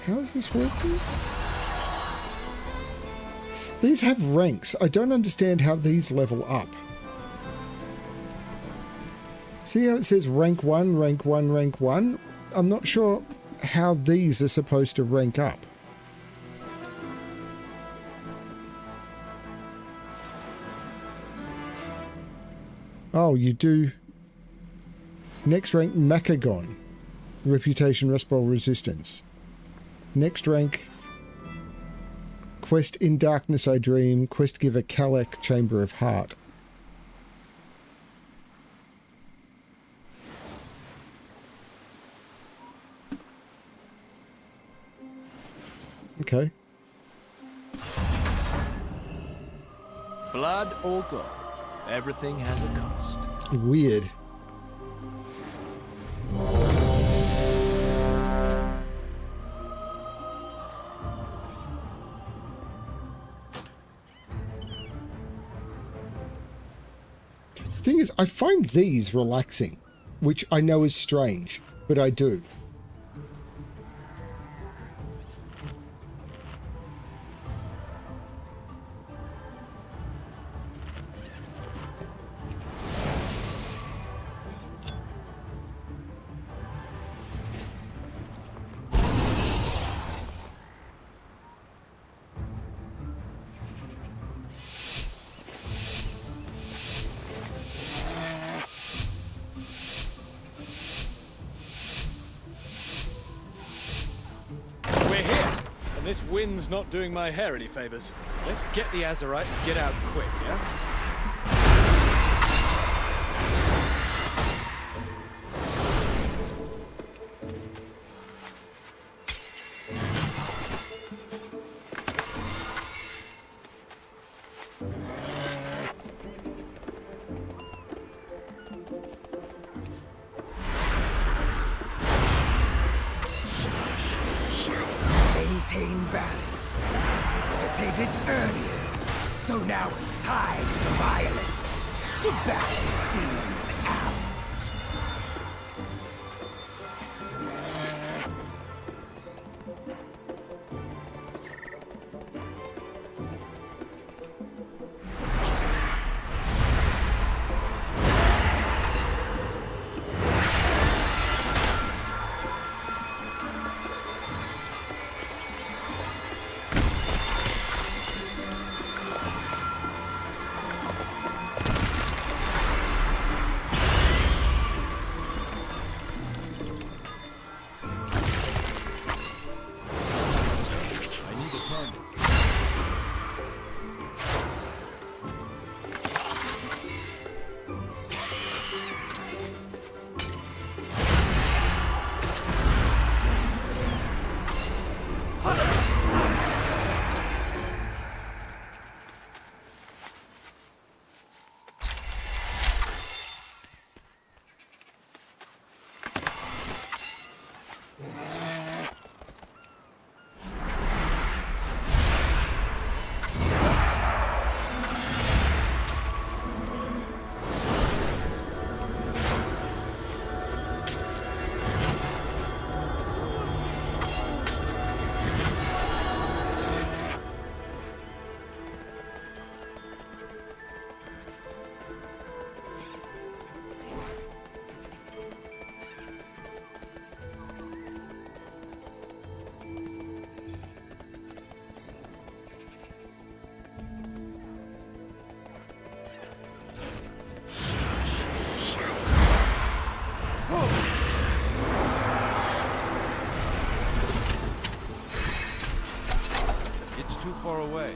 How is this working? These have ranks. I don't understand how these level up. See how it says rank 1, rank 1, rank 1? I'm not sure how these are supposed to rank up. Oh, you do. Next rank, Macagon. Reputation, Rust Bowl Resistance. Next rank, Quest in Darkness I Dream, Quest Giver Kalak, Chamber of Heart. Okay. Blood or gold, everything has a cost. Weird. Thing is, I find these relaxing, which I know is strange, but I do. This wind's not doing my hair any favors. Let's get the Azeroth and get out quick, yeah? Maintain balance. Meditated earlier, so now it's time for violence to balance things out. too far away.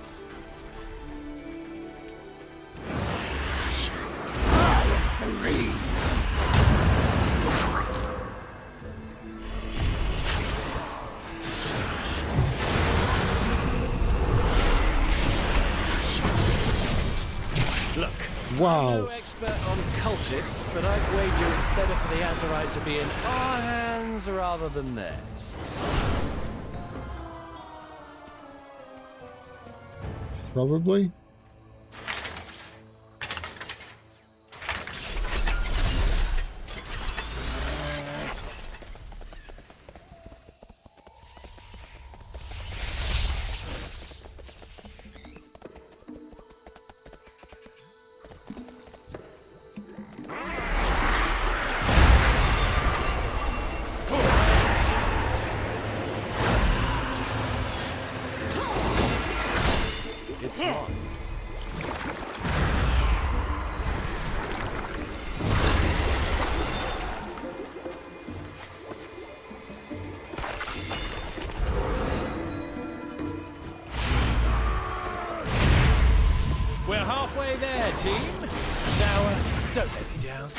Look, Wow. I'm no expert on cultists, but I'd wager it's better for the Azerite to be in our hands rather than theirs. Probably. It's locked. We're halfway there, team. Now, don't let me down.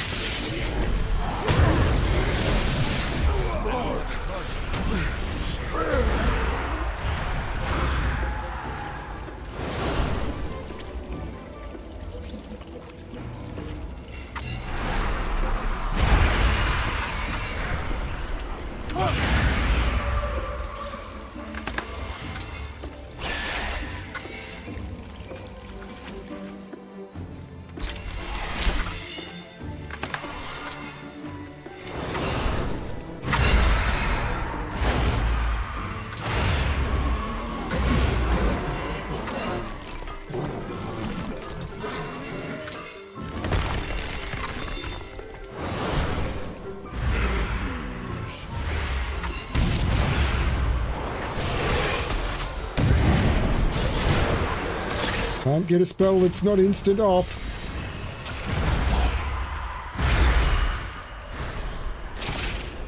Can't get a spell that's not instant off.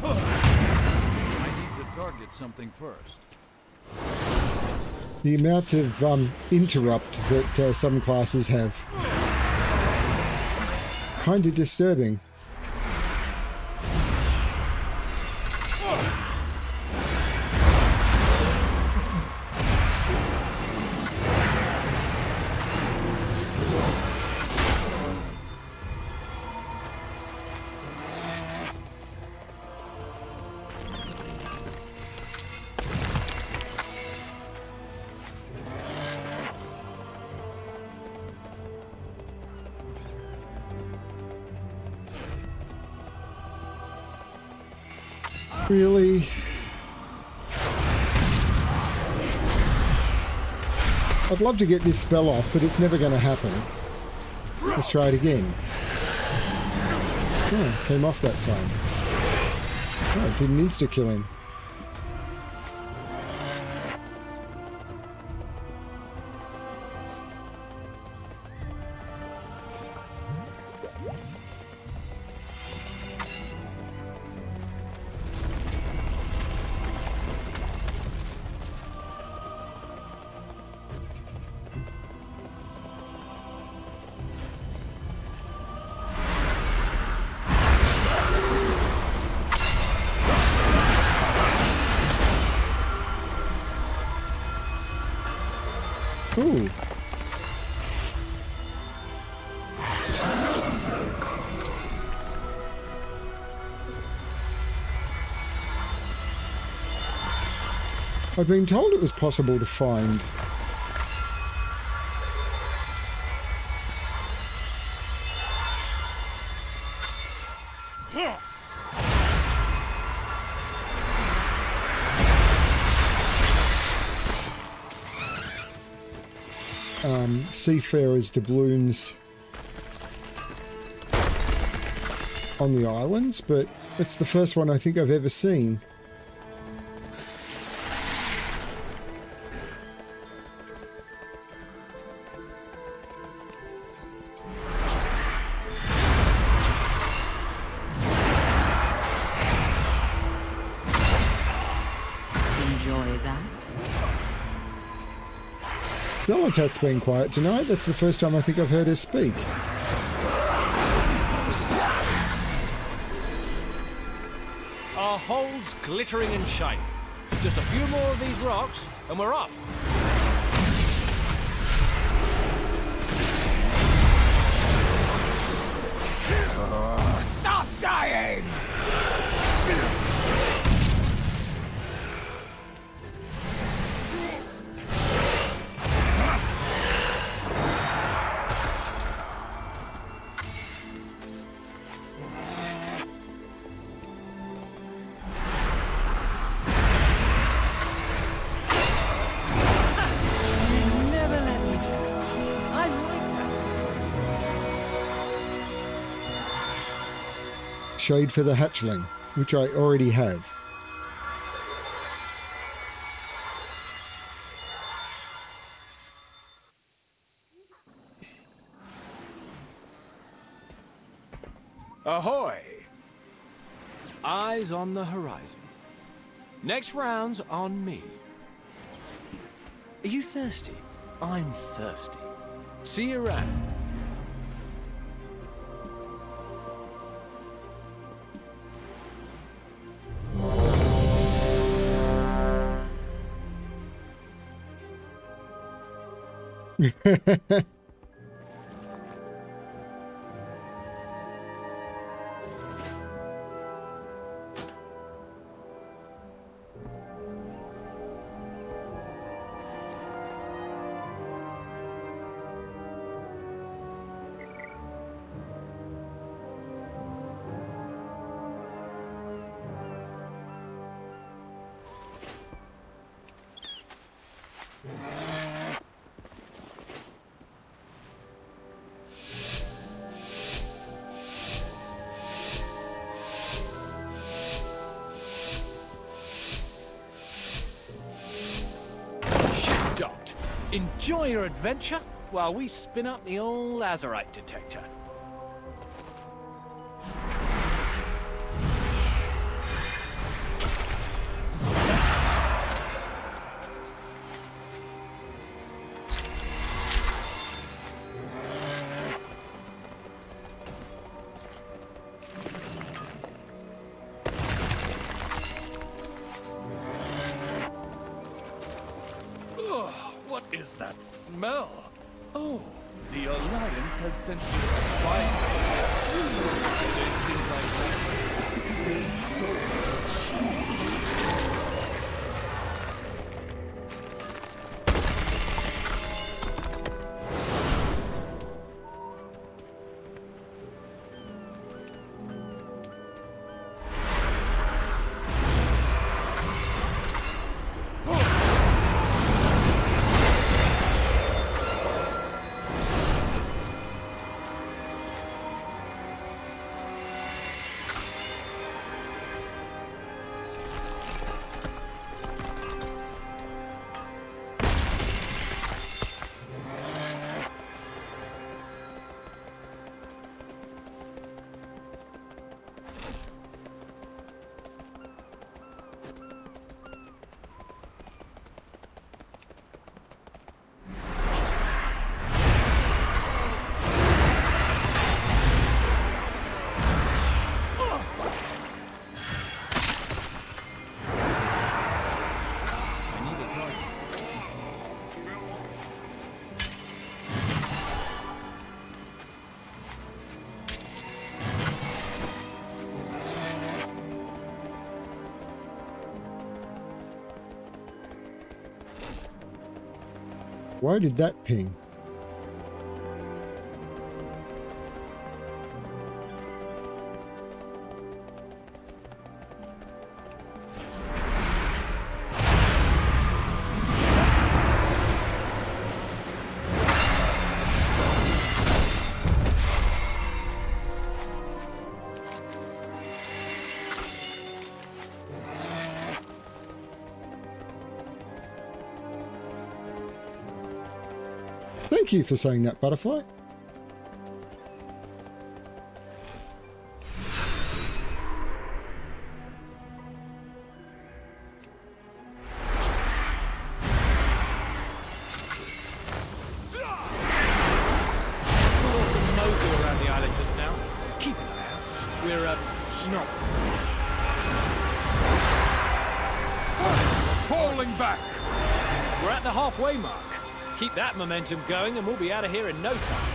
I need to target something first. The amount of interrupt that some classes have. Kind of disturbing. Really? I'd love to get this spell off, but it's never going to happen. Let's try it again. Oh, came off that time. Oh, it didn't insta-kill him. Ooh. I've been told it was possible to find seafarers' doubloons on the islands, but it's the first one I think I've ever seen. Enjoy that. Xelatat's been quiet tonight. That's the first time I think I've heard her speak. Our hole's glittering and shining. Just a few more of these rocks, and we're off. Stop dying! Shade for the hatchling, which I already have. Ahoy! Eyes on the horizon. Next round's on me. Are you thirsty? I'm thirsty. See you around. Enjoy your adventure while we spin up the old Azerite detector. What is that smell? Oh, the Alliance has sent me a spy. Do you know why they stink like that? It's because they eat so much cheese. Why did that ping? Thank you for saying that, Butterfly. Falling back! We're at the halfway mark. Keep that momentum going and we'll be out of here in no time.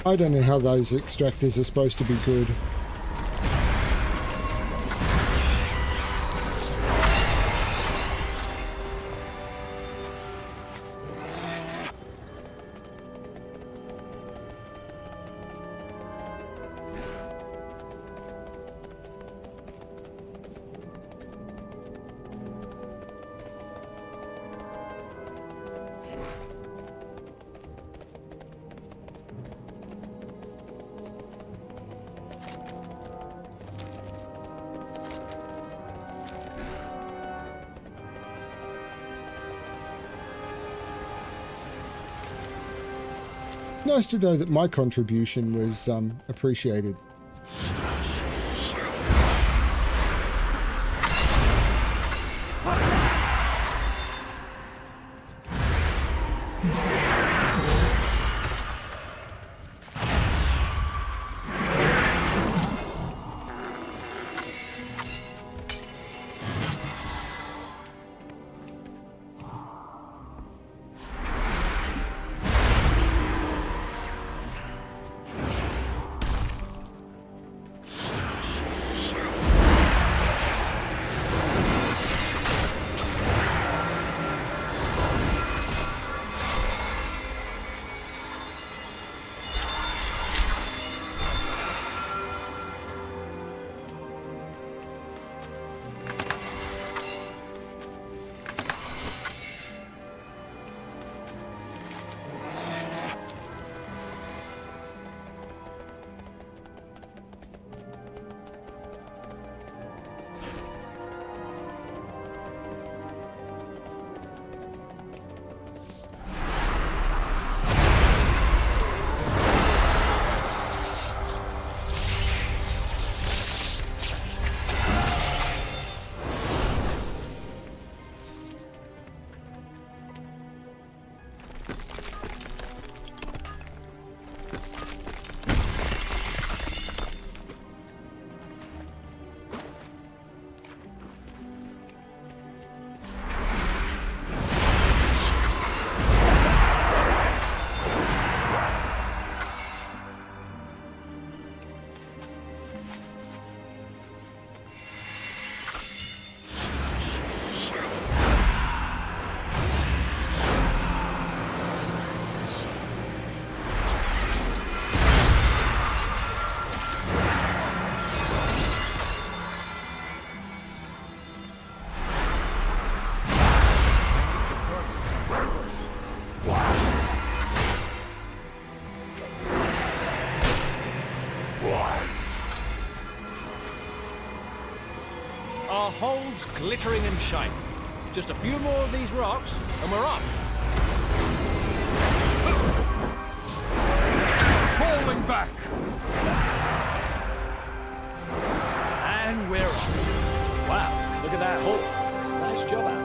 I don't know how those extractors are supposed to be good. Nice to know that my contribution was appreciated. Our hole's glittering and shining. Just a few more of these rocks, and we're off. Falling back! And we're off. Wow, look at that hole. Nice job out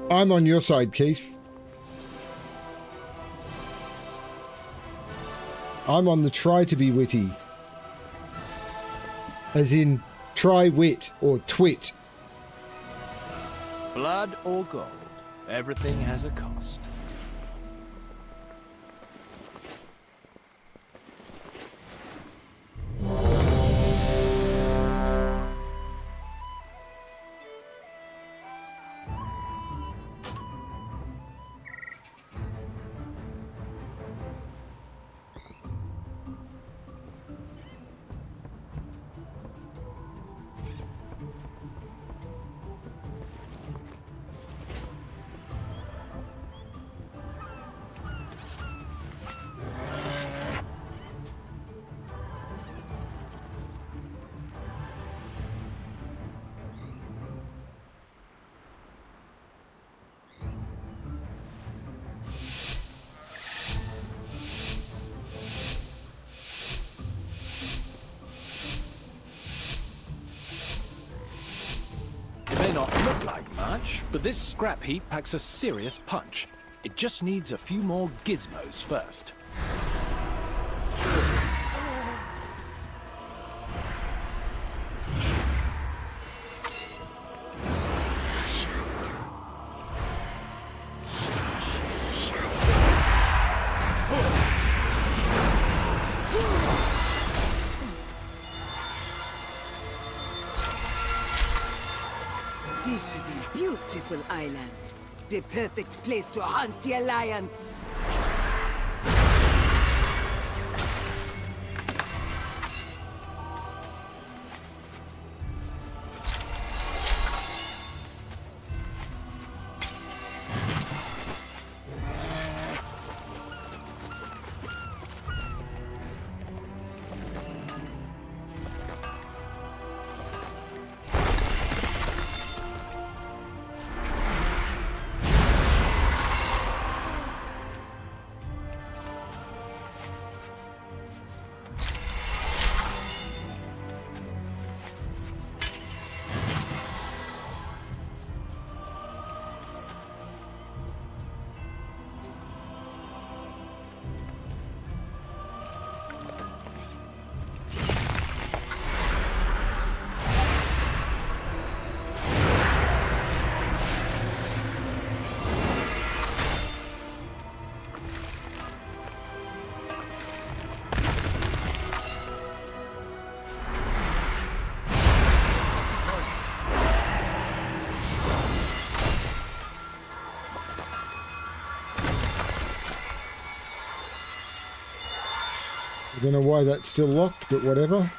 there. I'm on your side, Keith. I'm on the try to be witty. As in, try wit or twit. Blood or gold, everything has a cost. not look like much, but this scrap heap packs a serious punch. It just needs a few more gizmos first. This is a beautiful island. The perfect place to hunt the Alliance. I don't know why that's still locked, but whatever.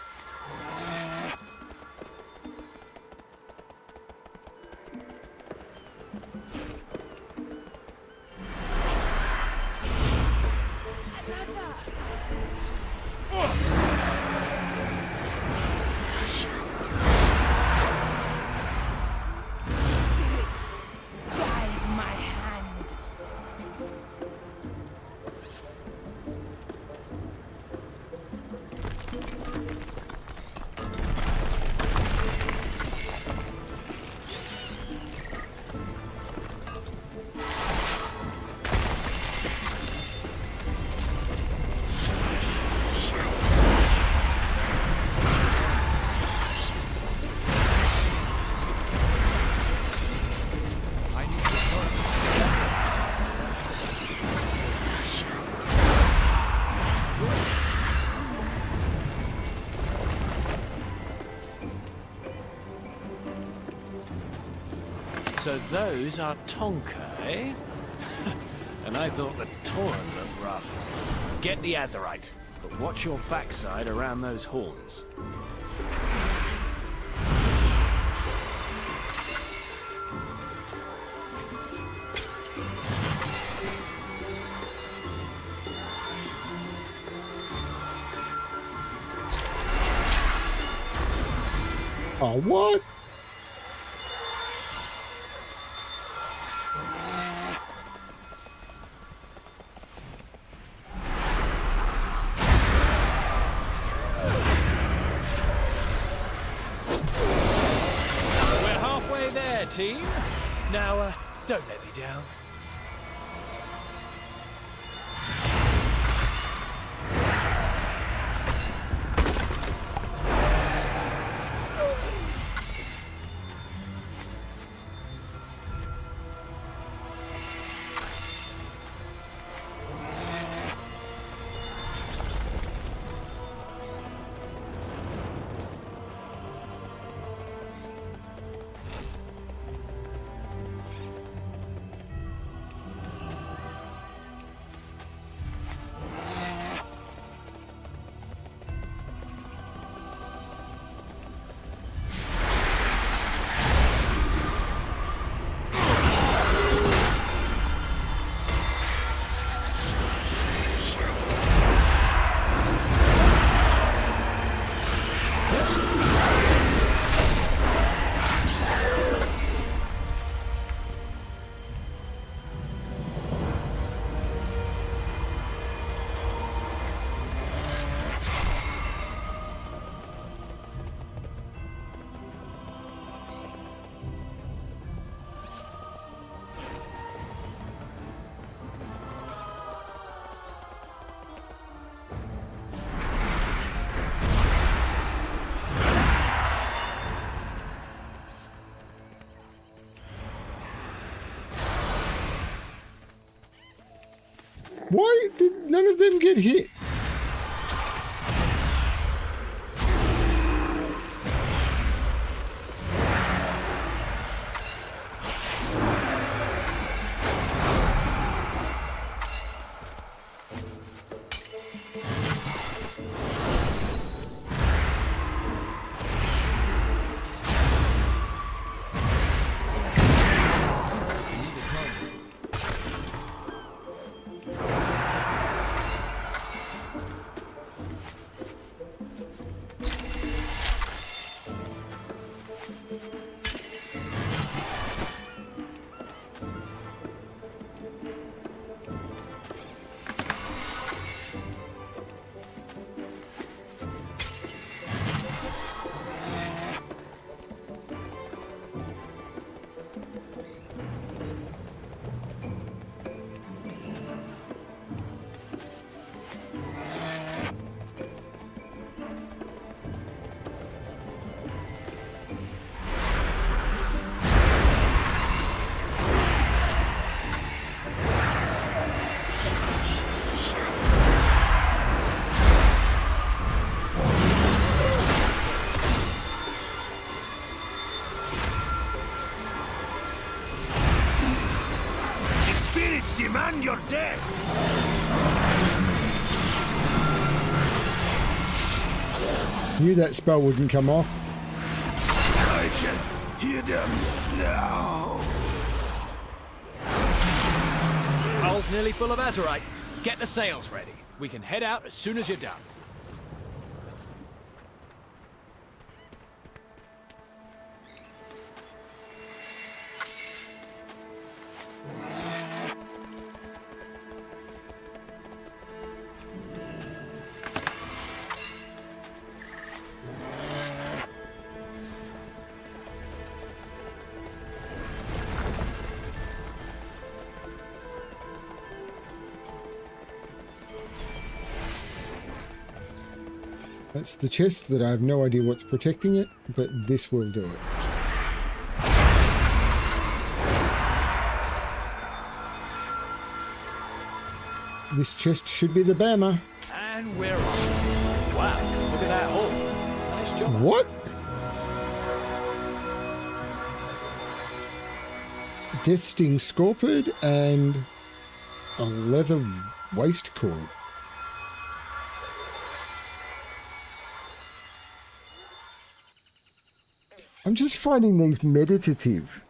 So those are Tonka, eh? And I thought the Tauren looked rough. Get the Azeroth, but watch your backside around those horns. Oh, what? We're halfway there, team. Now, don't let me down. Why did none of them get hit? Demand your death! Knew that spell wouldn't come off. I can hear them now. Hull's nearly full of Azerite. Get the sails ready. We can head out as soon as you're done. That's the chest that I have no idea what's protecting it, but this will do it. This chest should be the Bama. And we're off. Wow, look at that hole. Nice job. What? Death Sting Scorpid and a leather waistcoat. I'm just finding these meditative.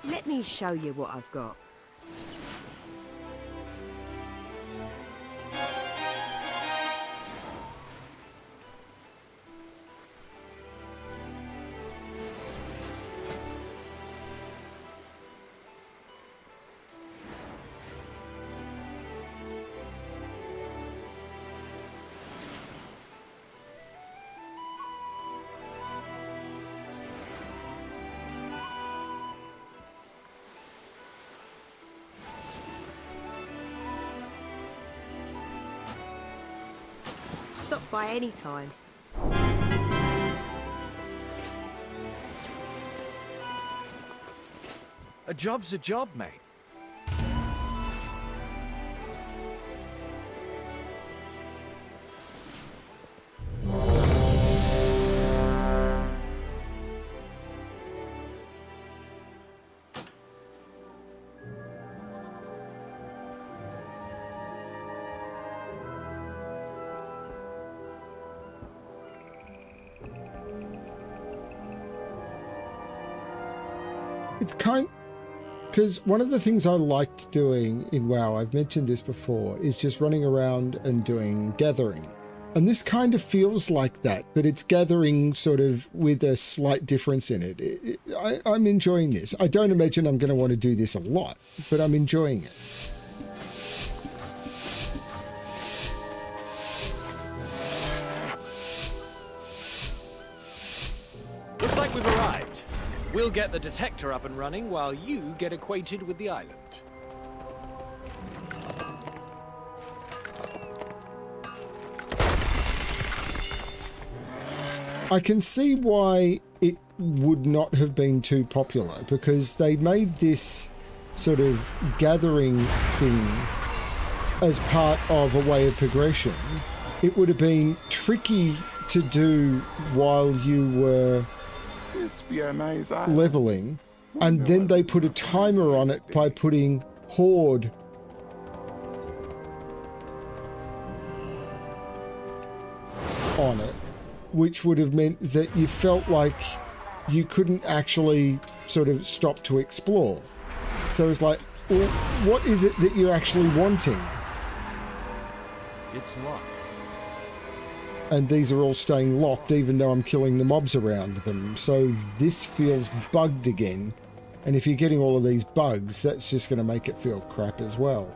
Let me show you what I've got. Stop by any time. A job's a job, mate. It's because one of the things I liked doing in WoW, I've mentioned this before, is just running around and doing gathering. And this kind of feels like that, but it's gathering sort of with a slight difference in it. I'm enjoying this. I don't imagine I'm going to want to do this a lot, but I'm enjoying it. Looks like we've arrived. We'll get the detector up and running while you get acquainted with the island. I can see why it would not have been too popular, because they made this sort of gathering thing as part of a way of progression. It would have been tricky to do while you were leveling, and then they put a timer on it by putting Horde on it, which would have meant that you felt like you couldn't actually sort of stop to explore. So it's like, well, what is it that you're actually wanting? It's locked. And these are all staying locked even though I'm killing the mobs around them. So this feels bugged again. And if you're getting all of these bugs, that's just going to make it feel crap as well.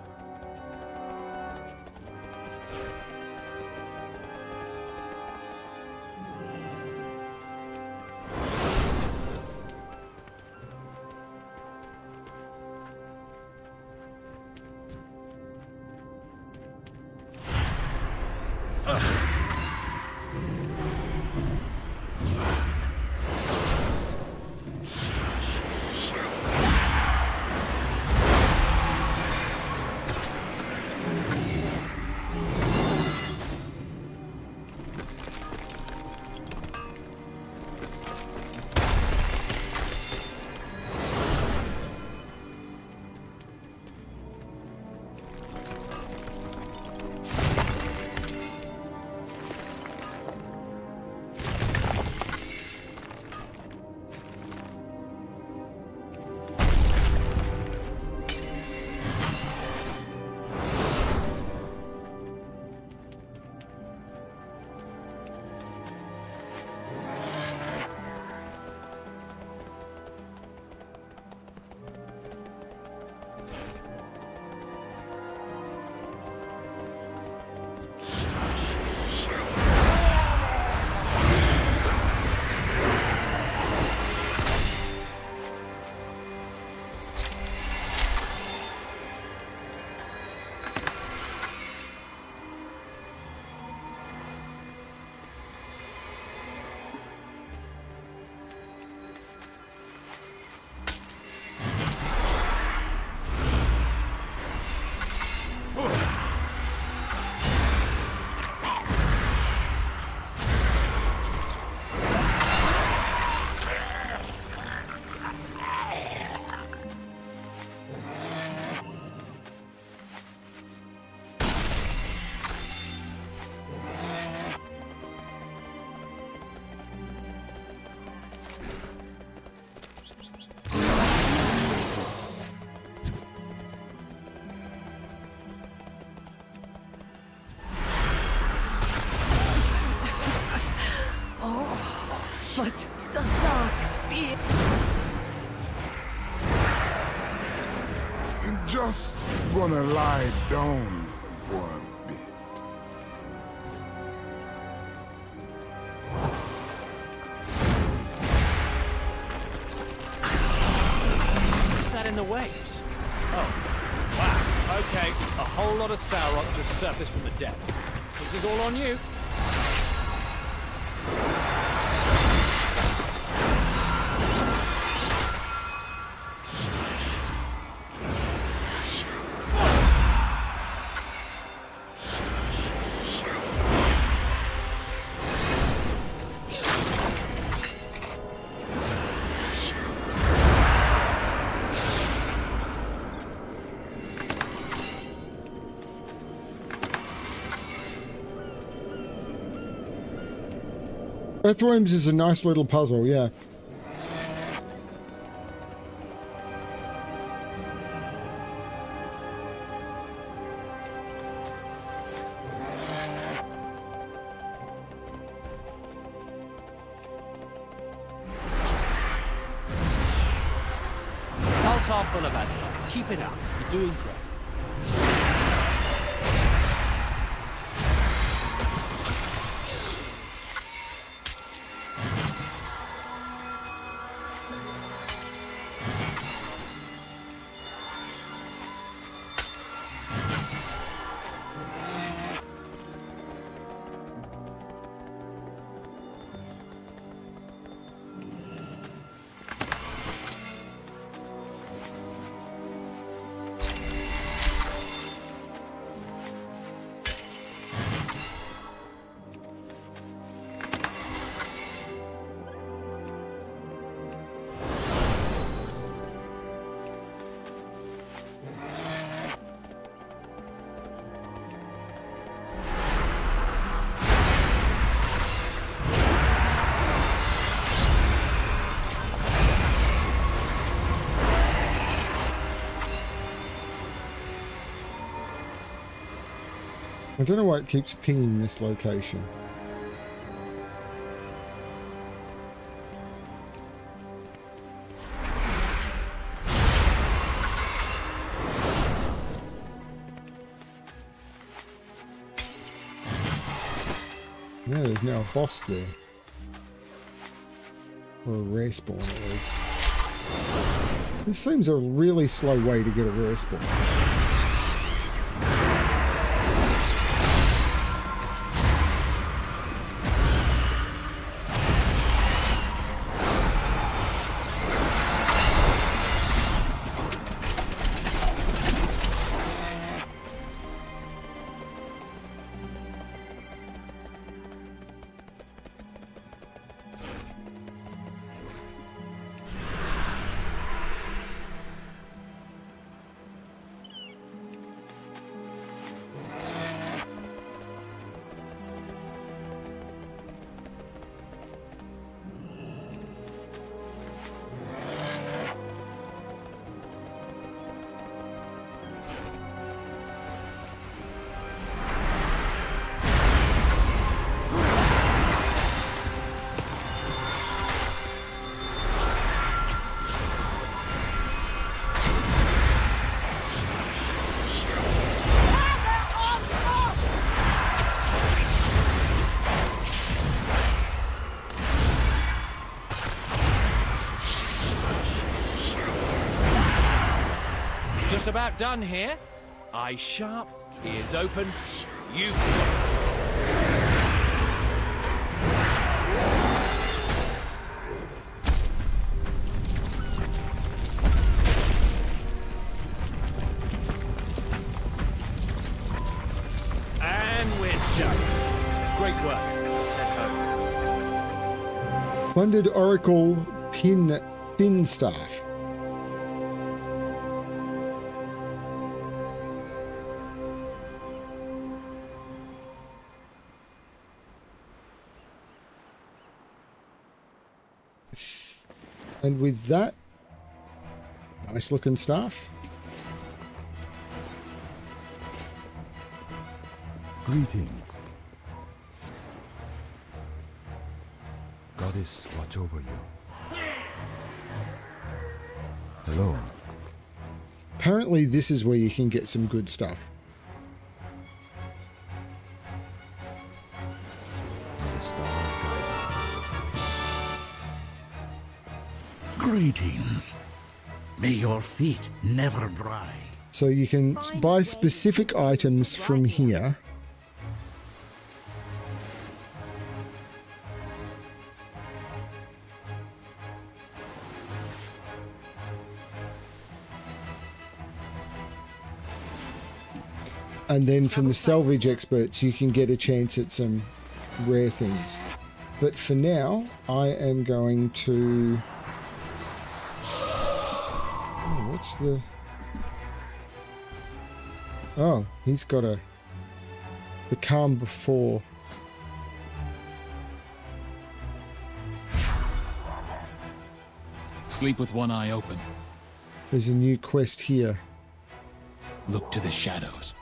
But the dark spear... Just gonna lie down for a bit. What's that in the waves? Oh, wow. Okay, a whole lot of Azeroth just surfaced from the depths. This is all on you. Earthworms is a nice little puzzle, yeah. Pulse half full of Azeroth. Keep it up. You're doing great. I don't know why it keeps pinging this location. Yeah, there's now a boss there. Or a rare spawn at least. This seems a really slow way to get a rare spawn. Just about done here. Eye sharp, ears open. You've and we're done. Great work. Head home. Plundered Oracle Fin Staff. And with that, nice looking staff. Greetings. Goddess, watch over you. Hello. Apparently this is where you can get some good stuff. May the stars guide Greetings. May your feet never dry. So you can buy specific items from here. And then from the salvage experts, you can get a chance at some rare things. But for now, I am going to... Oh, what's the... Oh, he's got a... The calm before. Sleep with one eye open. There's a new quest here. Look to the shadows.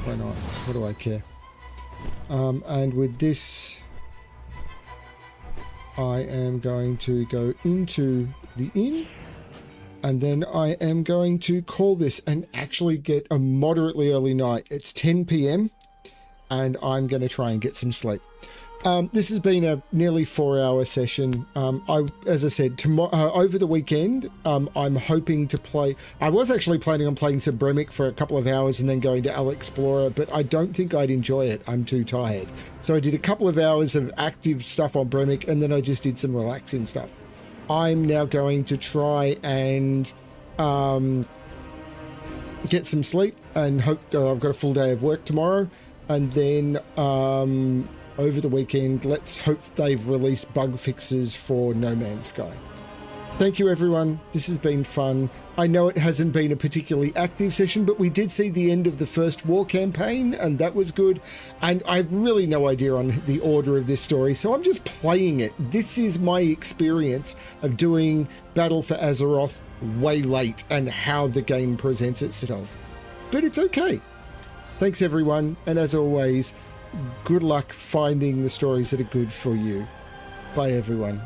Why not? What do I care? And with this, I am going to go into the inn, and then I am going to call this and actually get a moderately early night. It's 10 p.m. and I'm going to try and get some sleep. This has been a nearly 4-hour session. As I said, tomorrow over the weekend, I'm hoping to play. I was actually planning on playing some Bremic for a couple of hours and then going to Al Explorer, but I don't think I'd enjoy it. I'm too tired. So I did a couple of hours of active stuff on Bremic, and then I just did some relaxing stuff. I'm now going to try and get some sleep and hope I've got a full day of work tomorrow, and then over the weekend, let's hope they've released bug fixes for No Man's Sky. Thank you, everyone. This has been fun. I know it hasn't been a particularly active session, but we did see the end of the first war campaign, and that was good. And I've really no idea on the order of this story, so I'm just playing it. This is my experience of doing Battle for Azeroth way late and how the game presents itself. But it's okay. Thanks, everyone. And as always, good luck finding the stories that are good for you. Bye, everyone.